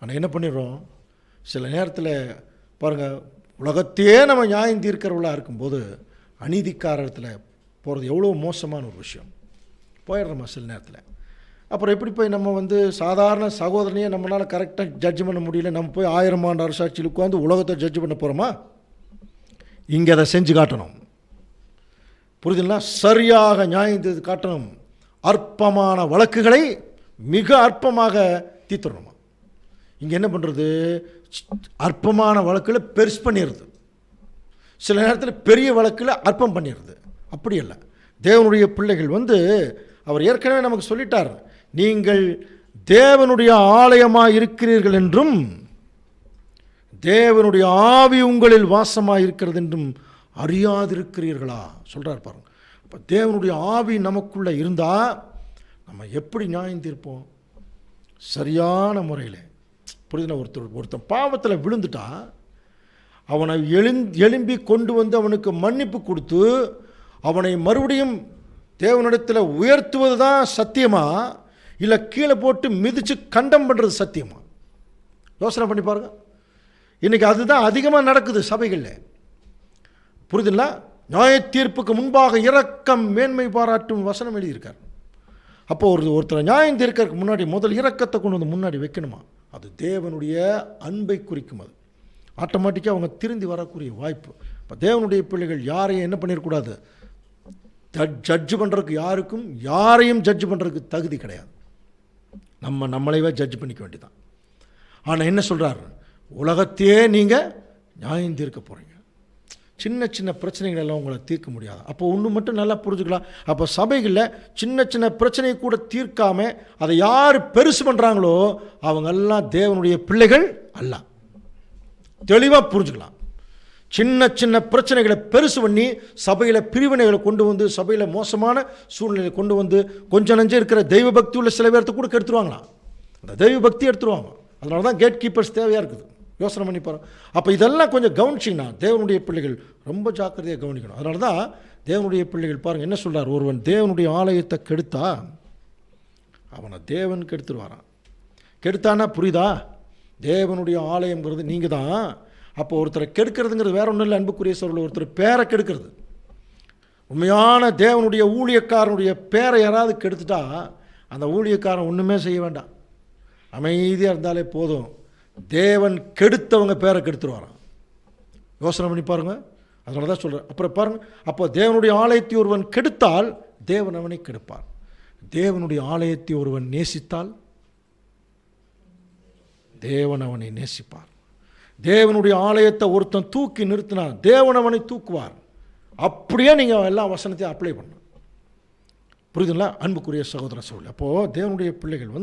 ஆனால் என்ன பண்ணிடுறோம்? சில நேரத்தில் பாருங்கள், உலகத்தையே நம்ம நியாயம் தீர்க்கிறவளாக இருக்கும்போது அநீதிக்காரத்தில் போகிறது எவ்வளோ மோசமான ஒரு விஷயம். போயிடுறோமா சில நேரத்தில். அப்புறம் எப்படி போய் நம்ம சாதாரண சகோதரனையே நம்மளால் கரெக்டாக ஜட்ஜ் பண்ண முடியல, நம்ம போய் 1000 ஆண்டு அரசாட்சியில் உட்காந்து உலகத்தை ஜட்ஜ் பண்ண போகிறோமா? இங்கே அதை செஞ்சு காட்டணும். புரியுதுங்களா? சரியாக நியாயம் காட்டணும். அற்பமான வழக்குகளை மிக அற்பமாக தீர்த்துடணுமா? இங்கே என்ன பண்ணுறது? அற்பமான வழக்கில் பெருசு பண்ணிடுறது, சில நேரத்தில் பெரிய வழக்கில் அற்பம் பண்ணிடுறது. அப்படி இல்லை. தேவனுடைய பிள்ளைகள் அவர் ஏற்கனவே நமக்கு சொல்லிட்டார், நீங்கள் தேவனுடைய ஆலயமாக இருக்கிறீர்கள் என்றும் தேவனுடைய ஆவி உங்களில் வாசமாக இருக்கிறது என்றும் அறியாதிருக்கிறீர்களா சொல்கிறார் பாருங்க. இப்போ தேவனுடைய ஆவி நமக்குள்ளே இருந்தால் நம்ம எப்படி நியாயம் தீர்ப்போம்? சரியான முறையில். புரியுதுனா? ஒருத்தன் பாவத்தில் விழுந்துட்டா அவனை எழும்பி கொண்டு அவனுக்கு மன்னிப்பு கொடுத்து அவனை மறுபடியும் தேவனிடத்தில் உயர்த்துவது தான் சத்தியமா, இல்லை கீழே போட்டு மிதித்து கண்டம் பண்ணுறது சத்தியமா? யோசனை பண்ணி பாருங்க. இன்றைக்கி அதுதான் அதிகமாக நடக்குது சபைகளில். புரியுதுங்களா? நியாய தீர்ப்புக்கு முன்பாக இரக்கம் மேன்மை பாராட்டும் வசனம் எழுதியிருக்கார். அப்போ ஒருத்தர் நியாயம் தீர்க்கறதுக்கு முன்னாடி முதல் இரக்கத்தை கொண்டு முன்னாடி வைக்கணுமா? அது தேவனுடைய அன்பை குறிக்கும். அது ஆட்டோமேட்டிக்காக அவங்க திருந்தி வரக்கூடிய வாய்ப்பு. இப்போ இப்போ தேவனுடைய பிள்ளைகள் யாரையும் என்ன பண்ணிடக்கூடாது, ஜட்ஜ் பண்ணுறதுக்கு யாரையும் ஜட்ஜ் பண்ணுறதுக்கு தகுதி கிடையாது. நம்மளைவே ஜட்ஜ் பண்ணிக்க வேண்டியதான். ஆனால் என்ன சொல்கிறார், உலகத்தையே நீங்கள் நியாயம் தீர்க்க போகிறீங்க. சின்ன சின்ன பிரச்சனைகள் எல்லாம் உங்களை தீர்க்க முடியாது. அப்போ ஒன்று மட்டும் நல்லா புரிஞ்சுக்கலாம். அப்போ சபைகளில் சின்ன சின்ன பிரச்சனையை கூட தீர்க்காம அதை யார் பெருசு பண்ணுறாங்களோ அவங்கெல்லாம் தேவனுடைய பிள்ளைகள் அல்ல. தெளிவாக புரிஞ்சுக்கலாம். சின்ன சின்ன பிரச்சனைகளை பெருசு பண்ணி சபையில் பிரிவினைகளை கொண்டு வந்து, சபையில் மோசமான சூழ்நிலையை கொண்டு வந்து, கொஞ்சம் நஞ்சம் இருக்கிற தெய்வ பக்தி உள்ள சில பேர்த்த கூட கெடுத்துருவாங்களாம். அந்த தெய்வ பக்தி எடுத்துருவாங்க. அதனால தான் கேட் கீப்பர்ஸ் தேவையாக இருக்குது. யோசனை பண்ணி பாருங்க. அப்போ இதெல்லாம் கொஞ்சம் கவனிச்சிங்கன்னா தேவனுடைய பிள்ளைகள் ரொம்ப ஜாக்கிரதையாக கவனிக்கணும். அதனால தான் தேவனுடைய பிள்ளைகள் பாருங்கள் என்ன சொல்கிறார், ஒருவன் தேவனுடைய ஆலயத்தை கெடுத்தா அவனை தேவன் கெடுத்துருவாரான். கெடுத்தானா புரியுதா, தேவனுடைய ஆலயங்கிறது நீங்கள் தான். அப்போ ஒருத்தரை கெடுக்கிறதுங்கிறது வேற ஒன்றும் இல்லை அன்புக்குரிய சகோதரர்களே, ஒருத்தர் பேரை கெடுக்கிறது. உண்மையான தேவனுடைய ஊழியக்காரனுடைய பேரை யாராவது கெடுத்துட்டா அந்த ஊழியக்காரன் ஒன்றுமே செய்ய வேண்டாம், அமைதியாக இருந்தாலே போதும். தேவன் கெடுத்தவங்க பேரை கெடுத்துருவாராம். யோசனை பண்ணி பாருங்கள். அதனால தான் சொல்கிறேன். அப்புறம் பாருங்கள், அப்போ தேவனுடைய ஆலயத்தை ஒருவன் கெடுத்தால் தேவன் அவனை கெடுப்பார். தேவனுடைய ஆலயத்தை ஒருவன் நேசித்தால் தேவன் அவனை நேசிப்பார். தேவனுடைய ஆலயத்தை ஒருத்தன் தூக்கி நிறுத்தினான் தேவன் அவனை தூக்குவார். அப்படியே நீங்கள் எல்லா வசனத்தையும் அப்ளை பண்ணணும். புரியுதுங்களா அன்புக்குரிய சகோதர சகோதரி? அப்போது தேவனுடைய பிள்ளைகள்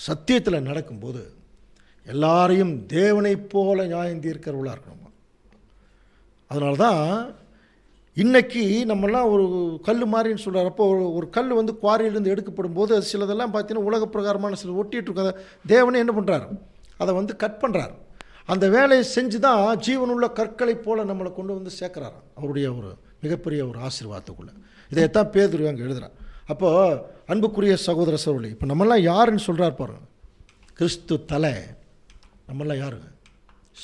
சத்தியத்தில் நடக்கும்போது எல்லாரையும் தேவனைப் போல நியாயம் தீர்க்கிறவர்களாக இருக்கணும். அதனால தான் இன்றைக்கி நம்மெல்லாம் ஒரு கல் மாதிரின்னு சொல்கிறார். அப்போ ஒரு கல் குவாரியிலேருந்து எடுக்கப்படும் போது சிலதெல்லாம் பார்த்தீங்கன்னா உலக பிரகாரமான சில ஒட்டிகிட்டு இருக்காத தேவனே என்ன பண்ணுறார், அதை கட் பண்ணுறார். அந்த வேலையை செஞ்சு தான் ஜீவனுள்ள கற்களை போல் நம்மளை கொண்டு வந்து சேர்க்குறாராம் அவருடைய ஒரு மிகப்பெரிய ஒரு ஆசீர்வாதத்துக்குள்ளே. இதைத்தான் பேதுரு அங்கே எழுதுகிறார். அப்போது அன்புக்குரிய சகோதர சகோதரி, இப்போ நம்மெல்லாம் யாருன்னு சொல்கிறார் பாருங்க, கிறிஸ்து தலை, நம்மெல்லாம் யாருங்க,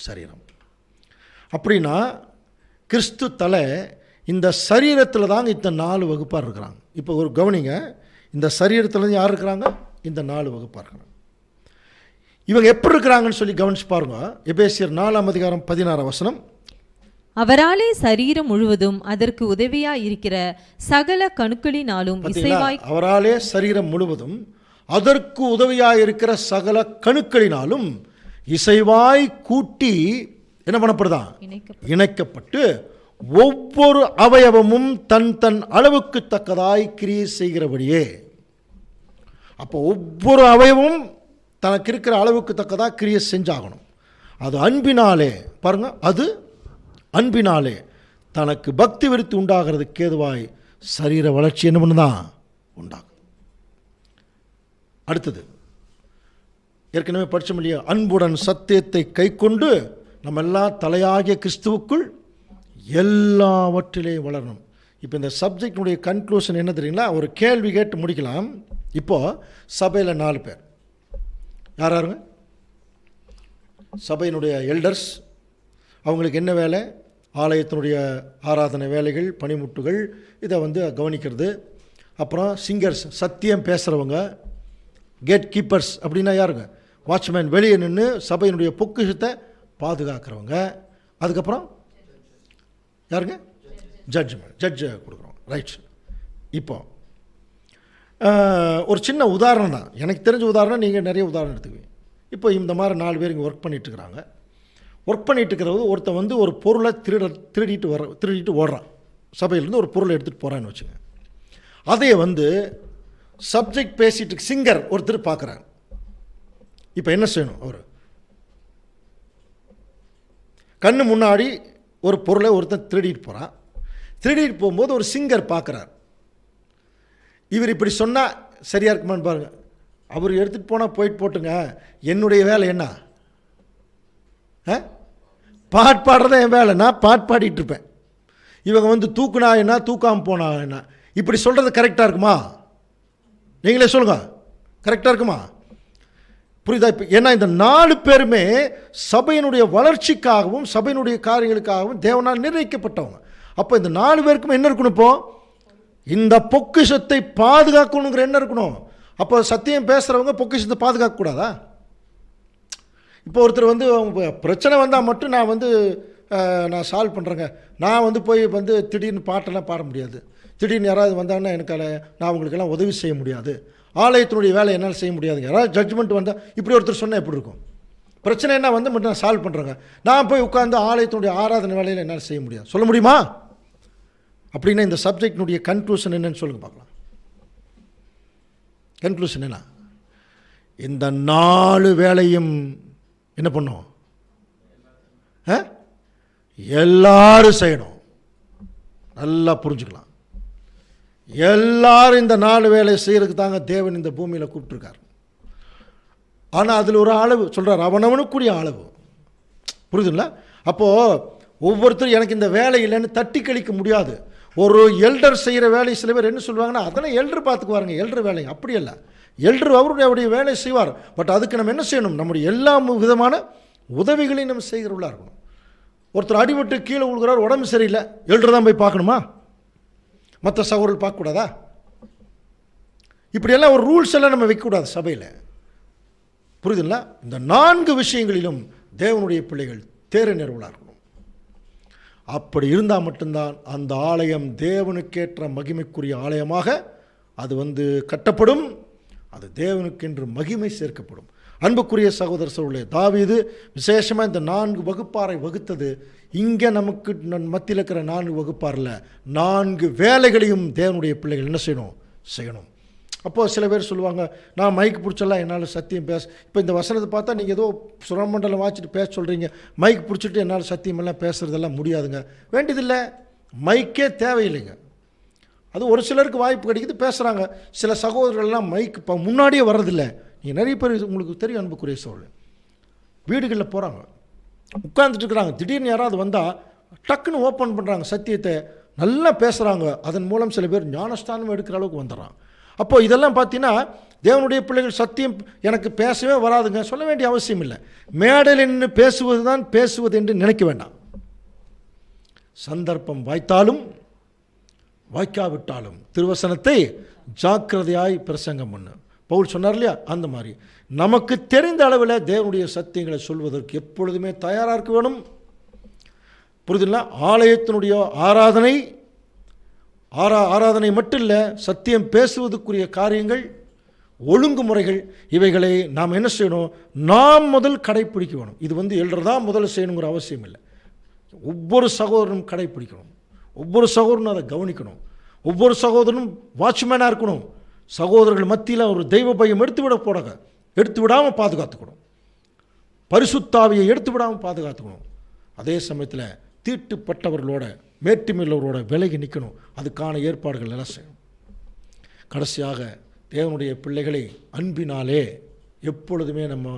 சரீரம். அப்படின்னா கிறிஸ்து தலை, இந்த சரீரத்தில் தாங்க இந்த 4 வகுப்பாக இருக்கிறாங்க. இப்போ ஒரு கவனிங்க, இந்த சரீரத்தில் யார் இருக்கிறாங்க, இந்த 4 வகுப்பாக இருக்கிறாங்க. இவங்க எப்படி இருக்கிறாங்கன்னு சொல்லி கவனிச்சு பாருங்க. எபேசியர் 4:16 அவராலே சரீரம் முழுவதும் அதற்கு உதவியா இருக்கிற சகல கணுக்களினாலும் இசைவாய், அவராலே சரீரம் முழுவதும் அதற்கு உதவியாக இருக்கிற சகல கணுக்களினாலும் இசைவாய் கூட்டி என்ன பண்ணப்படுதான், இணைக்கப்பட்டு ஒவ்வொரு அவயவமும் தன் தன் அளவுக்கு தக்கதாய் கிரியை செய்கிறபடியே. அப்போ ஒவ்வொரு அவயவமும் தனக்கு இருக்கிற அளவுக்கு தக்கதாக கிரியை செஞ்சாகணும். அது அன்பினாலே பாருங்க, அது அன்பினாலே தனக்கு பக்தி விருத்தி உண்டாகிறதுக்கு ஏதுவாய் சரீர வளர்ச்சி என்ன பண்ணுதான் உண்டாகும். அடுத்தது ஏற்கனவே படிச்சோம் இல்லையா, அன்புடன் சத்தியத்தை கை கொண்டு நம்ம எல்லாம் தலையாகிய கிறிஸ்துவுக்குள் எல்லாவற்றிலே வளரணும். இப்போ இந்த சப்ஜெக்டினுடைய கன்க்ளூஷன் என்ன தெரியுங்களா, ஒரு கேள்வி கேட்டு முடிக்கலாம். இப்போது சபையில் 4 பேர் யாருங்க, சபையினுடைய எல்டர்ஸ். அவங்களுக்கு என்ன வேலை, ஆலயத்தினுடைய ஆராதனை வேலைகள், பணிமுட்டுகள், இதை கவனிக்கிறது. அப்புறம் சிங்கர்ஸ், சத்தியம் பேசுகிறவங்க. கேட் கீப்பர்ஸ் அப்படின்னா யாருங்க, வாட்ச்மேன், வெளியே நின்று சபையினுடைய பொக்கிஷத்தை பாதுகாக்கிறவங்க. அதுக்கப்புறம் யாருங்க, ஜட்ஜை கொடுக்குறோம். ரைட். இப்போ ஒரு சின்ன உதாரணம் தான், எனக்கு தெரிஞ்ச உதாரணம், நீங்கள் நிறைய உதாரணம் எடுத்துக்குவீங்க. இப்போ இந்த மாதிரி 4 பேர் இங்கே ஒர்க் பண்ணிகிட்ருக்குறாங்க. ஒர்க் பண்ணிகிட்ருக்கிறது ஒருத்தன் ஒரு பொருளை திருடிட்டு ஓடுறான். சபையிலேருந்து ஒரு பொருளை எடுத்துகிட்டு போகிறான்னு வச்சுங்க. அதையே சப்ஜெக்ட் பேசிட்டு சிங்கர் ஒருத்தர் பார்க்குறாங்க. இப்போ என்ன செய்யணும், அவர் கண்ணு முன்னாடி ஒரு பொருளை ஒருத்தன் திருடிட்டு போகிறான். திருடிட்டு போகும்போது ஒரு சிங்கர் பார்க்குறார். இவர் இப்படி சொன்னால் சரியாக இருக்குமான்னு பாருங்கள். அவர் எடுத்துகிட்டு போனால் போயிட்டு போட்டுங்க, என்னுடைய வேலை என்ன, பாட்டு பாடுறதா என் வேலை, நான் பாட்டு பாடிட்டு இருப்பேன். இவங்க தூக்குனா என்ன, தூக்காமல் போனா என்ன, இப்படி சொல்கிறது கரெக்டாக இருக்குமா, நீங்களே சொல்லுங்கள், கரெக்டாக இருக்குமா? புரியுதா? இப்போ ஏன்னா இந்த 4 பேருமே சபையினுடைய வளர்ச்சிக்காகவும் சபையினுடைய காரியங்களுக்காகவும் தேவனால் நிர்ணயிக்கப்பட்டவங்க. அப்போ இந்த 4 பேருக்குமே என்ன இருக்கணும், இப்போது இந்த பொக்கிஷத்தை பாதுகாக்கணுங்கிற என்ன இருக்கணும். அப்போ சத்தியம் பேசுகிறவங்க பொக்கிஷத்தை பாதுகாக்கக்கூடாதா? இப்போ ஒருத்தர் வந்து பிரச்சனை வந்தால் மட்டும் நான் வந்து நான் சால்வ் பண்ணுறேங்க, நான் வந்து போய் வந்து திடீர்னு பாட்டெல்லாம் பாட முடியாது, திடீர்னு யாராவது வந்தாங்கன்னா எனக்கு நான் அவங்களுக்கெல்லாம் உதவி செய்ய முடியாது, ஆலயத்தினுடைய வேலை என்னால் செய்ய முடியாதுங்க, யாராவது ஜட்ஜ்மெண்ட் வந்தால் இப்படி ஒருத்தர் சொன்னால் எப்படி இருக்கும்? பிரச்சனை என்ன வந்து மட்டும் நான் சால்வ் பண்ணுறேங்க, நான் போய் உட்காந்து ஆலயத்தினுடைய ஆராதனை வேலையில் என்னால் செய்ய முடியாது, சொல்ல முடியுமா? அப்படின்னா இந்த சப்ஜெக்டினுடைய கன்க்ளூஷன் என்னன்னு சொல்லுங்க பார்க்கலாம். கன்க்ளூஷன் என்ன? இந்த 4 வேலையும் என்ன பண்ணும்? எல்லாரும் செய்யணும். நல்லா புரிஞ்சுக்கலாம். எல்லாரும் இந்த 4 வேலையை செய்யறதுக்கு தாங்க தேவன் இந்த பூமியில் கூப்பிட்டுருக்கார். ஆனால் அதில் ஒரு அளவு சொல்கிறார், அவனவனுக்குரிய அளவு. புரியுதுங்களா? அப்போது ஒவ்வொருத்தரும் எனக்கு இந்த வேலை இல்லைன்னு தட்டி கழிக்க முடியாது. ஒரு எல்டர் செய்கிற வேலையை சில பேர் என்ன சொல்லுவாங்கன்னா, அதெல்லாம் எல்டர் பார்த்துக்குவாருங்க, எல்டர் வேலை. அப்படி இல்லை, எல்டர் அவருடைய வேலையை செய்வார். பட் அதுக்கு நம்ம என்ன செய்யணும்? நம்முடைய எல்லா விதமான உதவிகளையும் நம்ம செய்கிறவர்களாக இருக்கணும். ஒருத்தர் அடிபட்டு கீழே விழுகிறார், உடம்பு சரியில்லை, எல்டர் தான் போய் பார்க்கணுமா? மற்ற சகோதரர்கள் பார்க்கக்கூடாதா? இப்படியெல்லாம் ஒரு ரூல்ஸ் எல்லாம் நம்ம வைக்கக்கூடாது சபையில். புரியுதுங்களா? இந்த 4 விஷயங்களிலும் தேவனுடைய பிள்ளைகள் தேறினர்களாக இருக்கணும். அப்படி இருந்தால் மட்டும்தான் அந்த ஆலயம் தேவனுக்கேற்ற மகிமைக்குரிய ஆலயமாக அது வந்து கட்டப்படும். அது தேவனுக்கென்று மகிமை சேர்க்கப்படும். அன்புக்குரிய சகோதர சகோதரர்களே, தாவீது விசேஷமாக இந்த 4 வகுப்பாரை வகுத்தது இங்கே நமக்கு மத்தியில் இருக்கிற 4 வகுப்பாரில் 4 வேலைகளையும் தேவனுடைய பிள்ளைகள் என்ன செய்யணும். அப்போது சில பேர் சொல்லுவாங்க, நான் மைக் பிடிச்செல்லாம் என்னால் சத்தியம் பேச, இப்போ இந்த வசனத்தை பார்த்தா நீங்கள் ஏதோ சுரமண்டலம் வாச்சிட்டு பேச சொல்கிறீங்க, மைக் பிடிச்சிட்டு என்னால் சத்தியமெல்லாம் பேசுகிறதெல்லாம் முடியாதுங்க. வேண்டியதில்லை, மைக்கே தேவையில்லைங்க. அது ஒரு சிலருக்கு வாய்ப்பு கிடைக்குது, பேசுகிறாங்க. சில சகோதரர்கள்லாம் மைக் இப்போ முன்னாடியே வர்றதில்லை. நீங்கள் நிறைய பேர் உங்களுக்கு தெரியும் அன்புக்குரிய சோழர், வீடுகளில் போகிறாங்க, உட்கார்ந்துட்டு இருக்கிறாங்க, திடீர்னு யாராவது வந்தால் டக்குன்னு ஓப்பன் பண்ணுறாங்க, சத்தியத்தை நல்லா பேசுகிறாங்க. அதன் மூலம் சில பேர் ஞானஸ்தானம் எடுக்கிற அளவுக்கு வந்துடுறாங்க. அப்போது இதெல்லாம் பார்த்தீங்கன்னா தேவனுடைய பிள்ளைகள் சத்தியம் எனக்கு பேசவே வராதுங்க சொல்ல வேண்டிய அவசியம் இல்லை. மேடையில் நின்று பேசுவது தான் பேசுவது என்று நினைக்க வேண்டாம். சந்தர்ப்பம் வாய்த்தாலும் வாய்க்காவிட்டாலும் திருவசனத்தை ஜாக்கிரதையாய் பிரசங்கம் பண்ணு. பவுல் சொன்னார் இல்லையா, அந்த மாதிரி நமக்கு தெரிந்த அளவில் தேவனுடைய சத்தியங்களை சொல்வதற்கு எப்பொழுதுமே தயாராக இருக்க வேணும். புரியுதுங்களா? ஆலயத்தினுடைய ஆராதனை மட்டும் இல்லை, சத்தியம் பேசுவதற்குரிய காரியங்கள், ஒழுங்குமுறைகள், இவைகளை நாம் என்ன செய்யணும்? நாம் முதல் கடைப்பிடிக்க வேணும். இது வந்து எல்டர் தான் முதல்ல செய்யணுங்கிற அவசியம் இல்லை. ஒவ்வொரு சகோதரனும் கடைப்பிடிக்கணும், ஒவ்வொரு சகோதரனும் அதை கவனிக்கணும், ஒவ்வொரு சகோதரனும் வாட்ச்மேனாக இருக்கணும். சகோதரர்கள் மத்தியில் ஒரு தெய்வ பயம் எடுத்து விடாமல் பாதுகாத்துக்கணும், பரிசுத்தாவியை எடுத்து விடாமல் பாதுகாத்துக்கணும். அதே சமயத்தில் தீட்டுப்பட்டவர்களோட மேட்டுமையுள்ளவரோட விலகி நிற்கணும். அதுக்கான ஏற்பாடுகள் எல்லாம் செய்யணும். கடைசியாக தேவனுடைய பிள்ளைகளை அன்பினாலே எப்பொழுதுமே நம்ம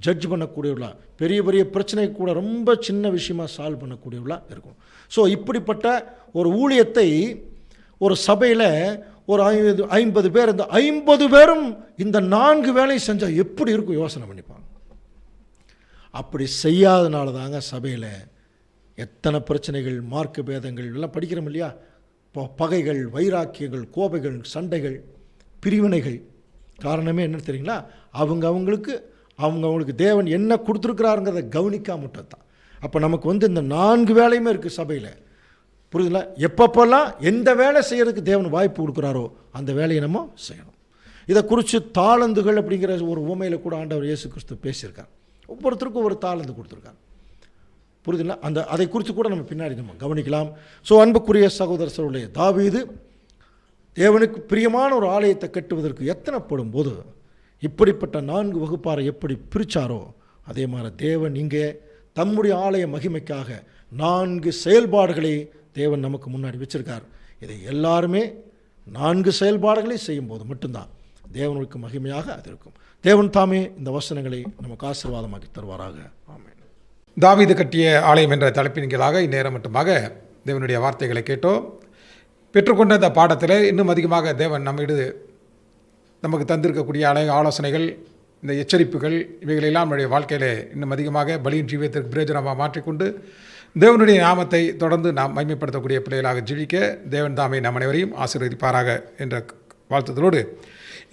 ஜட்ஜ் பண்ணக்கூடியவர்களா, பெரிய பெரிய பிரச்சனை கூட ரொம்ப சின்ன விஷயமாக சால்வ் பண்ணக்கூடியவர்களா இருக்கும். ஸோ இப்படிப்பட்ட ஒரு ஊழியத்தை ஒரு சபையில் ஒரு 50 பேர், இந்த 50 பேரும் இந்த 4 வேலையை செஞ்சால் எப்படி இருக்கும் யோசனை பண்ணிப்பாங்க. அப்படி செய்யாதனால தாங்க சபையில் எத்தனை பிரச்சனைகள், மார்க்க பேதங்கள் எல்லாம் படிக்கிறோம் இல்லையா, பகைகள், வைராக்கியங்கள், கோபைகள், சண்டைகள், பிரிவினைகள். காரணமே என்ன தெரியுங்களா? அவங்களுக்கு தேவன் என்ன கொடுத்துருக்கிறாருங்கிறத கவனிக்காமட்டது தான். அப்போ நமக்கு வந்து இந்த 4 வேலையுமே இருக்குது சபையில். புரியுதுங்களா? எப்பப்பெல்லாம் எந்த வேலை செய்கிறதுக்கு தேவன் வாய்ப்பு கொடுக்குறாரோ அந்த வேலையை நம்ம செய்யணும். இதை குறித்து தாளந்துகள் அப்படிங்கிற ஒரு உவமையில் கூட ஆண்டவர் இயேசு கிறிஸ்து பேசியிருக்கார். ஒவ்வொருத்தருக்கும் ஒரு தாளந்து கொடுத்துருக்கார். புரியுதுங்களா? அதை குறித்து கூட நம்ம பின்னாடி நம்ம கவனிக்கலாம். ஸோ அன்புக்குரிய சகோதரர்களுடைய, தாவீது தேவனுக்கு பிரியமான ஒரு ஆலயத்தை கட்டுவதற்கு எத்தனைப்படும் போது இப்படிப்பட்ட 4 வகுப்பாரை எப்படி பிரித்தாரோ அதே மாதிரி தேவன் இங்கே தம்முடைய ஆலய மகிமைக்காக 4 செயல்பாடுகளை தேவன் நமக்கு முன்னாடி வச்சிருக்கார். இதை எல்லாருமே 4 செயல்பாடுகளை செய்யும்போது மட்டும்தான் தேவனுக்கு மகிமையாக அது இருக்கும். தேவன் தாமே இந்த வசனங்களை நமக்கு ஆசீர்வாதமாக்கி தருவாராக. ஆமென். தாவீது கட்டிய ஆலயம் என்ற தலைப்பின் கீழாக இந்நேரம் மட்டுமாக தேவனுடைய வார்த்தைகளை கேட்டோம். பெற்றுக்கொண்ட இந்த பாடத்தில் இன்னும் அதிகமாக தேவன் நமக்கு தந்திருக்கக்கூடிய ஆலோசனைகள், இந்த எச்சரிப்புகள், இவைகளெல்லாம் நம்முடைய வாழ்க்கையில் இன்னும் அதிகமாக பலியின் ஜீவியத்திற்கு பிரயோஜனமாக மாற்றிக்கொண்டு தேவனுடைய நாமத்தை தொடர்ந்து நாம் மகிமைப்படுத்தக்கூடிய பிள்ளைகளாக ஜீவிக்க தேவன் தாமே நம் அனைவரையும் ஆசீர்வதிப்பாராக என்ற வாழ்த்துதலோடு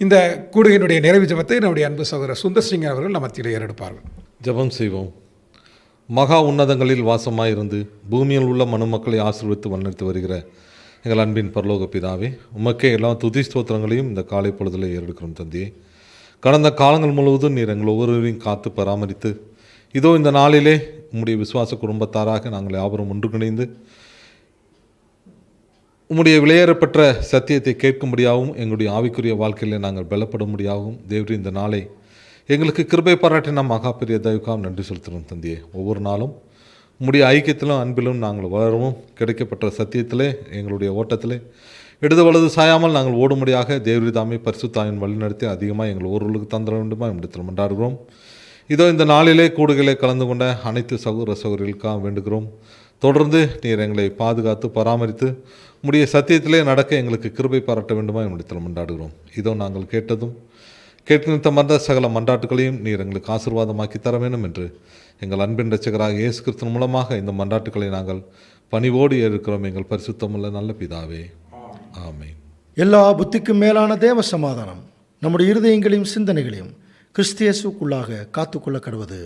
இந்த கூடுகையினுடைய நிறைவு ஜெபத்தை நம்முடைய அன்பு சகோதரர் சுந்தர் சிங் அவர்கள் நம் மத்தியில் ஏறெடுப்பார்கள். ஜெபம் செய்வோம். மகா உன்னதங்களில் வாசமாயிருந்து பூமியில் உள்ள மனுமக்களை ஆசீர்வதித்து வழிநடத்தி வருகிற எங்கள் அன்பின் பரலோக பிதாவே, உமக்கே எல்லா துதி ஸ்தோத்திரங்களையும் இந்த காலை பொழுதில் ஏறெடுக்கிறோம் தந்தையே. கடந்த காலங்கள் முழுவதும் நீர் எங்கள் ஒவ்வொருவரையும் காத்து பராமரித்து, இதோ இந்த நாளிலே உம்முடைய விசுவாச குடும்பத்தாராக நாங்கள் யாவரும் ஒன்றுகிணைந்து உம்முடைய விலையேறப்பெற்ற சத்தியத்தை கேட்கும்படியாகவும் எங்களுடைய ஆவிக்குரிய வாழ்க்கையில் நாங்கள் பலப்படும்படியாகவும் தேவரீ இந்த நாளை எங்களுக்கு கிருபை பாராட்டின மகா பெரிய தயவுக்காக நன்றி செலுத்துகிறோம் தந்தையே. ஒவ்வொரு நாளும் உம்முடைய ஐக்கியத்திலும் அன்பிலும் நாங்கள் வளரவும், கிடைக்கப்பட்ட சத்தியத்திலே எங்களுடைய ஓட்டத்திலே இடது வலது சாயாமல் நாங்கள் ஓடும்படியாக தேவரீ தாமே பரிசுத்தாவின் வழிநடத்தி அதிகமாக எங்கள் ஒருவர்களுக்கு தந்திர வேண்டுமா இடத்தில் மன்றாடுகிறோம். இதோ இந்த நாளிலே கூடுகளை கலந்து கொண்ட அனைத்து சகோதர சகோதரிகளுக்காக வேண்டுகிறோம். தொடர்ந்து நீர் எங்களை பாதுகாத்து பராமரித்து உம்முடைய சத்தியத்திலே நடக்க எங்களுக்கு கிருபை பாராட்ட வேண்டுமா இடத்தில் மன்றாடுகிறோம். இதோ நாங்கள் கேட்டதும் கேட்கின்ற மற்ற சகல மன்றாட்டுகளையும் நீர் எங்களுக்கு ஆசீர்வாதமாக்கி தர வேண்டும் என்று எங்கள் அன்பின் இரட்சகராக இயேசு கிறிஸ்துவின் மூலமாக இந்த மன்றாட்டுக்களை நாங்கள் பணிவோடு ஏற்கிறோம் எங்கள் பரிசுத்தமுள்ள நல்ல பிதாவே, ஆமென். எல்லா புத்திக்கும் மேலான தேவ சமாதானம் நம்முடைய இருதயங்களையும் சிந்தனைகளையும் கிறிஸ்து இயேசுவுக்குள்ளாக காத்துக்கொள்ள கடவுது.